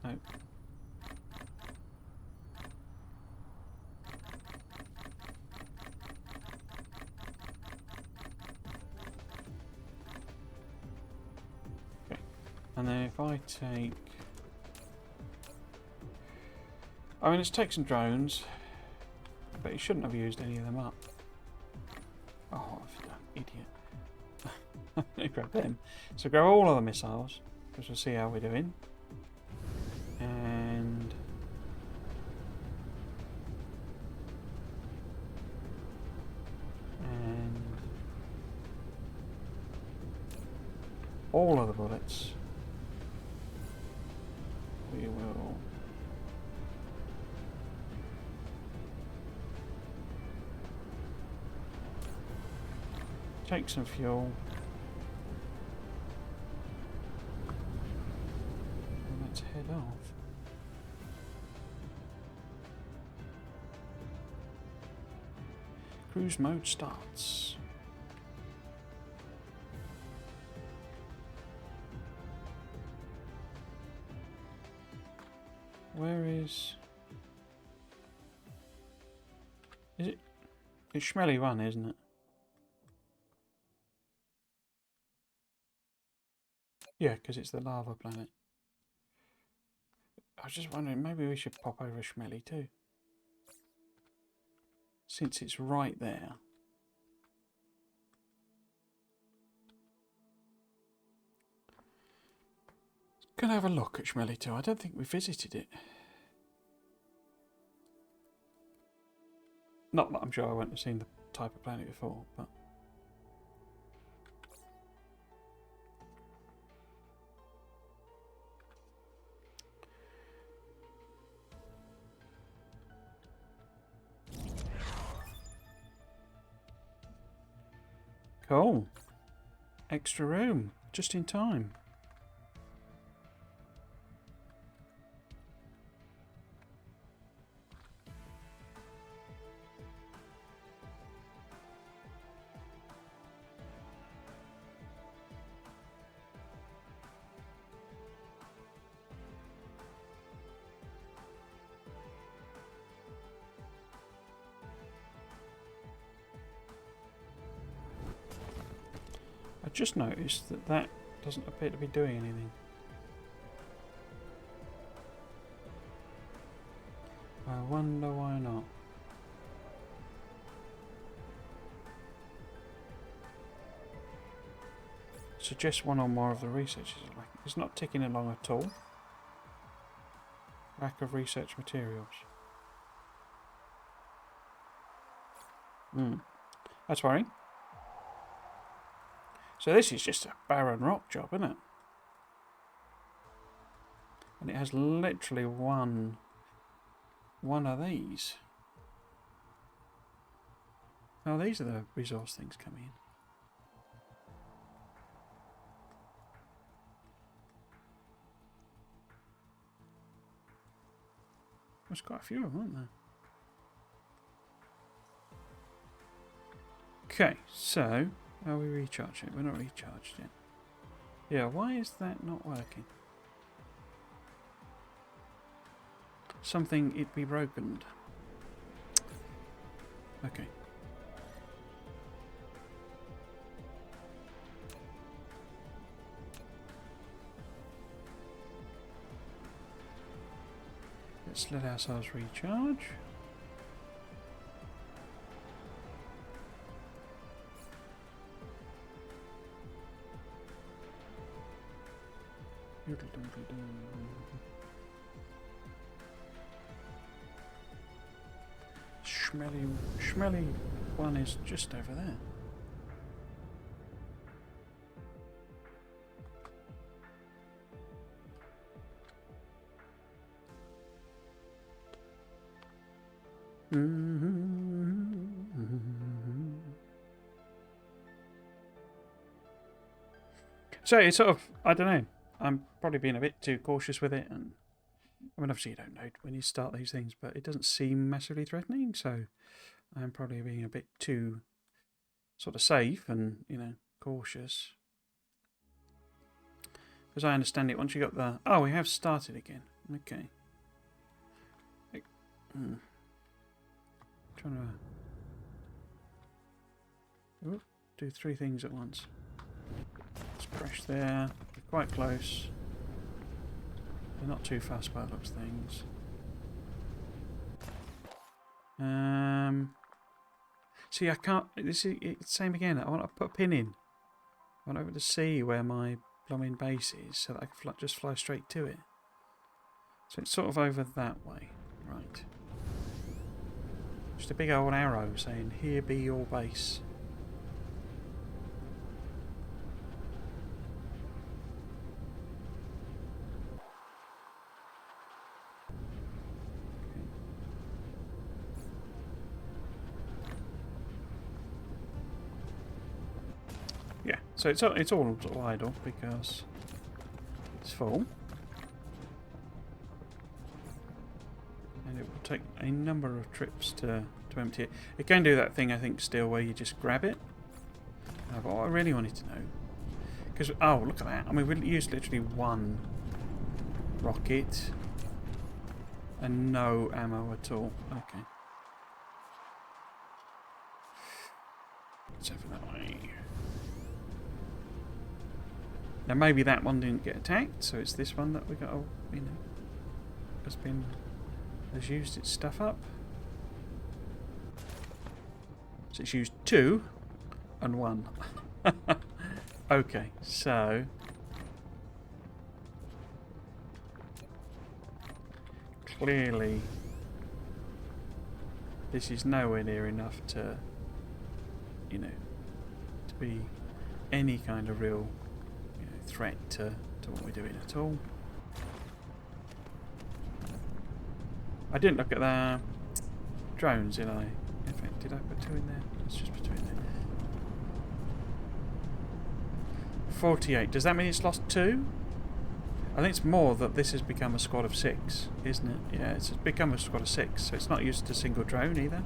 No. Okay, and then if I take... I mean, let's take some drones, but you shouldn't have used any of them up. Oh, idiot. I grab them. So grab all of the missiles, because we'll see how we're doing. And... all of the bullets. We will... take some fuel. And let's head off. Cruise mode starts. Where is... is it? It's Schmelly 1, isn't it? Yeah, because it's the lava planet. I was just wondering, maybe we should pop over Schmelly too. Since it's right there. Gonna have a look at Schmelly too. I don't think we visited it. Not that I'm sure I wouldn't have seen the type of planet before, but... cool. Extra room. Just in time. I just noticed that that doesn't appear to be doing anything. I wonder why not. Suggest one or more of the researchers are lacking. It's not ticking along at all. Lack of research materials. That's worrying. So this is just a barren rock job, isn't it? And it has literally one of these. Oh, these are the resource things coming in. There's quite a few of them, aren't there? Okay, so are we recharging it? We're not recharged yet. Yeah, why is that not working? Something it be broken. Okay. Let's let ourselves recharge. Schmelly one is just over there. So it's sort of, I don't know, I'm probably being a bit too cautious with it, and I mean obviously you don't know when you start these things, but it doesn't seem massively threatening, so I'm probably being a bit too sort of safe and, you know, cautious. As I understand it, once you got the... Oh, we have started again. Okay. Trying to do three things at once. Let's crash there. We're quite close. They're not too fast by the looks of things. See, I can't... This is it's same again. I want to put a pin in. I want to see where my blooming base is so that I can just fly straight to it. So it's sort of over that way. Right. Just a big old arrow saying, here be your base. Yeah, so it's all sort of idle because it's full. And it will take a number of trips to empty it. It can do that thing, I think, still, where you just grab it. But what I really wanted to know... Because, oh, look at that. I mean, we used literally one rocket and no ammo at all. Okay. Let's over that way. Now, maybe that one didn't get attacked, so it's this one that we got, you know, has used its stuff up. So it's used 2 and 1. Okay, so clearly this is nowhere near enough to, you know, to be any kind of real, you know, threat to what we're doing at all. I didn't look at the drones, did I? In fact, did I put 2 in there? Let's just put 2 in there. 48. Does that mean it's lost 2? I think it's more that this has become a squad of 6, isn't it? Yeah, it's become a squad of 6, so it's not used to a single drone either.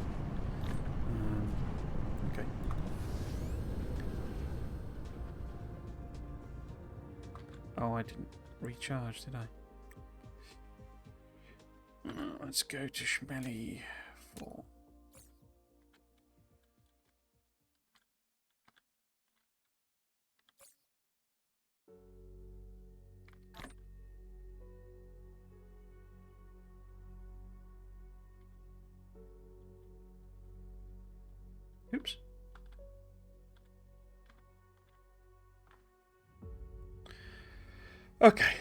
Okay. Oh, I didn't recharge, did I? Let's go to Schmelly 4. Oops. Okay.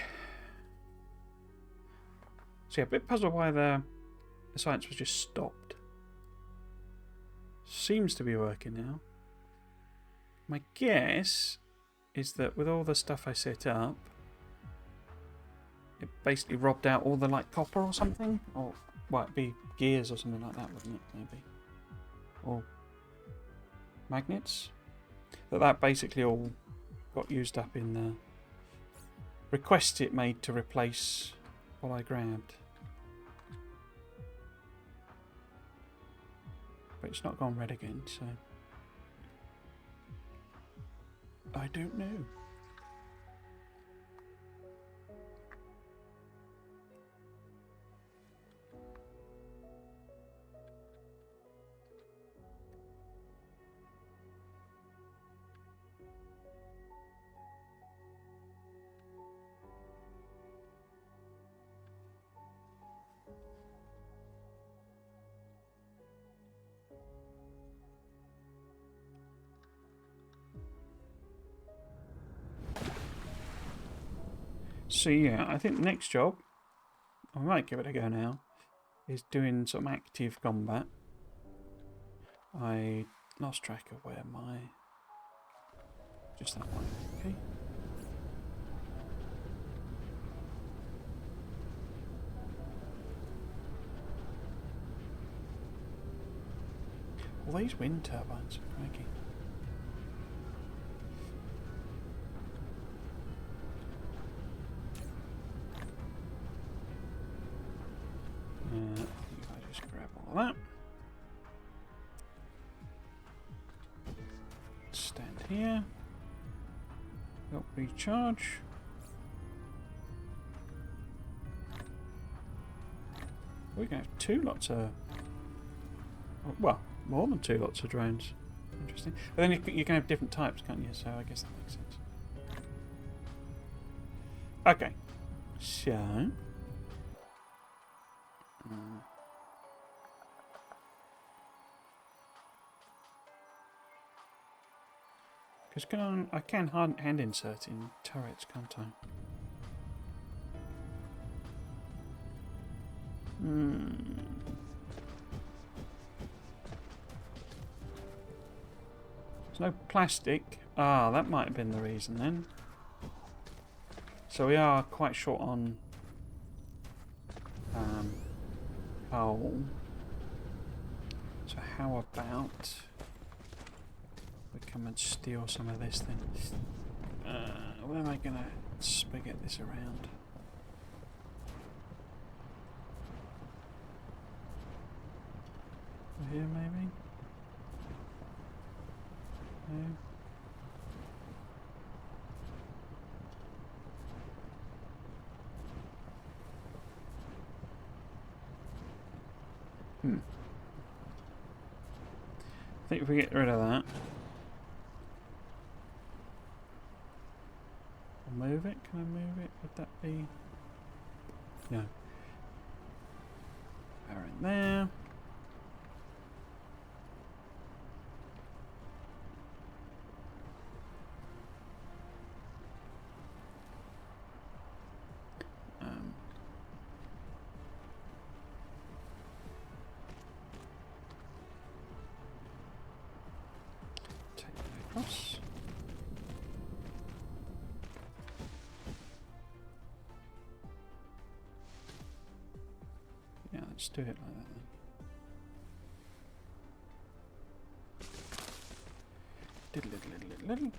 So yeah, a bit puzzled why the science was just stopped. Seems to be working now. My guess is that with all the stuff I set up, it basically robbed out all the like copper or something, or well, it'd be gears or something like that, wouldn't it? Maybe, or magnets. That basically all got used up in the request it made to replace what I grabbed. But it's not gone red again, so I don't know. So yeah, I think the next job, I might give it a go now, is doing some active combat. I lost track of where my... Just that one, okay. All these wind turbines, crikey. I think if I just grab all of that. Stand here. Help recharge. We're going to have two lots of... Well, more than two lots of drones. Interesting. But then you can have different types, can't you? So I guess that makes sense. Okay. So... Because I can hand insert in turrets, can't I? There's no plastic. Ah, that might have been the reason then. So we are quite short on coal. So how about we come and steal some of this then? Where am I going to spigot this around? Here maybe? No. I think if we get rid of that, I'll move it. Can I move it? Would that be... No. Power in there. Take that across. Yeah, let's do it like that then. Diddle.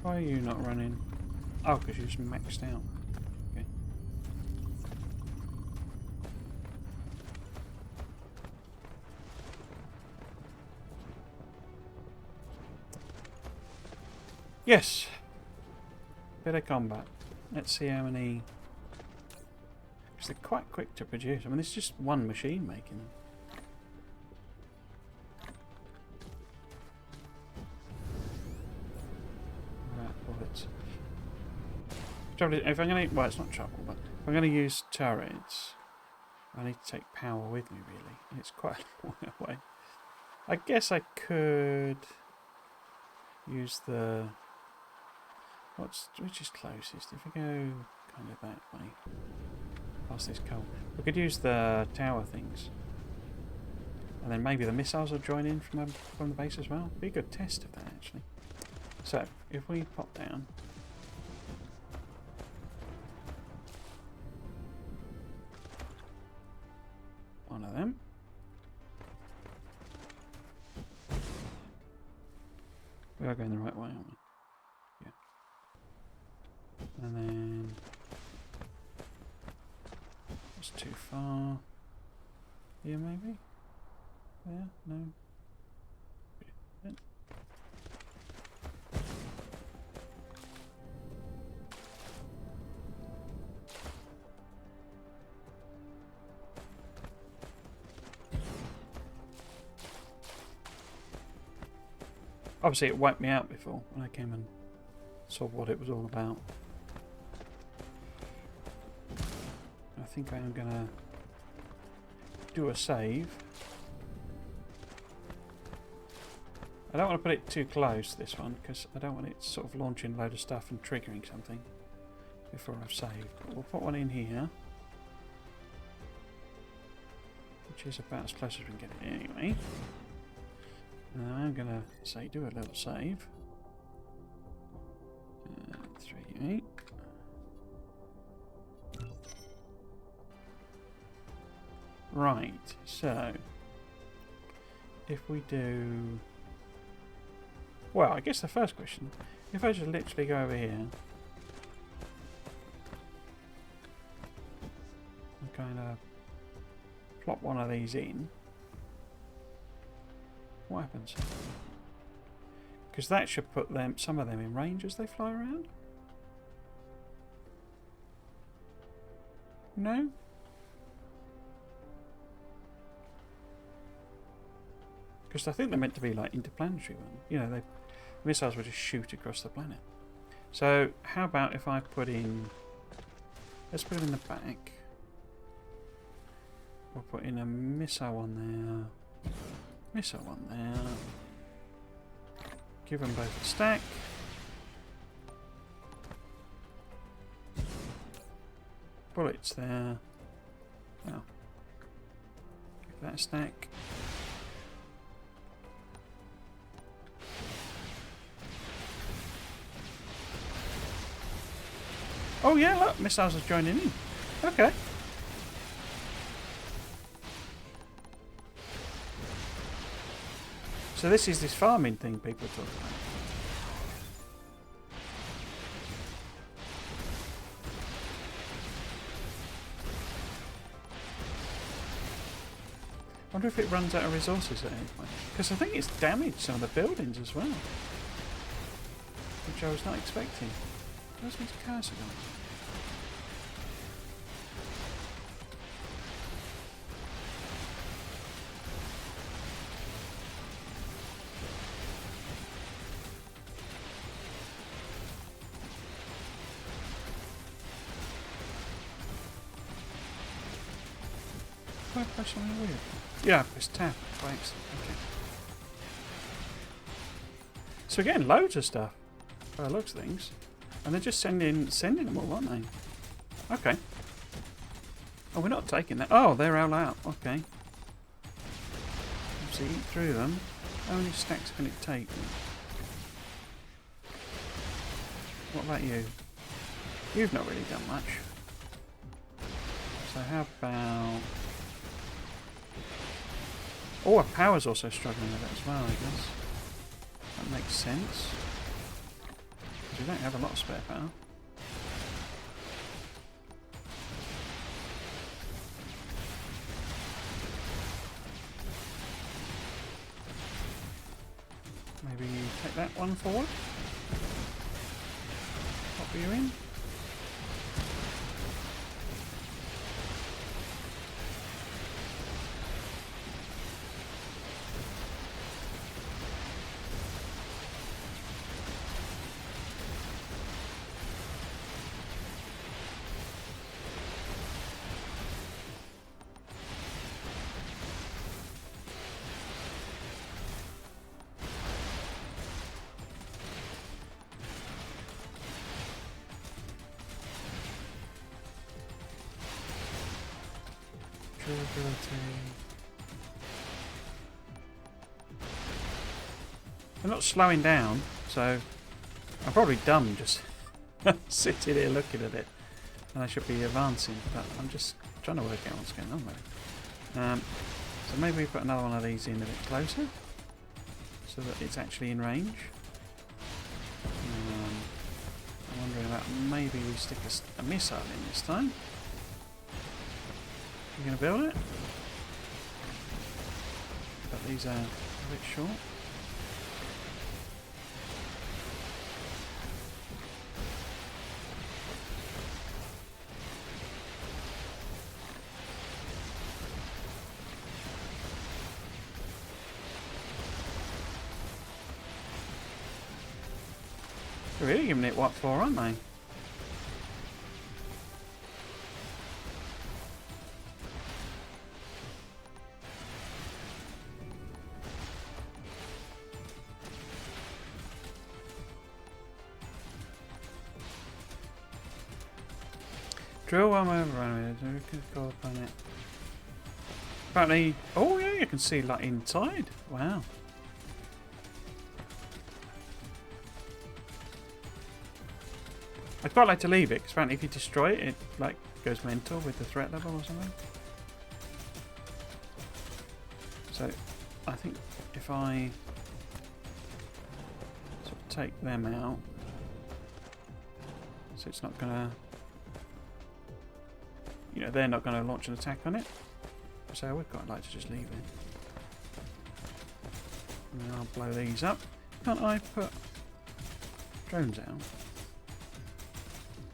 Why are you not running? Oh, because you're just maxed out. Okay. Yes. Bit of combat. Let's see how many... Because they're quite quick to produce. I mean, it's just one machine making them. Trouble is, if I'm going to... Well, it's not trouble, but if I'm going to use turrets, I need to take power with me, really. And it's quite a long way. I guess I could use the... Which is closest? If we go kind of that way, past this coal, we could use the tower things. And then maybe the missiles will join in from the base as well. Be a good test of that, actually. So, if we pop down... one of them. We are going the right way, aren't we? Yeah. And then... That's too far. Here, maybe? There? No? Obviously it wiped me out before when I came and saw what it was all about. I think I am going to do a save. I don't want to put it too close, this one, because I don't want it sort of launching a load of stuff and triggering something before I've saved. But we'll put one in here, which is about as close as we can get it anyway. And I'm going to say do a little save. 3, 8. Right, so if we do... Well, I guess the first question, if I just literally go over here and kind of plop one of these in, what happens? Because that should put them, some of them in range as they fly around? No? Because I think they're meant to be like interplanetary ones. You know, the missiles would just shoot across the planet. So how about if I put in... Let's put it in the back. We'll put in a missile one there. Missile one there. Give them both a stack. Bullets there. Well, give that a stack. Oh yeah, look, missiles are joining in. Okay. So this is this farming thing people are talking about. I wonder if it runs out of resources at any point. Because I think it's damaged some of the buildings as well. Which I was not expecting. Where's my cursor gone? Did I press something weird? Yeah, press tab. Thanks. Okay. So again, loads of stuff. By the looks of things. And they're just sending them all, aren't they? Okay. Oh, we're not taking that. Oh, they're all out. Okay. So eat through them. How many stacks can it take? What about you? You've not really done much. So how about... Oh, our power's also struggling with it as well, I guess. That makes sense. We don't have a lot of spare power. Maybe take that one forward. Pop you in. Durability. They're not slowing down, so I'm probably dumb just sitting here looking at it. And I should be advancing, but I'm just trying to work out what's going on there. So maybe we put another one of these in a bit closer, so that it's actually in range. I'm wondering about maybe we stick a missile in this time. You're going to build it? But these are a bit short. They're really giving it what for, aren't they? Drill one over runway. We could go up on it. Apparently, oh yeah, you can see like inside. Wow. I'd quite like to leave it, because apparently if you destroy it, it like goes mental with the threat level or something. So, I think if I sort of take them out, so it's not gonna, you know, they're not gonna launch an attack on it. So I would quite like to just leave it. And then I'll blow these up. Can't I put drones out?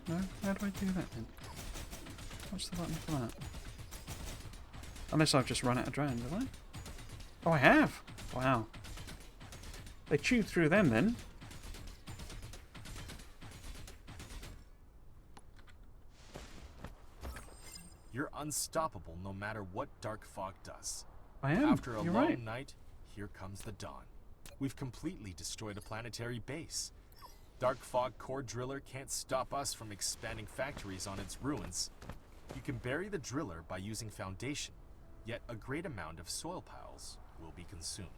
No? How do I do that then? What's the button for that? Unless I've just run out of drones, have I? Oh, I have! Wow. They chewed through them then. You're unstoppable no matter what dark fog does. I am. After a You're long right. night, here comes the dawn. We've completely destroyed a planetary base. Dark Fog Core Driller can't stop us from expanding factories on its ruins. You can bury the driller by using foundation, yet a great amount of soil piles will be consumed.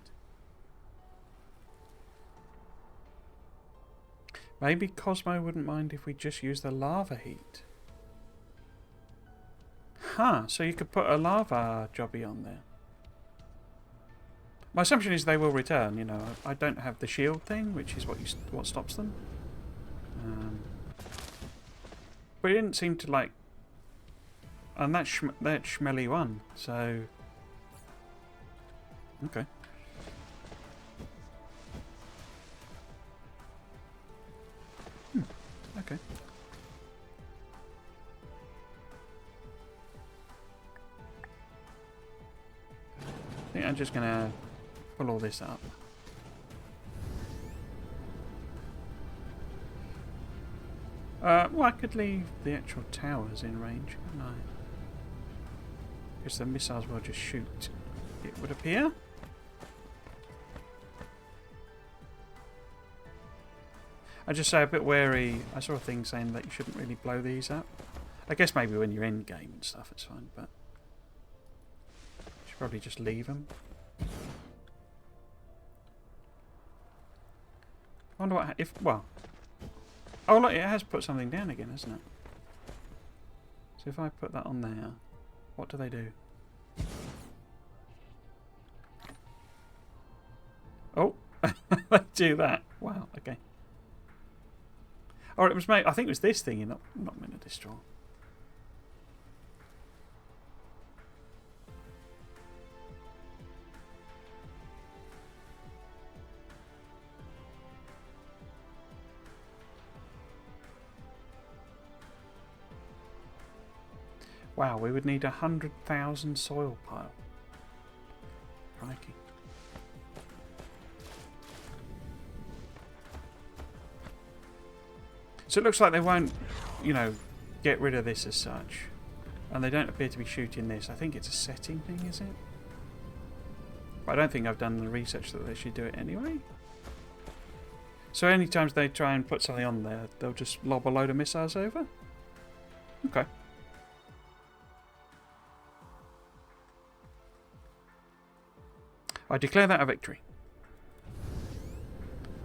Maybe Cosmo wouldn't mind if we just use the lava heat. Huh, so you could put a lava jobby on there. My assumption is they will return, you know. I don't have the shield thing, which is what stops them. But it didn't seem to like... And that's Schmelly one, so... Okay. Okay. I think I'm just gonna pull all this up. Well, I could leave the actual towers in range, couldn't I? Because the missiles will just shoot, it would appear. I just say a bit wary. I saw a thing saying that you shouldn't really blow these up. I guess maybe when you're in game and stuff, it's fine, but you should probably just leave them. I wonder what if well. Oh look, it has put something down again, hasn't it? So if I put that on there, what do they do? Oh, they do that. Wow. Okay. Oh, it was made. I think it was this thing you're not meant to destroy. Wow, we would need 100,000 soil pile. Crikey. So it looks like they won't, you know, get rid of this as such. And they don't appear to be shooting this. I think it's a setting thing, is it? But I don't think I've done the research that they should do it anyway. So any times they try and put something on there, they'll just lob a load of missiles over? Okay. I declare that a victory.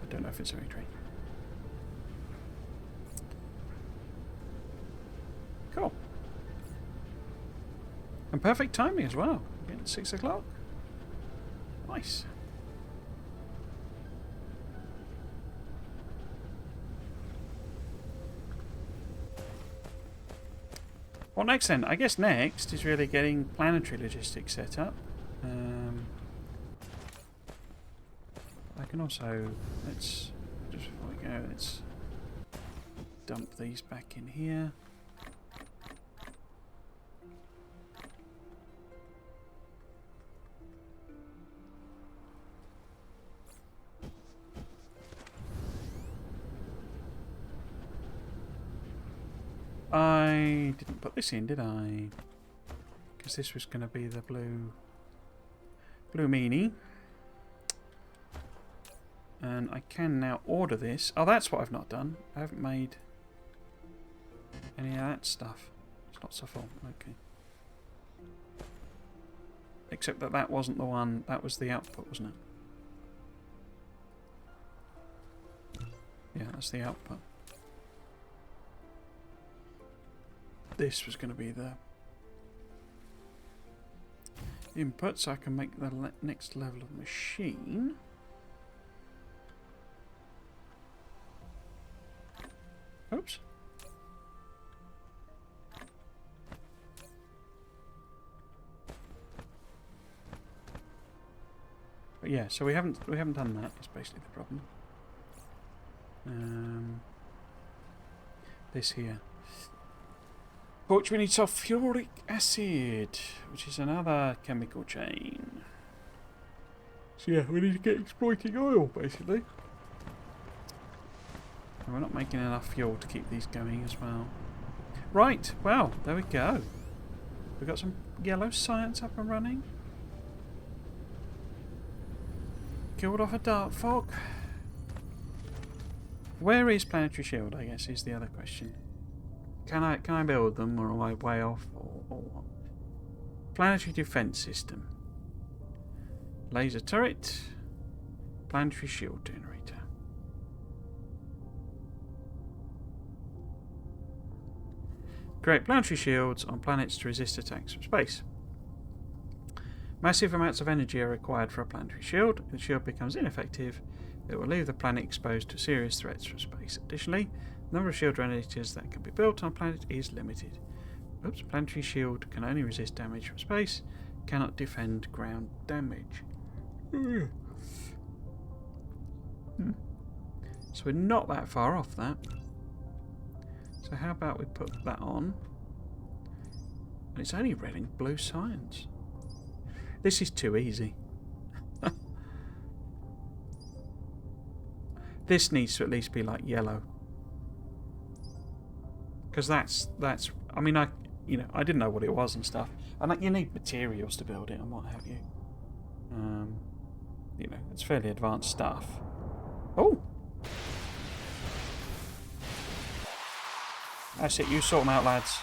I don't know if it's a victory. Cool. And perfect timing as well. Getting 6 o'clock. Nice. What next then? I guess next is really getting planetary logistics set up. I can also, let's, just before we go, let's dump these back in here. I didn't put this in, did I? Because this was going to be the blue meanie. And I can now order this. Oh, that's what I've not done. I haven't made any of that stuff. It's not so full. Okay. Except that that wasn't the one. That was the output, wasn't it? Yeah, that's the output. This was going to be the input, so I can make the next level of machine. Oops. But yeah, so we haven't done that. It's basically the problem. This here. But we need sulfuric acid, which is another chemical chain. So yeah, we need to get exploiting oil, basically. And we're not making enough fuel to keep these going as well. Right, well, there we go. We've got some yellow science up and running. Killed off a dark fog. Where is Planetary Shield, I guess, is the other question. Can I build them, or am I way off, or what? Planetary Defense System. Laser turret. Planetary Shield generator. Create planetary shields on planets to resist attacks from space. Massive amounts of energy are required for a planetary shield. If the shield becomes ineffective, it will leave the planet exposed to serious threats from space. Additionally, the number of shield generators that can be built on a planet is limited. Oops, planetary shield can only resist damage from space, cannot defend ground damage. So we're not that far off that. So how about we put that on? And it's only red and blue science. This is too easy. This needs to at least be like yellow. Because that's I mean, I didn't know what it was and stuff. And you need materials to build it and what have you. It's fairly advanced stuff. Oh! That's it, you sort them out, lads.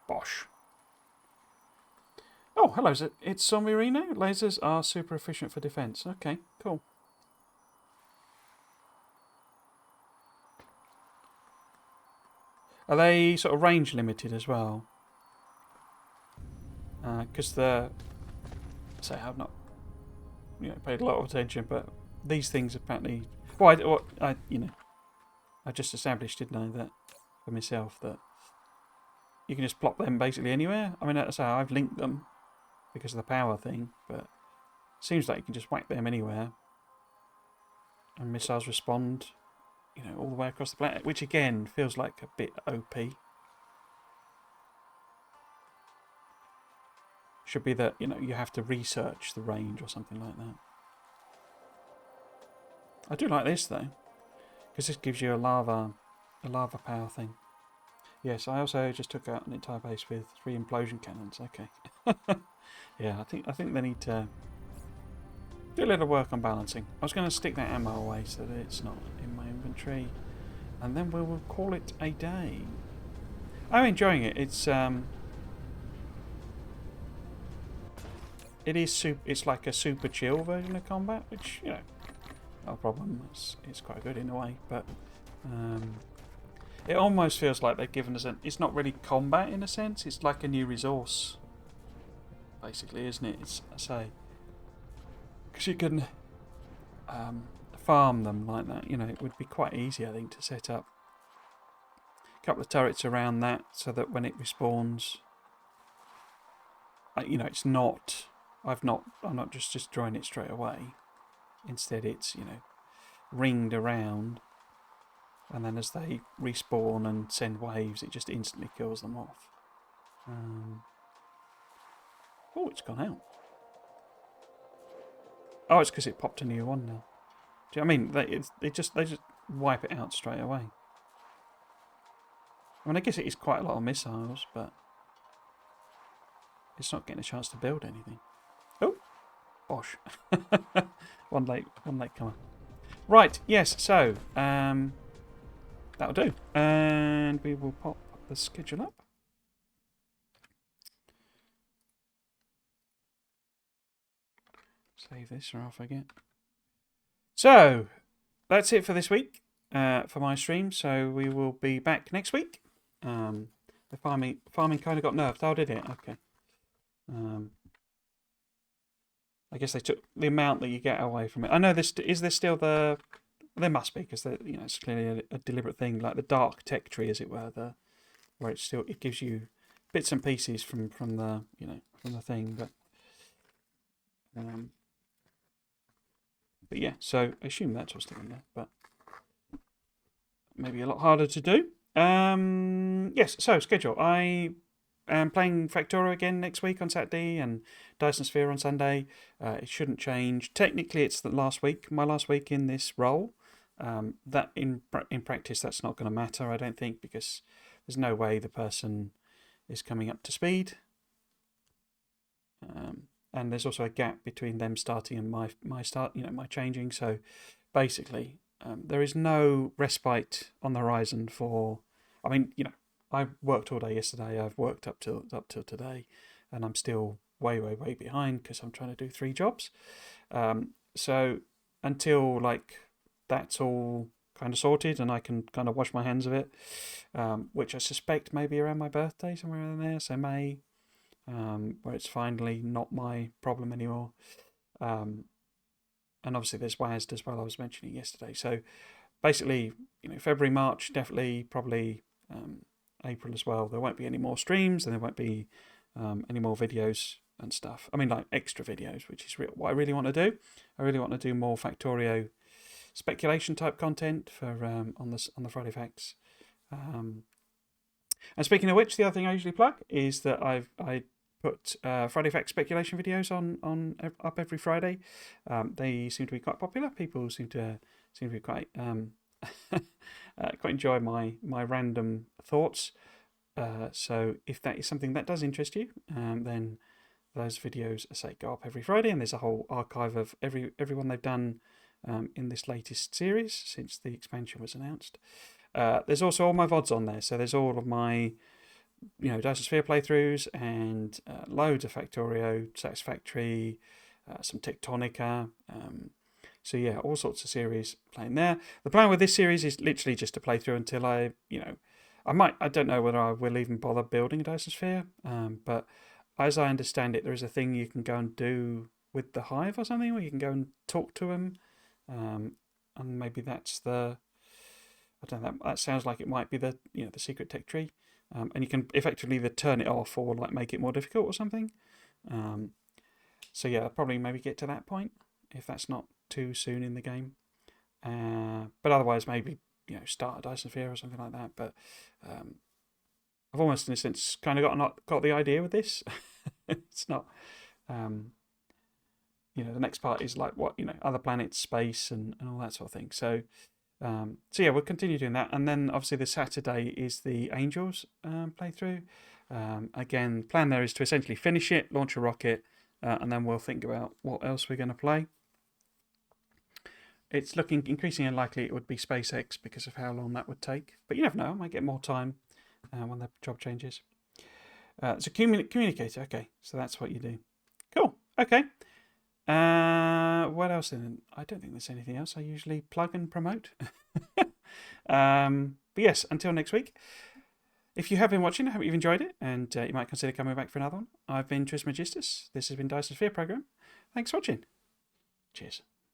Bosh. Oh, hello, it's Sommirino. Lasers are super efficient for defense. Okay, cool. Are they sort of range limited as well? Because I've not paid a lot of attention, but these things apparently. Well, I just established, didn't I, that for myself that you can just plop them basically anywhere. I mean, that's how I've linked them because of the power thing, but it seems like you can just whack them anywhere, and missiles respond, all the way across the planet, which again feels like a bit OP. Should be that you have to research the range or something like that. I do like this though, because this gives you a lava power thing. Yes, I also just took out an entire base with 3 implosion cannons. Okay. Yeah, I think they need to do a little work on balancing. I was going to stick that ammo away so that it's not in my inventory, and then we will call it a day. I'm enjoying it. It's it's like a super chill version of combat, which, you know, no problem. It's quite good in a way, but it almost feels like they've given us it's not really combat in a sense. It's like a new resource, basically, isn't it? It's, I say, because you can farm them like that. You know, it would be quite easy, I think, to set up a couple of turrets around that so that when it respawns, you know, it's not. I'm not just destroying it straight away. Instead, it's, you know, ringed around, and then as they respawn and send waves, it just instantly kills them off. Oh, it's gone out. Oh, it's because it popped a new one now. Do you know what I mean? They just wipe it out straight away. I mean, I guess it is quite a lot of missiles, but it's not getting a chance to build anything. Oh, bosh. one late comer. Right, yes, so that'll do. And we will pop the schedule up. Save this or I'll forget. So, that's it for this week for my stream. So we will be back next week. The farming kind of got nerfed. Oh, did it? Okay. I guess they took the amount that you get away from it. I know this. Is there still the? There must be, because you know, it's clearly a deliberate thing, like the dark tech tree, as it were, where it gives you bits and pieces from the, you know, from the thing, but yeah. So I assume that's what's still in there, but maybe a lot harder to do. Yes. So schedule. I am playing Factorio again next week on Saturday, and Dyson Sphere on Sunday. It shouldn't change. Technically, it's my last week in this role. That in practice, that's not going to matter, I don't think, because there's no way the person is coming up to speed. And there's also a gap between them starting and my start, you know, my changing. So basically, there is no respite on the horizon for. I mean, you know, I worked all day yesterday. I've worked up till today, and I'm still way behind because I'm trying to do 3 jobs. So until like that's all kind of sorted and I can kind of wash my hands of it, which I suspect maybe around my birthday, somewhere around there, so May, where it's finally not my problem anymore. And obviously there's WASD as well, I was mentioning yesterday. So basically, you know, February, March, definitely, probably April as well. There won't be any more streams, and there won't be any more videos and stuff. I mean, like extra videos, which is what I really want to do. I really want to do more Factorio speculation type content for on the Friday Facts. And speaking of which, the other thing I usually plug is that I put Friday Facts speculation videos on up every Friday. They seem to be quite popular. People seem to be quite quite enjoy my random thoughts. So if that is something that does interest you, then those videos, I say, go up every Friday, and there's a whole archive of everyone they've done in this latest series since the expansion was announced. There's also all my VODs on there, so there's all of my, you know, Dyson Sphere playthroughs and loads of Factorio, Satisfactory, some Tectonica. So yeah, all sorts of series playing there. The plan with this series is literally just to play through until I don't know whether I will even bother building a Dyson Sphere, but as I understand it, there is a thing you can go and do with the Hive or something, where you can go and talk to them, and maybe that's I don't know. That sounds like it might be the secret tech tree, and you can effectively either turn it off or like make it more difficult or something. So yeah, I'll probably maybe get to that point if that's not too soon in the game. But otherwise, maybe start a Dyson Sphere or something like that. But I've almost in a sense kind of got the idea with this. It's not. The next part is like other planets, space, and all that sort of thing. So yeah, we'll continue doing that, and then obviously the Saturday is the Angels playthrough. Again, the plan there is to essentially finish it, launch a rocket, and then we'll think about what else we're going to play. It's looking increasingly unlikely it would be SpaceX because of how long that would take, but you never know. I might get more time when the job changes. It's a communicator. Okay, so that's what you do. Cool. Okay. What else then? I don't think there's anything else I usually plug and promote. But yes, until next week. If you have been watching, I hope you've enjoyed it, and you might consider coming back for another one. I've been Trismegistus. This has been Dyson Sphere Program. Thanks for watching. Cheers.